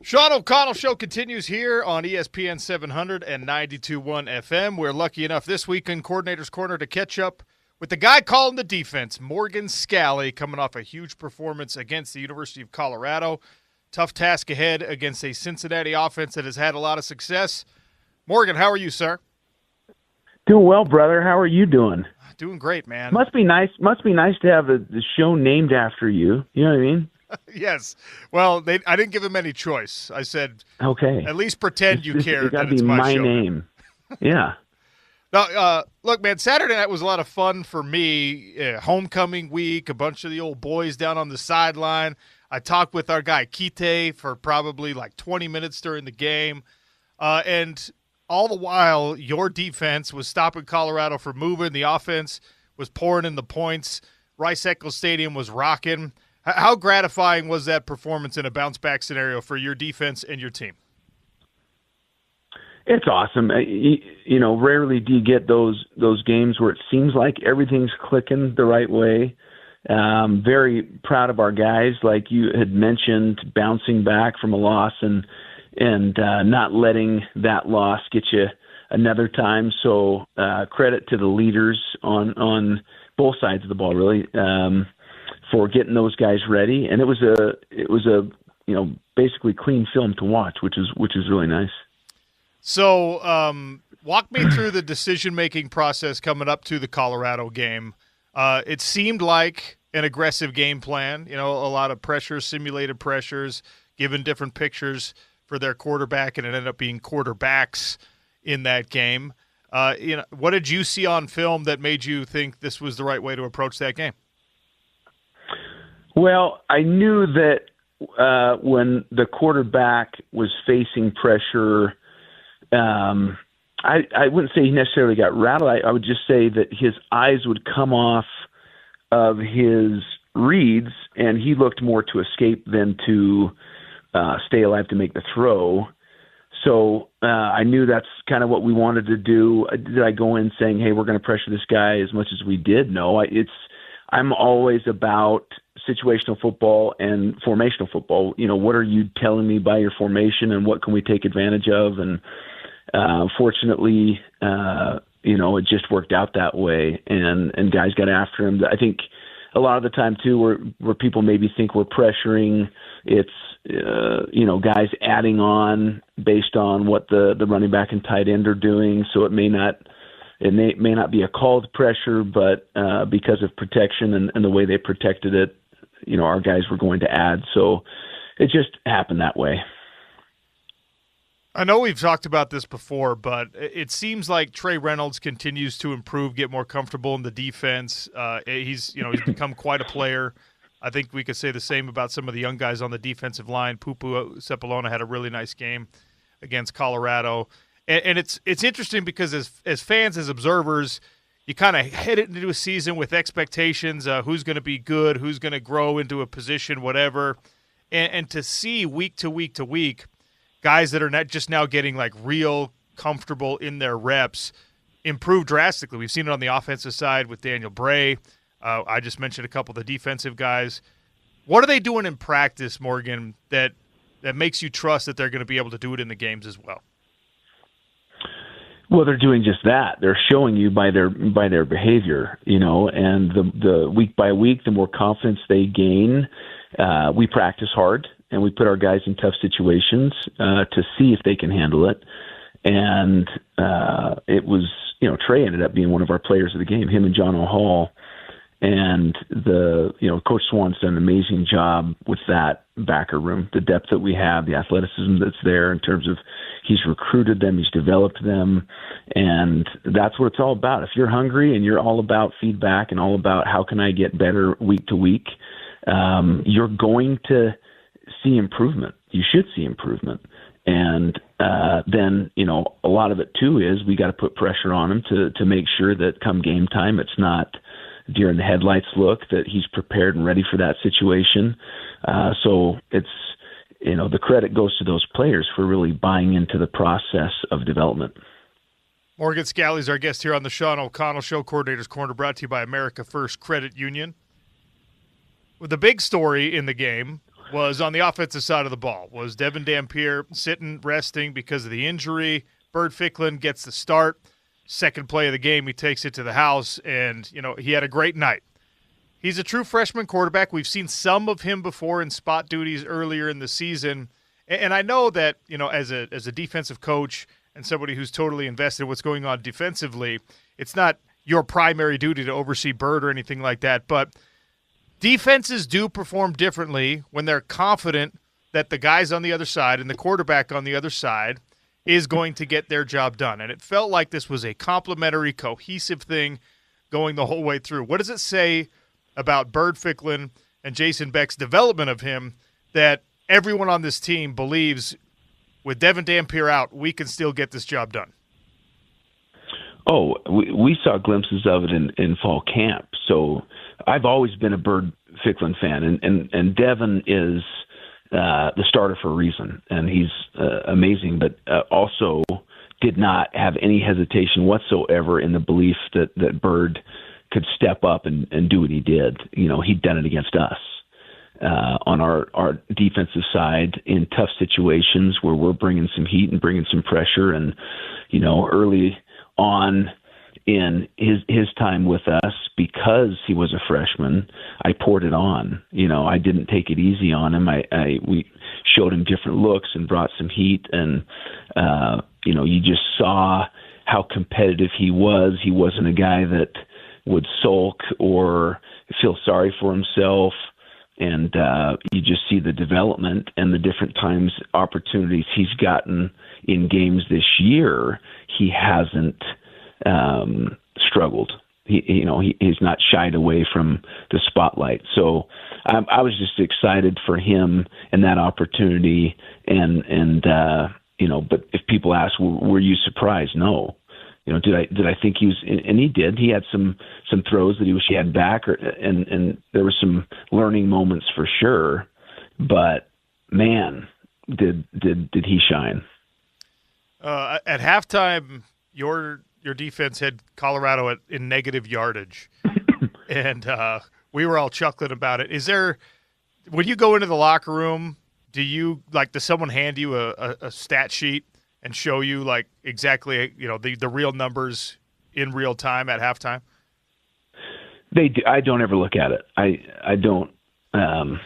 A: Sean O'Connell Show continues here on ESPN 700 and 92.1 FM. We're lucky enough this week in Coordinator's Corner to catch up with the guy calling the defense, Morgan Scalley, coming off a huge performance against the University of Colorado. Tough task ahead against a Cincinnati offense that has had a lot of success. Morgan, how are you, sir?
J: Doing well, brother. How are you doing?
A: Doing great, man.
J: Must be nice to have the show named after you. You know what I mean?
A: Yes. Well, I didn't give him any choice. I said,
J: okay,
A: at least pretend you care.
J: It's got
A: that
J: to
A: it's
J: be my
A: show.
J: name. Yeah.
A: Now, look, man, Saturday night was a lot of fun for me. Homecoming week, a bunch of the old boys down on the sideline. I talked with our guy Kite for probably like 20 minutes during the game. And all the while, your defense was stopping Colorado from moving. The offense was pouring in the points. Rice-Eccles Stadium was rocking. How gratifying was that performance in a bounce-back scenario for your defense and your team?
J: It's awesome. You know, rarely do you get those games where it seems like everything's clicking the right way. Very proud of our guys, like you had mentioned, bouncing back from a loss and not letting that loss get you another time. So credit to the leaders on both sides of the ball, really, for getting those guys ready. And it was a basically clean film to watch, which is really nice.
A: So walk me through the decision-making process coming up to the Colorado game. It seemed like an aggressive game plan, a lot of pressures, simulated pressures, given different pictures for their quarterback, and it ended up being quarterbacks in that game. What did you see on film that made you think this was the right way to approach that game?
J: Well, I knew that when the quarterback was facing pressure, I wouldn't say he necessarily got rattled. I would just say that his eyes would come off of his reads, and he looked more to escape than to stay alive to make the throw. So I knew that's kind of what we wanted to do. Did I go in saying, hey, we're going to pressure this guy as much as we did? No, I'm always about situational football and formational football. What are you telling me by your formation, and what can we take advantage of? And fortunately, it just worked out that way, and guys got after him. I think a lot of the time too, where people maybe think we're pressuring, it's guys adding on based on what the running back and tight end are doing. So it may not be a called pressure, but because of protection and the way they protected it, our guys were going to add. So it just happened that way.
A: I know we've talked about this before, but it seems like Trey Reynolds continues to improve, get more comfortable in the defense. He's become quite a player. I think we could say the same about some of the young guys on the defensive line. Pupu Sepulona had a really nice game against Colorado. And it's interesting because as fans, as observers, you kind of head into a season with expectations, who's going to be good, who's going to grow into a position, whatever. And to see week to week to week, guys that are not just now getting like real comfortable in their reps improve drastically. We've seen it on the offensive side with Daniel Bray. I just mentioned a couple of the defensive guys. What are they doing in practice, Morgan, that makes you trust that they're going to be able to do it in the games as well?
J: Well, they're doing just that. They're showing you by their behavior, and the week by week, the more confidence they gain. We practice hard, and we put our guys in tough situations to see if they can handle it. And it was, Trey ended up being one of our players of the game, him and John O'Hall. And Coach Swan's done an amazing job with that backer room, the depth that we have, the athleticism that's there in terms of he's recruited them, he's developed them, and that's what it's all about. If you're hungry and you're all about feedback and all about how can I get better week to week, you're going to see improvement. You should see improvement. And then, a lot of it too is we got to put pressure on him to make sure that come game time, it's not deer in the headlights look, that he's prepared and ready for that situation. So it's, the credit goes to those players for really buying into the process of development.
A: Morgan Scalley's our guest here on the Sean O'Connell Show, Coordinator's Corner, brought to you by America First Credit Union. Well, the big story in the game was on the offensive side of the ball. Was Devin Dampier sitting, resting because of the injury? Bird Ficklin gets the start. Second play of the game, he takes it to the house, and, he had a great night. He's a true freshman quarterback. We've seen some of him before in spot duties earlier in the season. And I know that, as a defensive coach and somebody who's totally invested in what's going on defensively, it's not your primary duty to oversee Bird or anything like that. But defenses do perform differently when they're confident that the guys on the other side and the quarterback on the other side is going to get their job done. And it felt like this was a complementary, cohesive thing going the whole way through. What does it say about Bird Ficklin and Jason Beck's development of him that everyone on this team believes with Devin Dampier out, we can still get this job done?
J: Oh, we saw glimpses of it in fall camp. So I've always been a Bird Ficklin fan, and Devin is the starter for a reason, and he's amazing, but also did not have any hesitation whatsoever in the belief that Bird could step up and do what he did. He'd done it against us on our defensive side in tough situations where we're bringing some heat and bringing some pressure. And, early on in his time with us, because he was a freshman, I poured it on. I didn't take it easy on him. We showed him different looks and brought some heat, and you just saw how competitive he was. He wasn't a guy that would sulk or feel sorry for himself, and you just see the development and the different times, opportunities he's gotten in games this year. He hasn't struggled. He's not shied away from the spotlight. So I was just excited for him and that opportunity. But if people ask, were you surprised? No. Did I think he was? And he did. He had some throws that he wish he had back, and there were some learning moments for sure. But man, did he shine?
A: At halftime, your defense had Colorado in negative yardage, and we were all chuckling about it. Is there, when you go into the locker room, does someone hand you a stat sheet and show you exactly the real numbers in real time at halftime?
J: They do. I don't ever look at it. I don't. I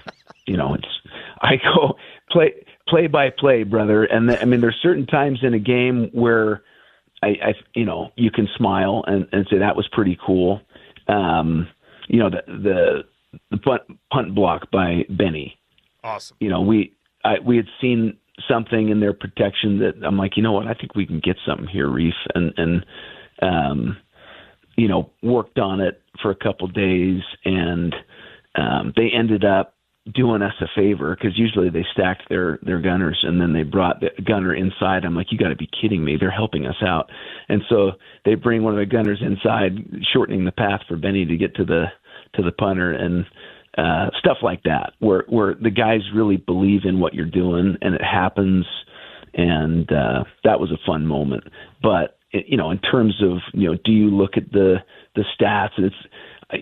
J: go play by play, brother. And there's certain times in a game where you can smile and say that was pretty cool. The punt block by Benny.
A: Awesome.
J: We had seen something in their protection that I'm like, I think we can get something here, Reef, and worked on it for a couple days, and they ended up doing us a favor, because usually they stacked their gunners and then they brought the gunner inside. I'm like, you got to be kidding me. They're helping us out. And so they bring one of the gunners inside, shortening the path for Benny to get to the punter, and stuff like that, where the guys really believe in what you're doing and it happens. And that was a fun moment. But, in terms of, do you look at the stats?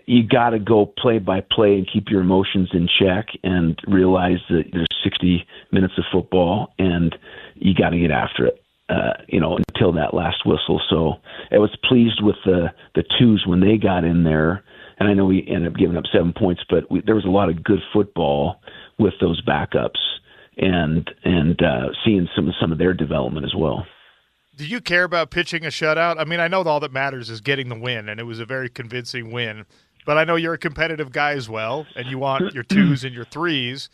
J: You got to go play by play and keep your emotions in check and realize that there's 60 minutes of football and you got to get after it, until that last whistle. So I was pleased with the twos when they got in there. And I know we ended up giving up 7 points, but there was a lot of good football with those backups and seeing some of their development as well.
A: Do you care about pitching a shutout? I know all that matters is getting the win, and it was a very convincing win. But I know you're a competitive guy as well, and you want your twos and your threes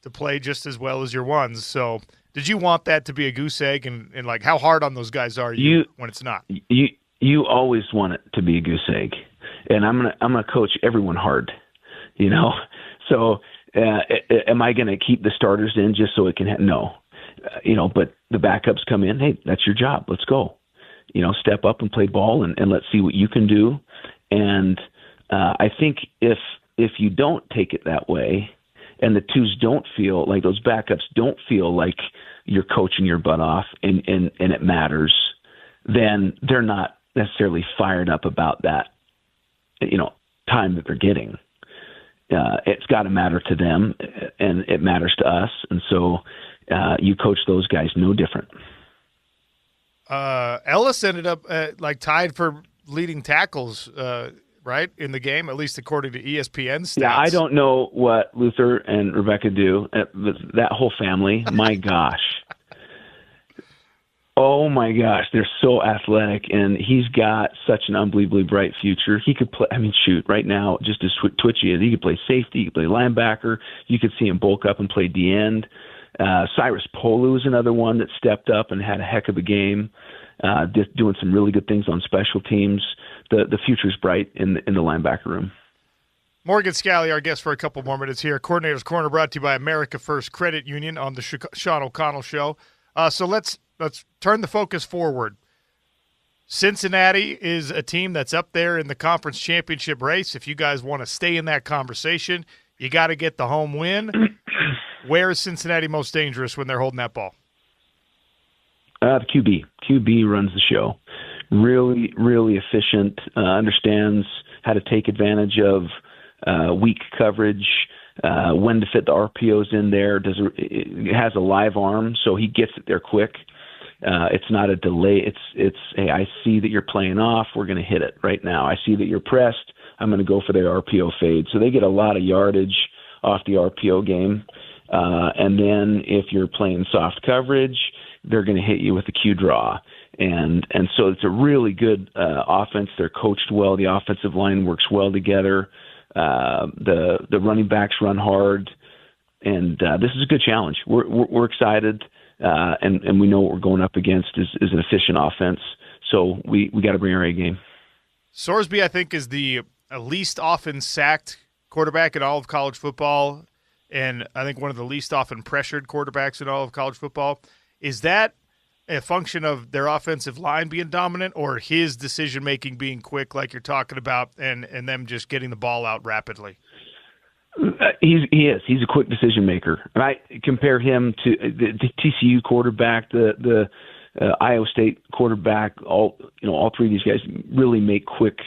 A: to play just as well as your ones. So did you want that to be a goose egg? And how hard on those guys are you when it's not?
J: You always want it to be a goose egg. And I'm gonna coach everyone hard, So am I gonna keep the starters in just so it can no, But the backups come in. Hey, that's your job. Let's go. Step up and play ball, and let's see what you can do. And I think if you don't take it that way, and the twos don't feel like those backups don't feel like you're coaching your butt off, and it matters, then they're not necessarily fired up about that. Time that they're getting. it's got to matter to them, and it matters to us. And so you coach those guys no different.
A: Ellis ended up tied for leading tackles, right, in the game, at least according to ESPN stats.
J: Yeah, I don't know what Luther and Rebecca do. That whole family, my gosh. Oh, my gosh, they're so athletic, and he's got such an unbelievably bright future. He could play, right now, just as twitchy as he could play safety, he could play linebacker. You could see him bulk up and play D-end. Cyrus Polu is another one that stepped up and had a heck of a game, doing some really good things on special teams. The future's bright in the linebacker room.
A: Morgan Scally, our guest for a couple more minutes here. Coordinator's Corner brought to you by America First Credit Union on the Sean O'Connell Show. So let's turn the focus forward. Cincinnati is a team that's up there in the conference championship race. If you guys want to stay in that conversation, you got to get the home win. Where is Cincinnati most dangerous when they're holding that ball?
J: The QB. QB runs the show. Really, really efficient, understands how to take advantage of weak coverage, when to fit the RPOs in there. It has a live arm, so he gets it there quick. It's not a delay. It's hey, I see that you're playing off. We're going to hit it right now. I see that you're pressed. I'm going to go for the RPO fade. So they get a lot of yardage off the RPO game. And then if you're playing soft coverage, they're going to hit you with the Q draw. And so it's a really good offense. They're coached well. The offensive line works well together. The running backs run hard. And this is a good challenge. We're excited. And we know what we're going up against is an efficient offense. So we got to bring our A game.
A: Sorsby, I think, is the least often sacked quarterback in all of college football, and I think one of the least often pressured quarterbacks in all of college football. Is that a function of their offensive line being dominant, or his decision-making being quick like you're talking about, and them just getting the ball out rapidly?
J: He is. He's a quick decision maker. And I compare him to the TCU quarterback, the Iowa State quarterback. All three of these guys really make quick,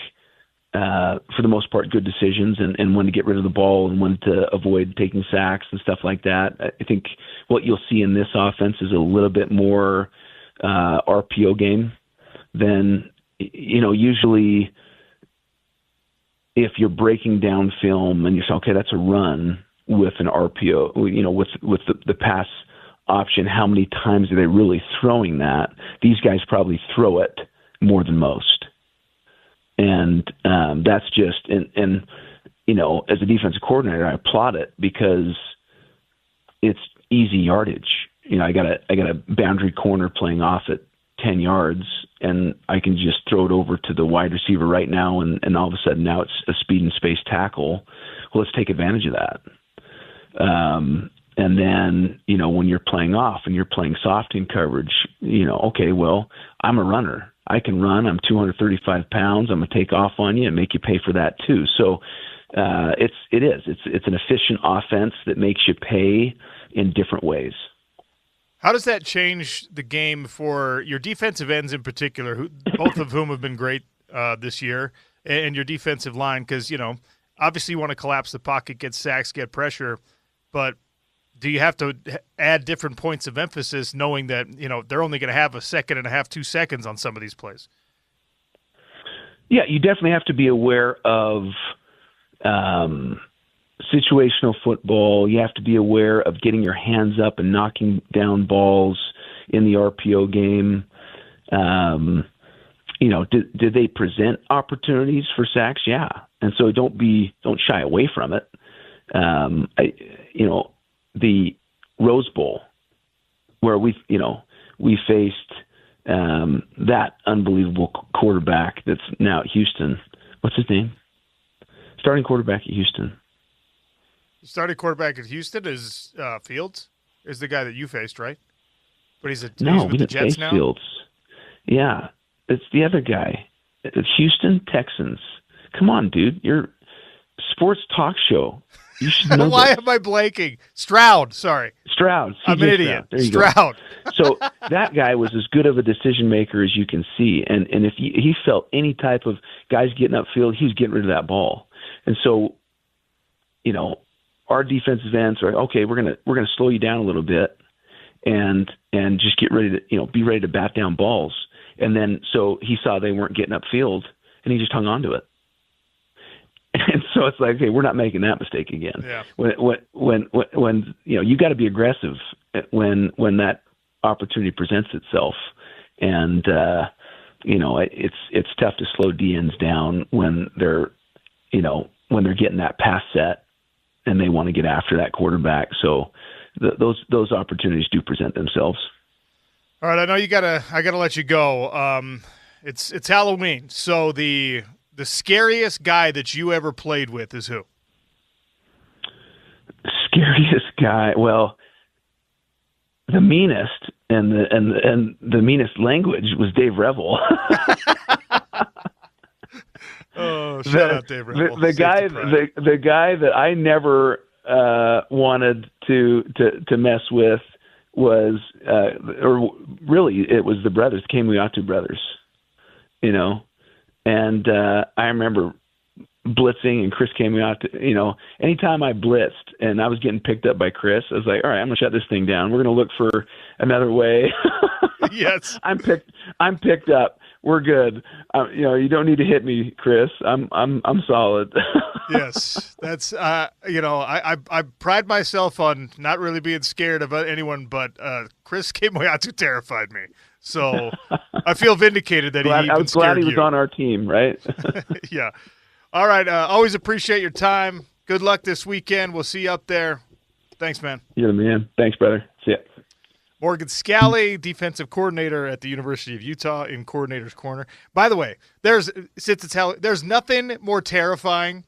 J: for the most part, good decisions, and when to get rid of the ball and when to avoid taking sacks and stuff like that. I think what you'll see in this offense is a little bit more RPO game than usually. If you're breaking down film and you say, okay, that's a run with an RPO, with the pass option, how many times are they really throwing that? These guys probably throw it more than most. And that's just, and as a defensive coordinator, I applaud it because it's easy yardage. I got a boundary corner playing off at 10 yards, and I can just throw it over to the wide receiver right now, and all of a sudden now it's a speed and space tackle. Well, let's take advantage of that. And then, when you're playing off and you're playing soft in coverage, okay, well, I'm a runner. I can run. I'm 235 pounds. I'm going to take off on you and make you pay for that too. So it's an efficient offense that makes you pay in different ways.
A: How does that change the game for your defensive ends in particular, both of whom have been great this year, and your defensive line? Because, obviously you want to collapse the pocket, get sacks, get pressure, but do you have to add different points of emphasis knowing that, they're only going to have a second and a half, 2 seconds on some of these plays?
J: Yeah, you definitely have to be aware of situational football. You have to be aware of getting your hands up and knocking down balls in the RPO game. Did they present opportunities for sacks? Yeah. And so don't shy away from it. The Rose Bowl where we faced that unbelievable quarterback that's now at Houston. What's his name? Starting quarterback at Houston.
A: Starting quarterback at Houston is Fields, is the guy that you faced, right? But he's with the Jets now?
J: Fields. Yeah, it's the other guy. It's Houston Texans. Come on, dude. You're a sports talk show. You should know
A: Why am I blanking? Stroud, sorry.
J: Stroud.
A: I'm an idiot.
J: There you
A: Stroud.
J: Go. So that guy was as good of a decision maker as you can see. And if he felt any type of guys getting upfield, he was getting rid of that ball. And so our defensive ends are okay. We're gonna slow you down a little bit, and just get ready to be ready to bat down balls. And then so he saw they weren't getting upfield, and he just hung on to it. And so it's like, okay, we're not making that mistake again.
A: Yeah.
J: When you got to be aggressive when that opportunity presents itself, and it's tough to slow DNs down when they're getting that pass set and they want to get after that quarterback. So those opportunities do present themselves.
A: All right, I know I gotta let you go. It's Halloween, so the scariest guy that you ever played with is who?
J: Scariest guy? Well, the meanest and the meanest language was Dave Revel.
A: Oh, shout out Dave Revel.
J: The guy that I never wanted to mess with was, or really, it was the brothers, Kemuatu brothers. And I remember blitzing and Chris Kemuatu. Anytime I blitzed and I was getting picked up by Chris, I was like, all right, I'm gonna shut this thing down. We're gonna look for another way.
A: Yes,
J: I'm picked up. We're good. You don't need to hit me, Chris. I'm solid.
A: Yes, that's I pride myself on not really being scared of anyone, but Chris Kemuatu terrified me. So I feel vindicated that
J: I was glad he was on our team, right?
A: Yeah. All right. Always appreciate your time. Good luck this weekend. We'll see you up there. Thanks, man.
J: You're the man. Thanks, brother. See ya.
A: Morgan Scally, defensive coordinator at the University of Utah in Coordinator's Corner. By the way, there's nothing more terrifying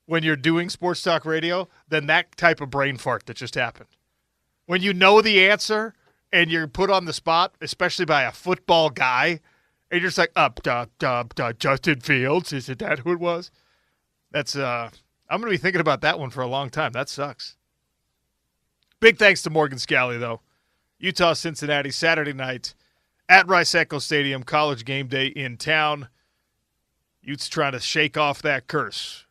A: when you're doing sports talk radio than that type of brain fart that just happened. When you know the answer and you're put on the spot, especially by a football guy, and you're just like, Justin Fields, is it that who it was? That's I'm going to be thinking about that one for a long time. That sucks. Big thanks to Morgan Scally, though. Utah, Cincinnati, Saturday night at Rice Eccles Stadium, college game day in town. Utes trying to shake off that curse.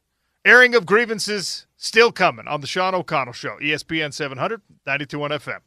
A: Airing of grievances still coming on the Sean O'Connell Show, ESPN 700, 92.1 FM.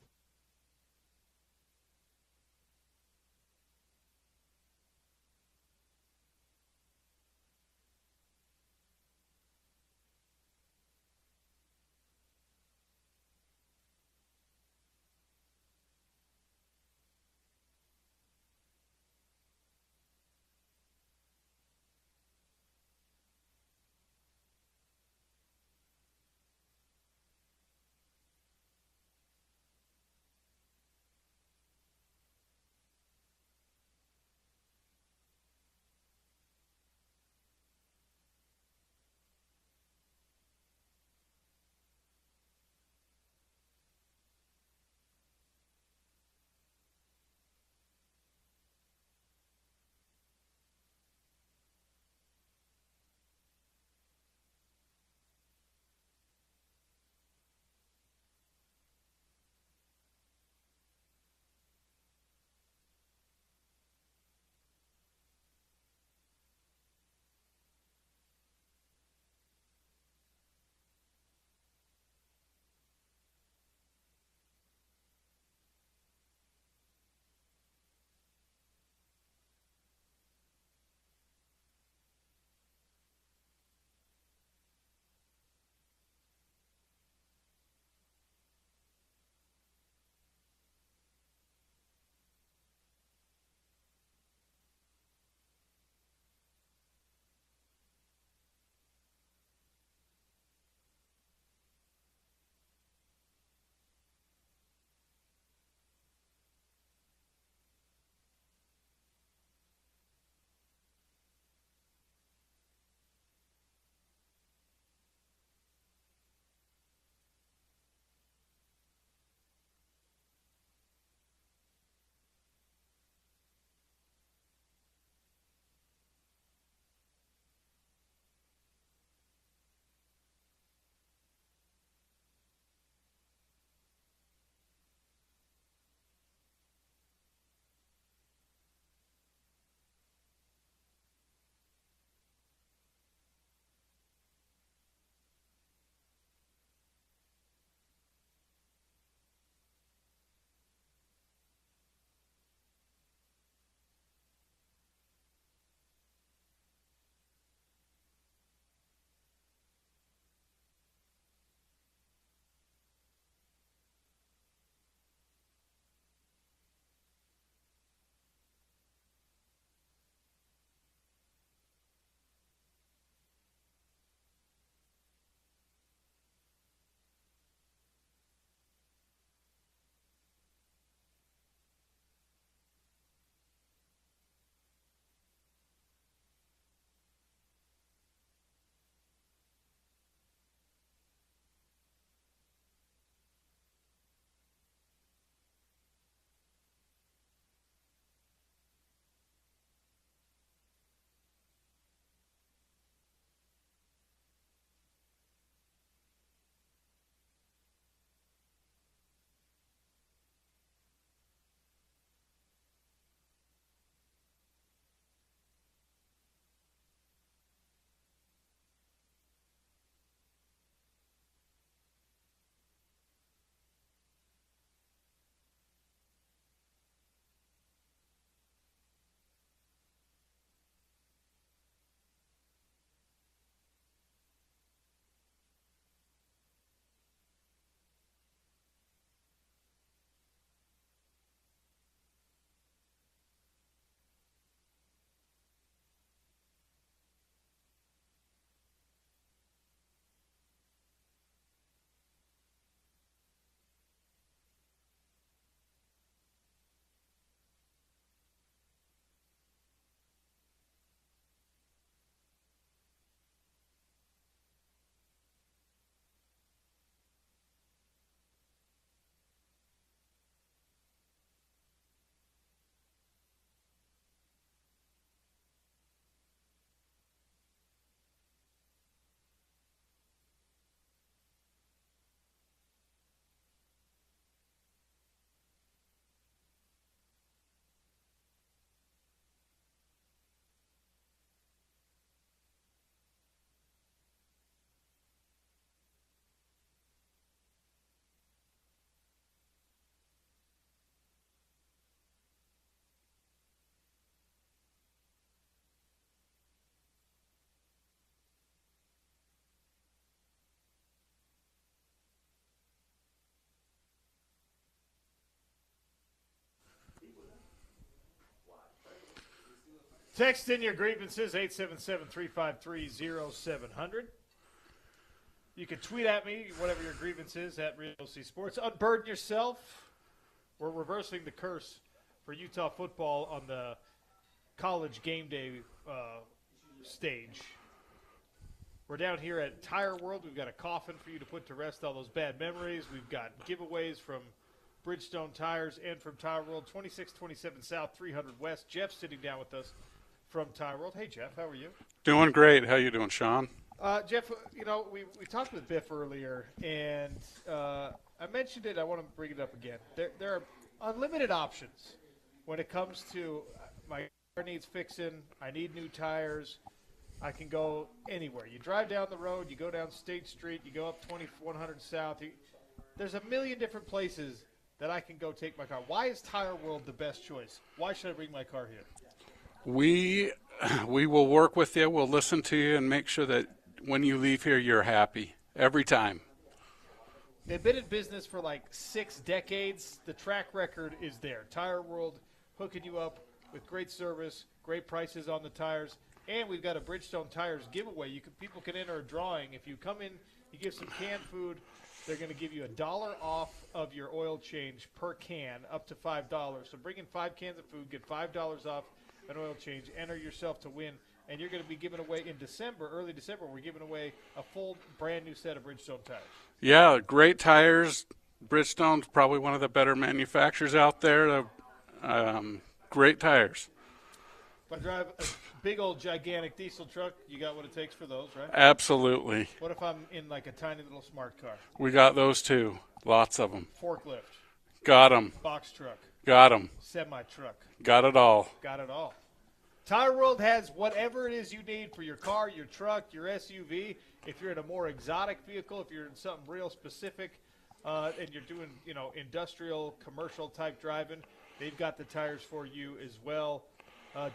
A: Text in your grievances, 877-353-0700. You can tweet at me, whatever your grievance is, at Real OC Sports. Unburden yourself. We're reversing the curse for Utah football on the college game day stage. We're down here at Tire World. We've got a coffin for you to put to rest all those bad memories. We've got giveaways from Bridgestone Tires and from Tire World, 2627 South, 300 West. Jeff's sitting down with us from Tire World. Hey, Jeff, how are you?
K: Doing great. How you doing, Sean?
A: Jeff, we talked with Biff earlier, and I mentioned it. I want to bring it up again. There are unlimited options when it comes to my car needs fixing, I need new tires. I can go anywhere. You drive down the road, you go down State Street, you go up 2100 South. There's a million different places that I can go take my car. Why is Tire World the best choice? Why should I bring my car here?
K: We will work with you. We'll listen to you and make sure that when you leave here, you're happy every time.
A: They've been in business for like 6 decades. The track record is there. Tire World hooking you up with great service, great prices on the tires, and we've got a Bridgestone Tires giveaway. People can enter a drawing. If you come in, you give some canned food, they're going to give you $1 off of your oil change per can, up to $5. So bring in 5 cans of food, get $5 off an oil change, enter yourself to win, and you're going to be giving away in December, early December, we're giving away a full brand new set of Bridgestone tires.
K: Yeah, great tires. Bridgestone's probably one of the better manufacturers out there. Great tires.
A: If I drive a big old gigantic diesel truck, you got what it takes for those, right?
K: Absolutely.
A: What if I'm in like a tiny little smart car?
K: We got those too. Lots of them.
A: Forklift.
K: Got them.
A: Box truck.
K: Got them.
A: Semi-truck.
K: Got it all.
A: Got it all. Tire World has whatever it is you need for your car, your truck, your SUV. If you're in a more exotic vehicle, if you're in something real specific, and you're doing, industrial, commercial type driving, they've got the tires for you as well.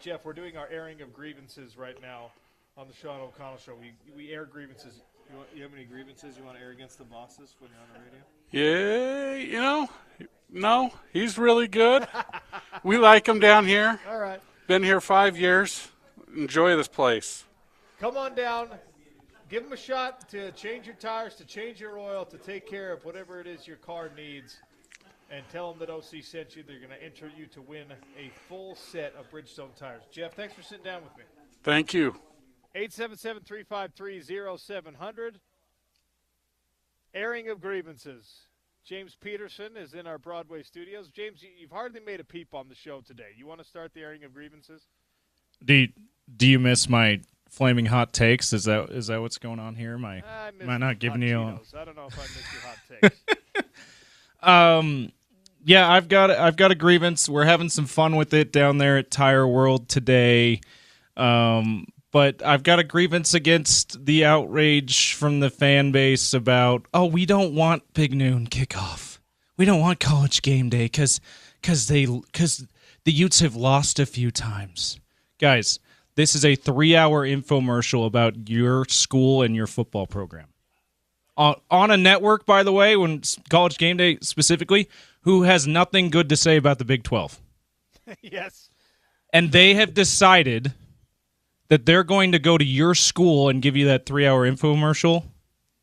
A: Jeff, we're doing our airing of grievances right now on the Sean O'Connell Show. We air grievances. You have any grievances you want to air against the bosses when you're on the radio?
K: Yeah, no, he's really good. We like him down here.
A: All right.
K: Been here 5 years. Enjoy this place.
A: Come on down. Give them a shot to change your tires, to change your oil, to take care of whatever it is your car needs. And tell them that OC sent you. They're going to enter you to win a full set of Bridgestone tires. Jeff, thanks for sitting down with me.
K: Thank you.
A: 877-353-0700. Airing of grievances. James Peterson is in our Broadway studios. James, you've hardly made a peep on the show today. You want to start the airing of grievances?
B: Do you miss my flaming hot takes? Is that what's going on here? Am I not giving you?
A: I don't know if I missed your hot takes.
B: Yeah, I've got a grievance. We're having some fun with it down there at Tire World today. But I've got a grievance against the outrage from the fan base about, we don't want Big Noon kickoff. We don't want college game day because the Utes have lost a few times. Guys, this is a 3-hour infomercial about your school and your football program. On a network, by the way, when college game day specifically, who has nothing good to say about the Big 12.
A: Yes.
B: And they have decided that they're going to go to your school and give you that 3-hour infomercial,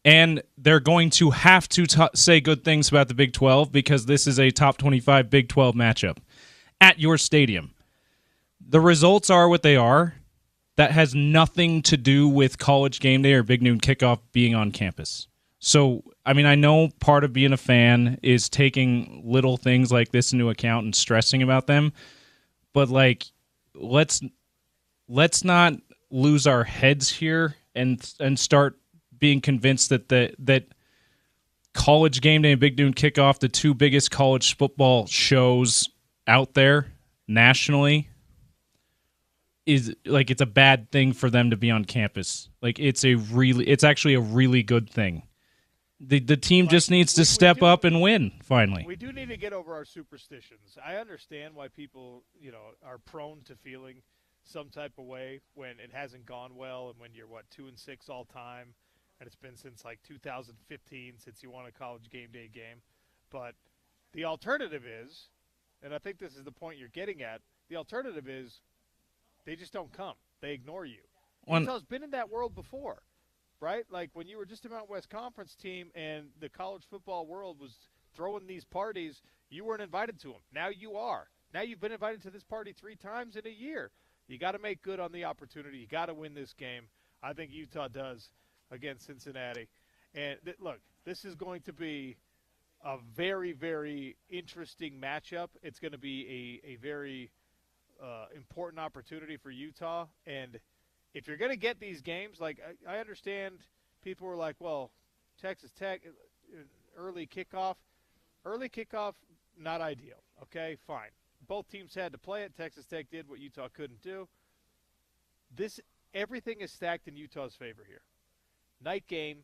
B: and they're going to have to say good things about the Big 12 because this is a top 25 Big 12 matchup at your stadium. The results are what they are. That has nothing to do with college game day or Big Noon kickoff being on campus. So, I know part of being a fan is taking little things like this into account and stressing about them, but let's not lose our heads here and start being convinced that college game day and Big Noon kickoff, the two biggest college football shows out there nationally, is it's a bad thing for them to be on campus. It's actually a really good thing. The team just needs to step up and win, finally.
A: We do need to get over our superstitions. I understand why people, are prone to feeling some type of way when it hasn't gone well and when you're, 2-6 all time, and it's been since 2015 since you won a college game day game. But the alternative is, and I think this is the point you're getting at, the alternative is They just don't come. They ignore you.
B: One-
A: Utah's been in that world before, right? Like when you were just a Mountain West Conference team and the college football world was throwing these parties, you weren't invited to them. Now you are. Now you've been invited to this party 3 times in a year. You got to make good on the opportunity. You got to win this game. I think Utah does against Cincinnati. And look, this is going to be a very, very interesting matchup. It's going to be a very important opportunity for Utah. And if you're going to get these games, like I understand people were like, well, Texas Tech, early kickoff, not ideal. Okay, fine. Both teams had to play it. Texas Tech did what Utah couldn't do. Everything is stacked in Utah's favor here. Night game,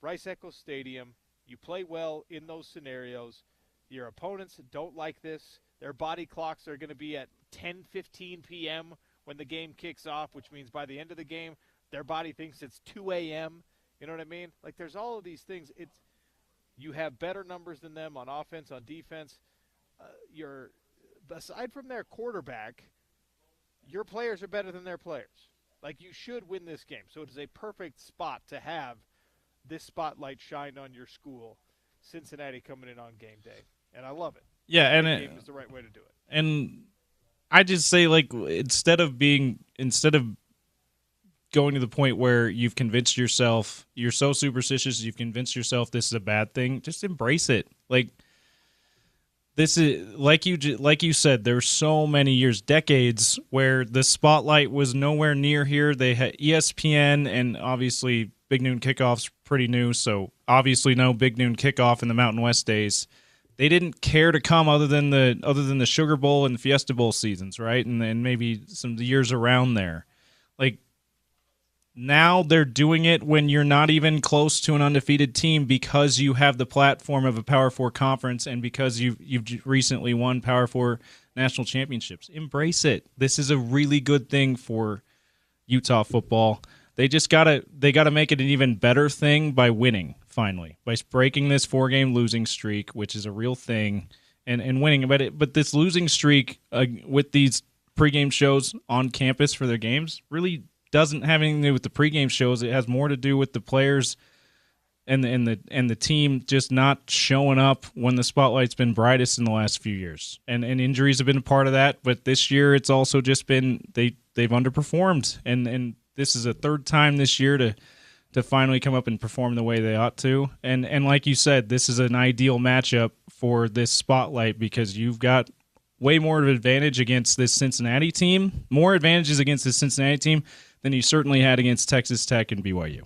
A: Rice-Eccles Stadium. You play well in those scenarios. Your opponents don't like this. Their body clocks are going to be at 10:15 p.m. when the game kicks off, which means by the end of the game, their body thinks it's 2 a.m. You know what I mean? Like there's all of these things. You have better numbers than them on offense, on defense. Aside from their quarterback, your players are better than their players. Like you should win this game. So it is a perfect spot to have this spotlight shined on your school. Cincinnati coming in on game day, and I love it.
B: Yeah, and
A: game is the right way to do it.
B: And I just say, like, instead of going to the point where you've convinced yourself you're so superstitious, you've convinced yourself this is a bad thing, just embrace it. Like this is like you said, there's so many years, decades where the spotlight was nowhere near here. They had ESPN, and obviously Big Noon Kickoff's pretty new, so obviously no Big Noon Kickoff in the Mountain West days. They didn't care to come other than the Sugar Bowl and Fiesta Bowl seasons, right? And then maybe some of the years around there. Like now they're doing it when you're not even close to an undefeated team because you have the platform of a Power 4 conference and because you've recently won Power 4 national championships. Embrace it. This is a really good thing for Utah football. They gotta make it an even better thing by winning, finally. By breaking this 4-game losing streak, which is a real thing, and winning. But this losing streak with these pregame shows on campus for their games really doesn't have anything to do with the pregame shows. It has more to do with the players and the team just not showing up when the spotlight's been brightest in the last few years. And injuries have been a part of that, but this year it's also just been they've underperformed. And this is a third time this year to finally come up and perform the way they ought to. And like you said, this is an ideal matchup for this spotlight because you've got way more of an advantage against this Cincinnati team, more advantages against this Cincinnati team than you certainly had against Texas Tech and BYU.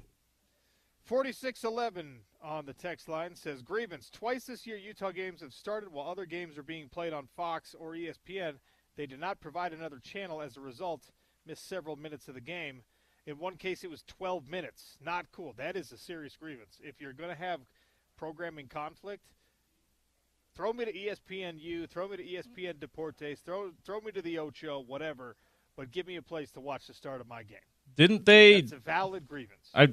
A: 4611 on the text line says, grievance. Twice this year, Utah games have started while other games are being played on Fox or ESPN. They did not provide another channel. As a result, missed several minutes of the game. In one case, it was 12 minutes. Not cool. That is a serious grievance. If you're going to have programming conflict, throw me to ESPNU, throw me to ESPN Deportes, throw me to the Ocho, whatever, but give me a place to watch the start of my game.
B: Didn't they?
A: That's a valid grievance.
B: I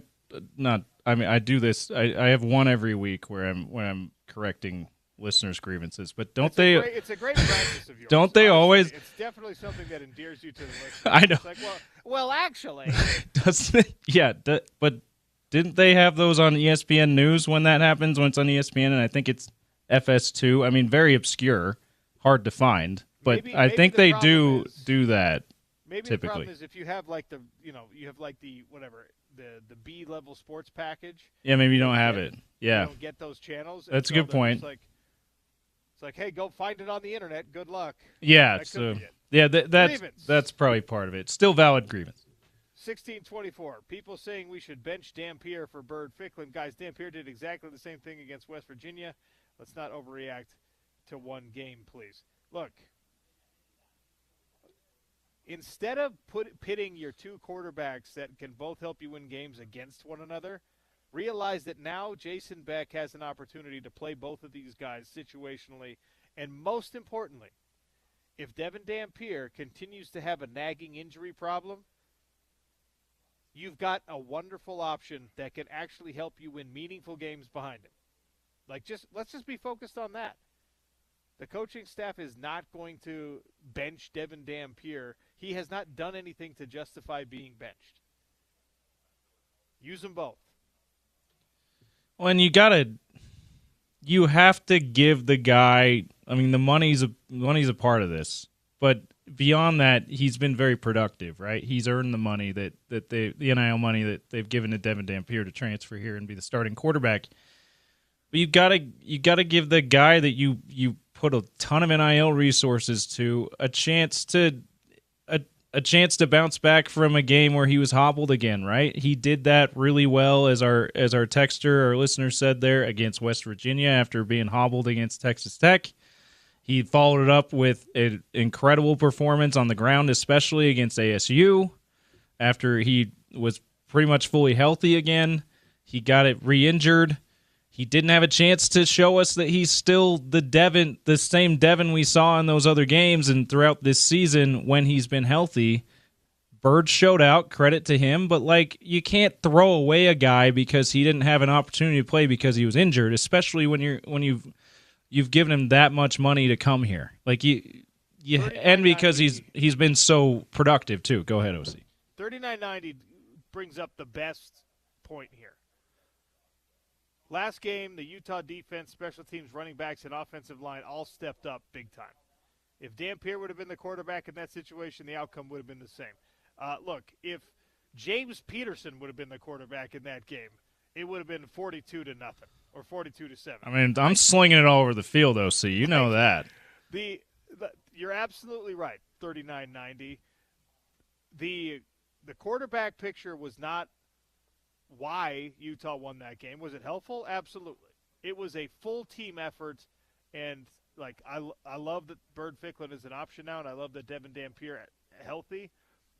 B: do this. I have one every week where I'm correcting listeners' grievances, but
A: it's a great practice of yours.
B: Don't they always?
A: It's definitely something that endears you to the listener.
B: I know.
A: It's like, well, actually.
B: Doesn't it? Yeah, but didn't they have those on ESPN News when that happens, when it's on ESPN, and I think it's FS2? I mean, very obscure, hard to find, but I think they do that.
A: Maybe
B: typically.
A: The problem is if you have like the B level sports package.
B: Yeah, maybe you don't have it. Yeah,
A: you don't get those channels.
B: That's a good point.
A: It's like, hey, go find it on the internet. Good luck.
B: Yeah,
A: that's
B: that's probably part of it. Still valid grievance.
A: 1624. People saying we should bench Dampier for Bird Ficklin. Guys, Dampier did exactly the same thing against West Virginia. Let's not overreact to one game, please. Look. Instead of pitting your two quarterbacks that can both help you win games against one another, realize that now Jason Beck has an opportunity to play both of these guys situationally. And most importantly, if Devin Dampier continues to have a nagging injury problem, you've got a wonderful option that can actually help you win meaningful games behind him. Let's just be focused on that. The coaching staff is not going to bench Devin Dampier. he has not done anything to justify being benched. Use them both.
B: Well, and you have to give the guy. I mean, the money's a part of this, but beyond that, he's been very productive, right? He's earned the money the NIL money that they've given to Devin Dampier to transfer here and be the starting quarterback. But you gotta give the guy that you put a ton of NIL resources to a chance to bounce back from a game where he was hobbled again, right? He did that really well, as our texter, our listener said there, against West Virginia after being hobbled against Texas Tech. He followed it up with an incredible performance on the ground, especially against ASU, after he was pretty much fully healthy again. He got it re-injured. He didn't have a chance to show us that he's still the same Devin we saw in those other games and throughout this season when he's been healthy. Bird showed out, credit to him, but you can't throw away a guy because he didn't have an opportunity to play because he was injured, especially when you've given him that much money to come here. And because he's been so productive too. Go ahead, OC.
A: $39.90 brings up the best point here. Last game, the Utah defense, special teams, running backs, and offensive line all stepped up big time. If Dampier would have been the quarterback in that situation, the outcome would have been the same. Look, if James Peterson would have been the quarterback in that game, it would have been 42-0 or 42-7.
B: I mean, I'm slinging it all over the field, OC. You know that.
A: You're absolutely right. $39.90. The quarterback picture was not why Utah won that game. Was it helpful? Absolutely. It was a full team effort, and I love that Bird Ficklin is an option now, and I love that Devin Dampier healthy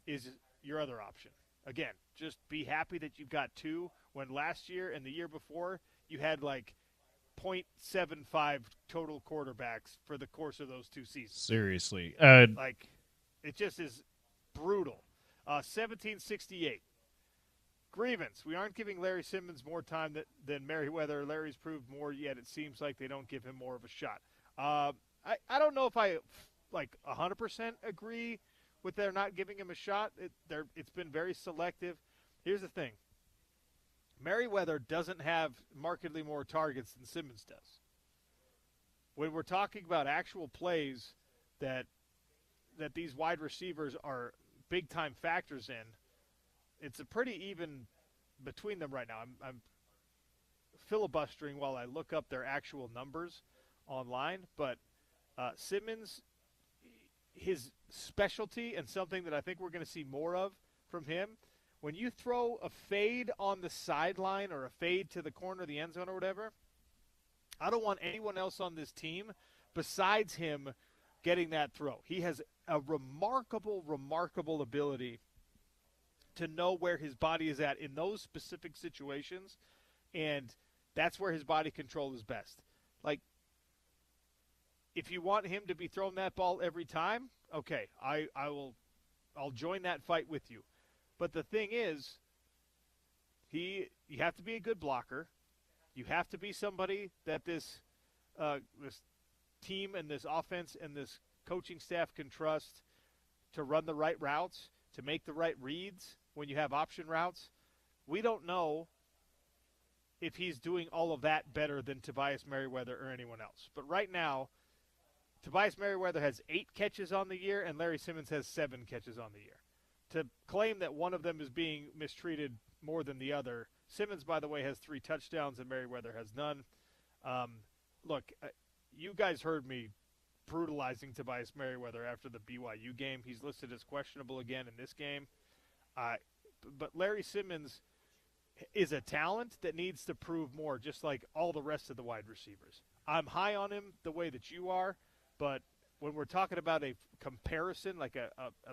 A: is your other option. Again, just be happy that you've got two, when last year and the year before you had 0.75 total quarterbacks for the course of those two seasons.
B: Seriously.
A: It just is brutal. 1768. Grievance. We aren't giving Larry Simmons more time than Merriweather. Larry's proved more, yet it seems like they don't give him more of a shot. I don't know if I 100% agree with their not giving him a shot. It's been very selective. Here's the thing. Merriweather doesn't have markedly more targets than Simmons does. When we're talking about actual plays that these wide receivers are big-time factors in, it's a pretty even between them right now. I'm filibustering while I look up their actual numbers online, but Simmons, his specialty and something that I think we're going to see more of from him, when you throw a fade on the sideline or a fade to the corner of the end zone or whatever, I don't want anyone else on this team besides him getting that throw. He has a remarkable, remarkable ability to know where his body is at in those specific situations, and that's where his body control is best. If you want him to be throwing that ball every time, okay, I'll join that fight with you. But the thing is, you have to be a good blocker. You have to be somebody that this team and this offense and this coaching staff can trust to run the right routes, to make the right reads when you have option routes. We don't know if he's doing all of that better than Tobias Merriweather or anyone else. But right now, Tobias Merriweather has 8 catches on the year, and Larry Simmons has 7 catches on the year. To claim that one of them is being mistreated more than the other, Simmons, by the way, has 3 touchdowns, and Merriweather has none. Look, you guys heard me brutalizing Tobias Merriweather after the BYU game. He's listed as questionable again in this game. But Larry Simmons is a talent that needs to prove more, just like all the rest of the wide receivers. I'm high on him the way that you are, but when we're talking about a comparison, like a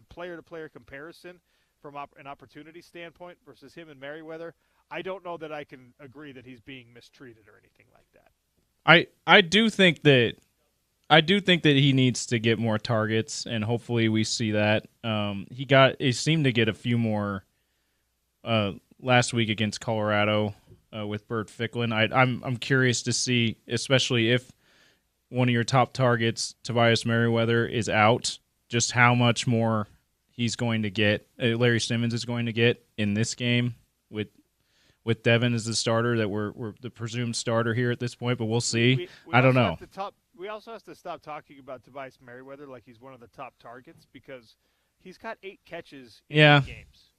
A: player-to-player comparison from an opportunity standpoint versus him and Merriweather, I don't know that I can agree that he's being mistreated or anything like that.
B: I do think that he needs to get more targets, and hopefully we see that. He seemed to get a few more last week against Colorado with Bird Ficklin. I'm curious to see, especially if one of your top targets, Tobias Merriweather, is out, just how much more he's going to get, Larry Simmons is going to get in this game with Devin as the starter, that we're the presumed starter here at this point, but we'll see. I don't know.
A: We also have to stop talking about Tobias Merriweather like he's one of the top targets, because he's got 8 catches in 8 games.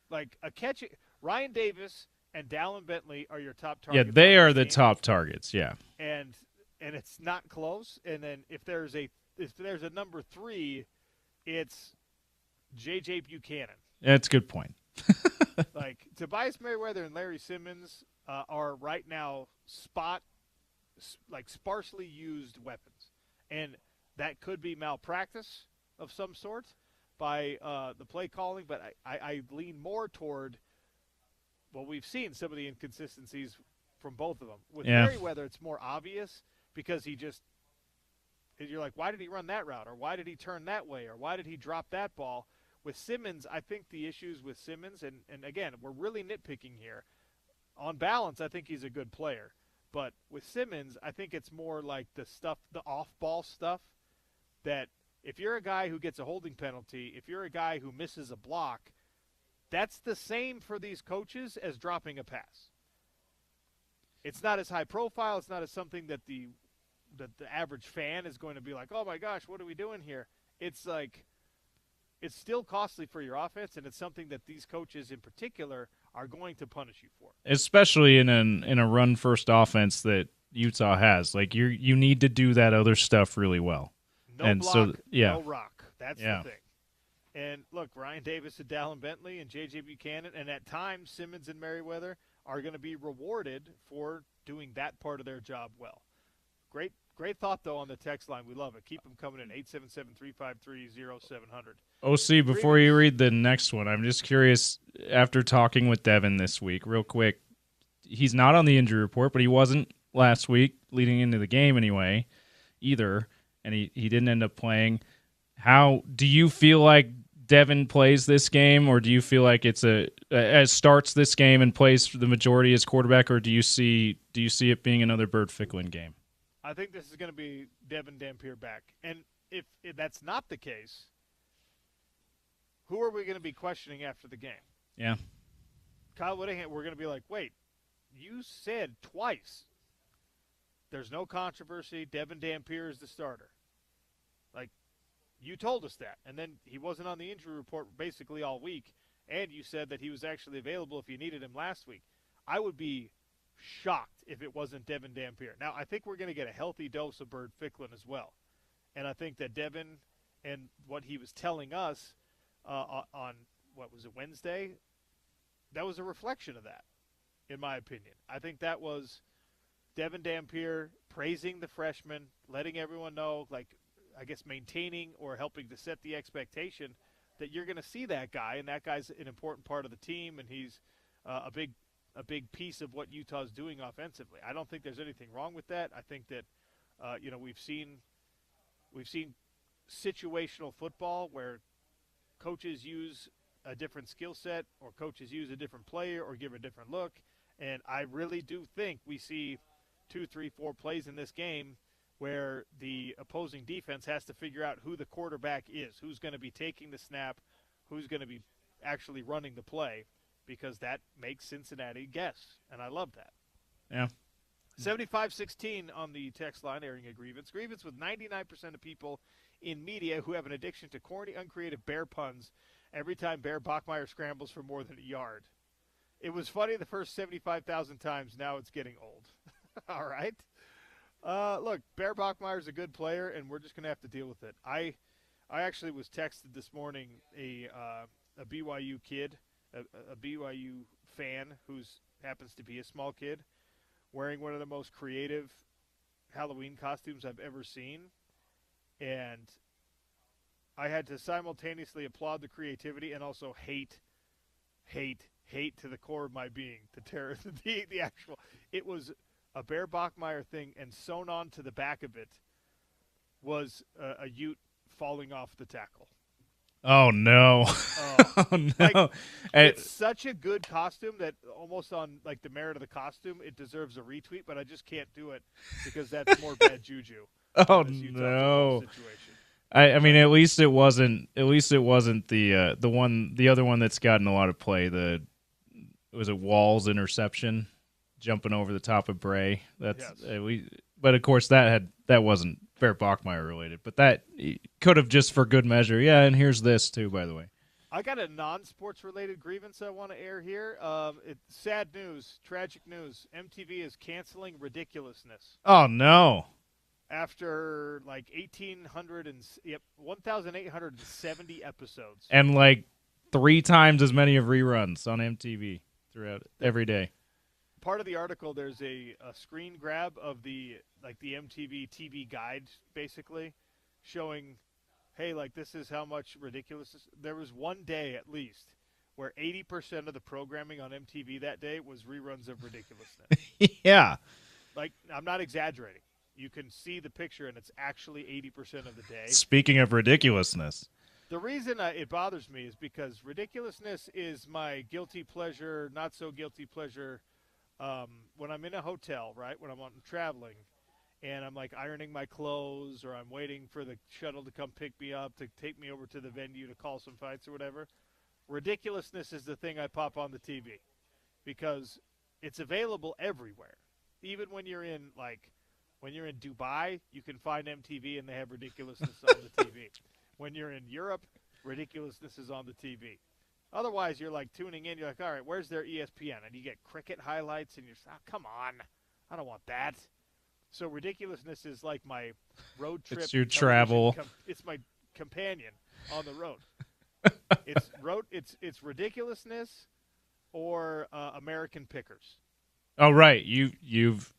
A: Like a catch, Ryan Davis and Dallin Bentley are your top targets.
B: Yeah, they are the top targets. Yeah,
A: and it's not close. And then if there's a number 3, it's J.J. Buchanan.
B: That's a good point.
A: Like Tobias Merriweather and Larry Simmons are right now sparsely used weapons, and that could be malpractice of some sort by the play calling. But I lean more toward, well, we've seen some of the inconsistencies from both of them. With Merriweather, it's more obvious because you're like, why did he run that route, or why did he turn that way, or why did he drop that ball? With Simmons, I think the issues with Simmons, and again, we're really nitpicking here. On balance, I think he's a good player. But with Simmons, I think it's more like the off-ball stuff, that if you're a guy who gets a holding penalty, if you're a guy who misses a block, that's the same for these coaches as dropping a pass. It's not as high profile. It's not as something that the average fan is going to be like, oh my gosh, what are we doing here? It's like, it's still costly for your offense, and it's something that these coaches in particular are going to punish you for.
B: Especially in a run-first offense that Utah has. Like, you need to do that other stuff really well.
A: No block, no rock. That's the thing. And look, Ryan Davis and Dallin Bentley and J.J. Buchanan, and at times Simmons and Merriweather are going to be rewarded for doing that part of their job well. Great thought, though, on the text line. We love it. Keep them coming in, 877-353-0700.
B: OC, before you read the next one, I'm just curious, after talking with Devin this week, real quick, he's not on the injury report, but he wasn't last week, leading into the game anyway, either, and he didn't end up playing. How do you feel like Devin plays this game, or do you feel like it's starts this game and plays for the majority as quarterback, or do you see it being another Bert Ficklin game?
A: I think this is going to be Devin Dampier back. And if that's not the case, who are we going to be questioning after the game?
B: Yeah.
A: Kyle Whittingham, we're going to be like, wait, you said twice there's no controversy, Devin Dampier is the starter. Like, you told us that. And then he wasn't on the injury report basically all week, and you said that he was actually available if you needed him last week. I would be shocked if it wasn't Devin Dampier. Now, I think we're going to get a healthy dose of Bert Ficklin as well. And I think that Devin and what he was telling us on, what was it, Wednesday, that was a reflection of that, in my opinion. I think that was Devin Dampier praising the freshman, letting everyone know, like, I guess maintaining or helping to set the expectation that you're going to see that guy, and that guy's an important part of the team, and he's a big piece of what Utah's doing offensively. I don't think there's anything wrong with that. I think that we've seen situational football where coaches use a different skill set, or coaches use a different player, or give a different look. And I really do think we see 2, 3, 4 plays in this game where the opposing defense has to figure out who the quarterback is, who's going to be taking the snap, who's going to be actually running the play, because that makes Cincinnati guess, and I love that.
B: Yeah.
A: 7516 on the text line, airing a grievance. Grievance with 99% of people in media who have an addiction to corny, uncreative Bear puns every time Bear Bachmeier scrambles for more than a yard. It was funny the first 75,000 times. Now it's getting old. All right. Look, Bear Bachmeier's a good player, and we're just going to have to deal with it. I actually was texted this morning a BYU kid, a BYU fan who happens to be a small kid, wearing one of the most creative Halloween costumes I've ever seen. And I had to simultaneously applaud the creativity and also hate to the core of my being. The actual, it was a Bear Bachmeier thing, and sewn on to the back of it was a Ute falling off the tackle.
B: Oh, no. Oh, no.
A: Like, it's such a good costume that almost on, like, the merit of the costume, it deserves a retweet, but I just can't do it because that's more bad juju.
B: Oh, no.
A: Situation.
B: I mean, at least it wasn't the other one that's gotten a lot of play. Was it Wall's interception, jumping over the top of Bray? That's but of course that wasn't Bear Bachmeier related. But that could have just for good measure. Yeah, and here's this too, by the way.
A: I got a non-sports related grievance I want to air here. It's sad news, tragic news. MTV is canceling Ridiculousness.
B: Oh no.
A: After like 1,870 episodes.
B: And like 3 times as many of reruns on MTV throughout every day.
A: Part of the article, there's a screen grab of the MTV TV guide, basically, showing, hey, like this is how much Ridiculousness. There was one day at least where 80% of the programming on MTV that day was reruns of Ridiculousness.
B: Yeah.
A: Like, I'm not exaggerating. You can see the picture, and it's actually 80% of the day.
B: Speaking of ridiculousness.
A: The reason it bothers me is because Ridiculousness is my guilty pleasure, not so guilty pleasure when I'm in a hotel, right, when I'm traveling, and I'm like ironing my clothes or I'm waiting for the shuttle to come pick me up to take me over to the venue to call some fights or whatever. Ridiculousness is the thing I pop on the TV because it's available everywhere. Even when you're in Dubai, you can find MTV and they have Ridiculousness on the TV. When you're in Europe, Ridiculousness is on the TV. Otherwise, you're like tuning in. You're like, all right, where's their ESPN? And you get cricket highlights, and you're like, oh, come on. I don't want that. So Ridiculousness is like my road trip.
B: It's your travel.
A: It's my companion on the road. It's Ridiculousness or American Pickers.
B: Oh, right. You've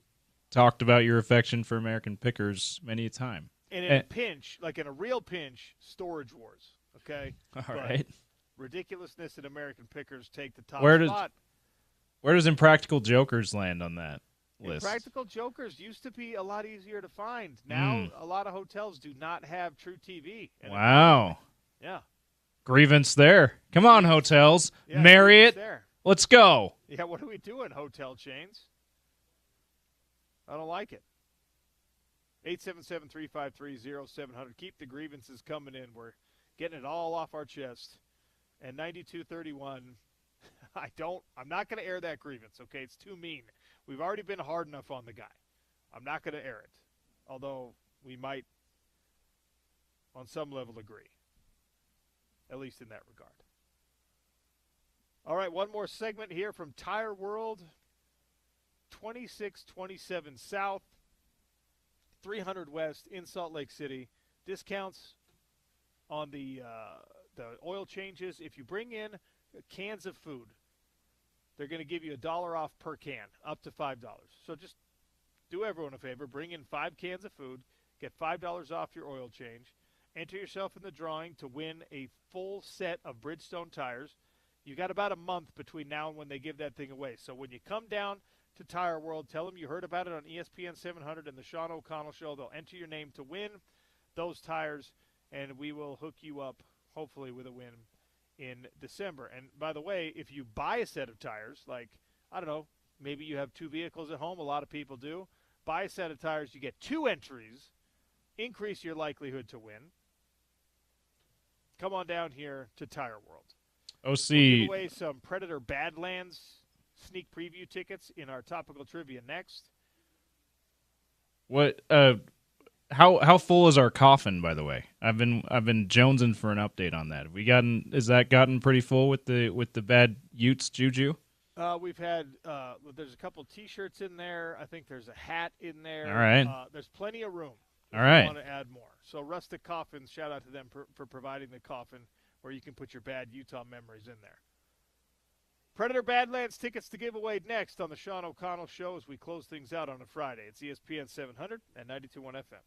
B: talked about your affection for American Pickers many a time.
A: And in a pinch, like in a real pinch, Storage Wars. Okay?
B: All right.
A: Ridiculousness and American Pickers take the top spot.
B: Where does Impractical Jokers land on that list?
A: Impractical Jokers used to be a lot easier to find. Now, a lot of hotels do not have True TV.
B: Wow.
A: Yeah.
B: Grievance there. Come on, hotels. Yeah, Marriott. Let's go.
A: Yeah, what are we doing, hotel chains? I don't like it. 877-353-0700. Keep the grievances coming in. We're getting it all off our chest. And 9231, I'm not going to air that grievance, okay? It's too mean. We've already been hard enough on the guy. I'm not going to air it. Although we might, on some level, agree. At least in that regard. All right, one more segment here from Tire World. 2627 South, 300 West in Salt Lake City. Discounts on the oil changes. If you bring in cans of food, they're going to give you $1 off per can, up to $5. So just do everyone a favor. Bring in 5 cans of food, get $5 off your oil change. Enter yourself in the drawing to win a full set of Bridgestone tires. You got about a month between now and when they give that thing away. So when you come down to Tire World, tell them you heard about it on ESPN 700 and the Sean O'Connell Show. They'll enter your name to win those tires, and we will hook you up, hopefully, with a win in December. And by the way, if you buy a set of tires, like, I don't know, maybe you have 2 vehicles at home, a lot of people do, buy a set of tires, you get 2 entries, increase your likelihood to win. Come on down here to Tire World.
B: OC.
A: We'll give away some Predator Badlands sneak preview tickets in our topical trivia next.
B: What? How full is our coffin? By the way, I've been jonesing for an update on that. Has that gotten pretty full with the bad Utes juju?
A: We've had there's a couple T-shirts in there. I think there's a hat in there.
B: All right.
A: There's plenty of room.
B: All right.
A: I want to add more. So Rustic Coffins, shout out to them for providing the coffin where you can put your bad Utah memories in there. Predator Badlands tickets to give away next on the Sean O'Connell Show as we close things out on a Friday. It's ESPN 700 and 92.1 FM.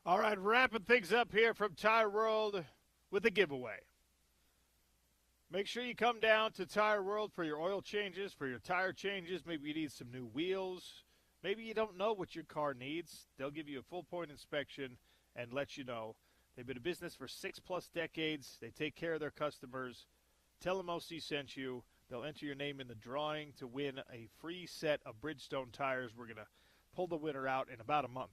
A: All right, wrapping things up here from Tire World with a giveaway. Make sure you come down to Tire World for your oil changes, for your tire changes. Maybe you need some new wheels. Maybe you don't know what your car needs. They'll give you a full-point inspection and let you know. They've been in business for 6+ decades. They take care of their customers. Tell them OC sent you. They'll enter your name in the drawing to win a free set of Bridgestone tires. We're going to pull the winner out in about a month.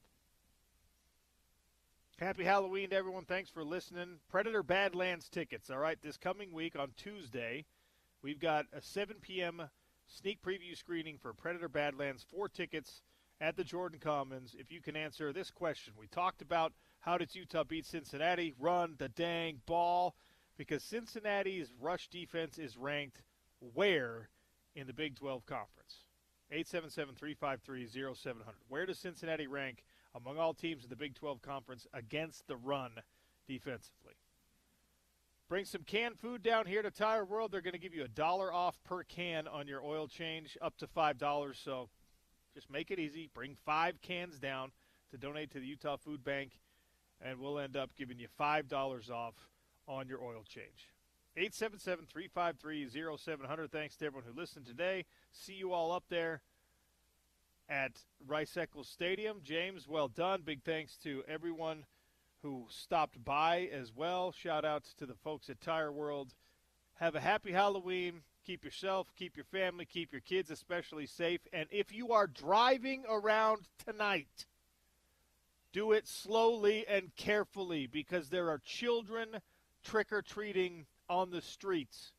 A: Happy Halloween to everyone. Thanks for listening. Predator Badlands tickets. All right, this coming week on Tuesday, we've got a 7 p.m. sneak preview screening for Predator Badlands. 4 tickets at the Jordan Commons. If you can answer this question. We talked about how did Utah beat Cincinnati? Run the dang ball. Because Cincinnati's rush defense is ranked where in the Big 12 Conference? 877-353-0700. Where does Cincinnati rank among all teams in the Big 12 Conference against the run defensively? Bring some canned food down here to Tire World. They're going to give you $1 off per can on your oil change, up to $5. So just make it easy. Bring 5 cans down to donate to the Utah Food Bank, and we'll end up giving you $5 off on your oil change. 877-353-0700. Thanks to everyone who listened today. See you all up there at Rice-Eccles Stadium. James, well done. Big thanks to everyone who stopped by as well. Shout outs to the folks at Tire World. Have a happy Halloween. Keep yourself, keep your family, keep your kids especially safe. And if you are driving around tonight, do it slowly and carefully because there are children trick-or-treating on the streets.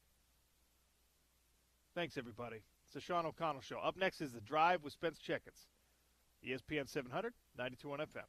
A: Thanks, everybody. It's the Sean O'Connell Show. Up next is The Drive with Spence Checketts. ESPN 700, 92.1 FM.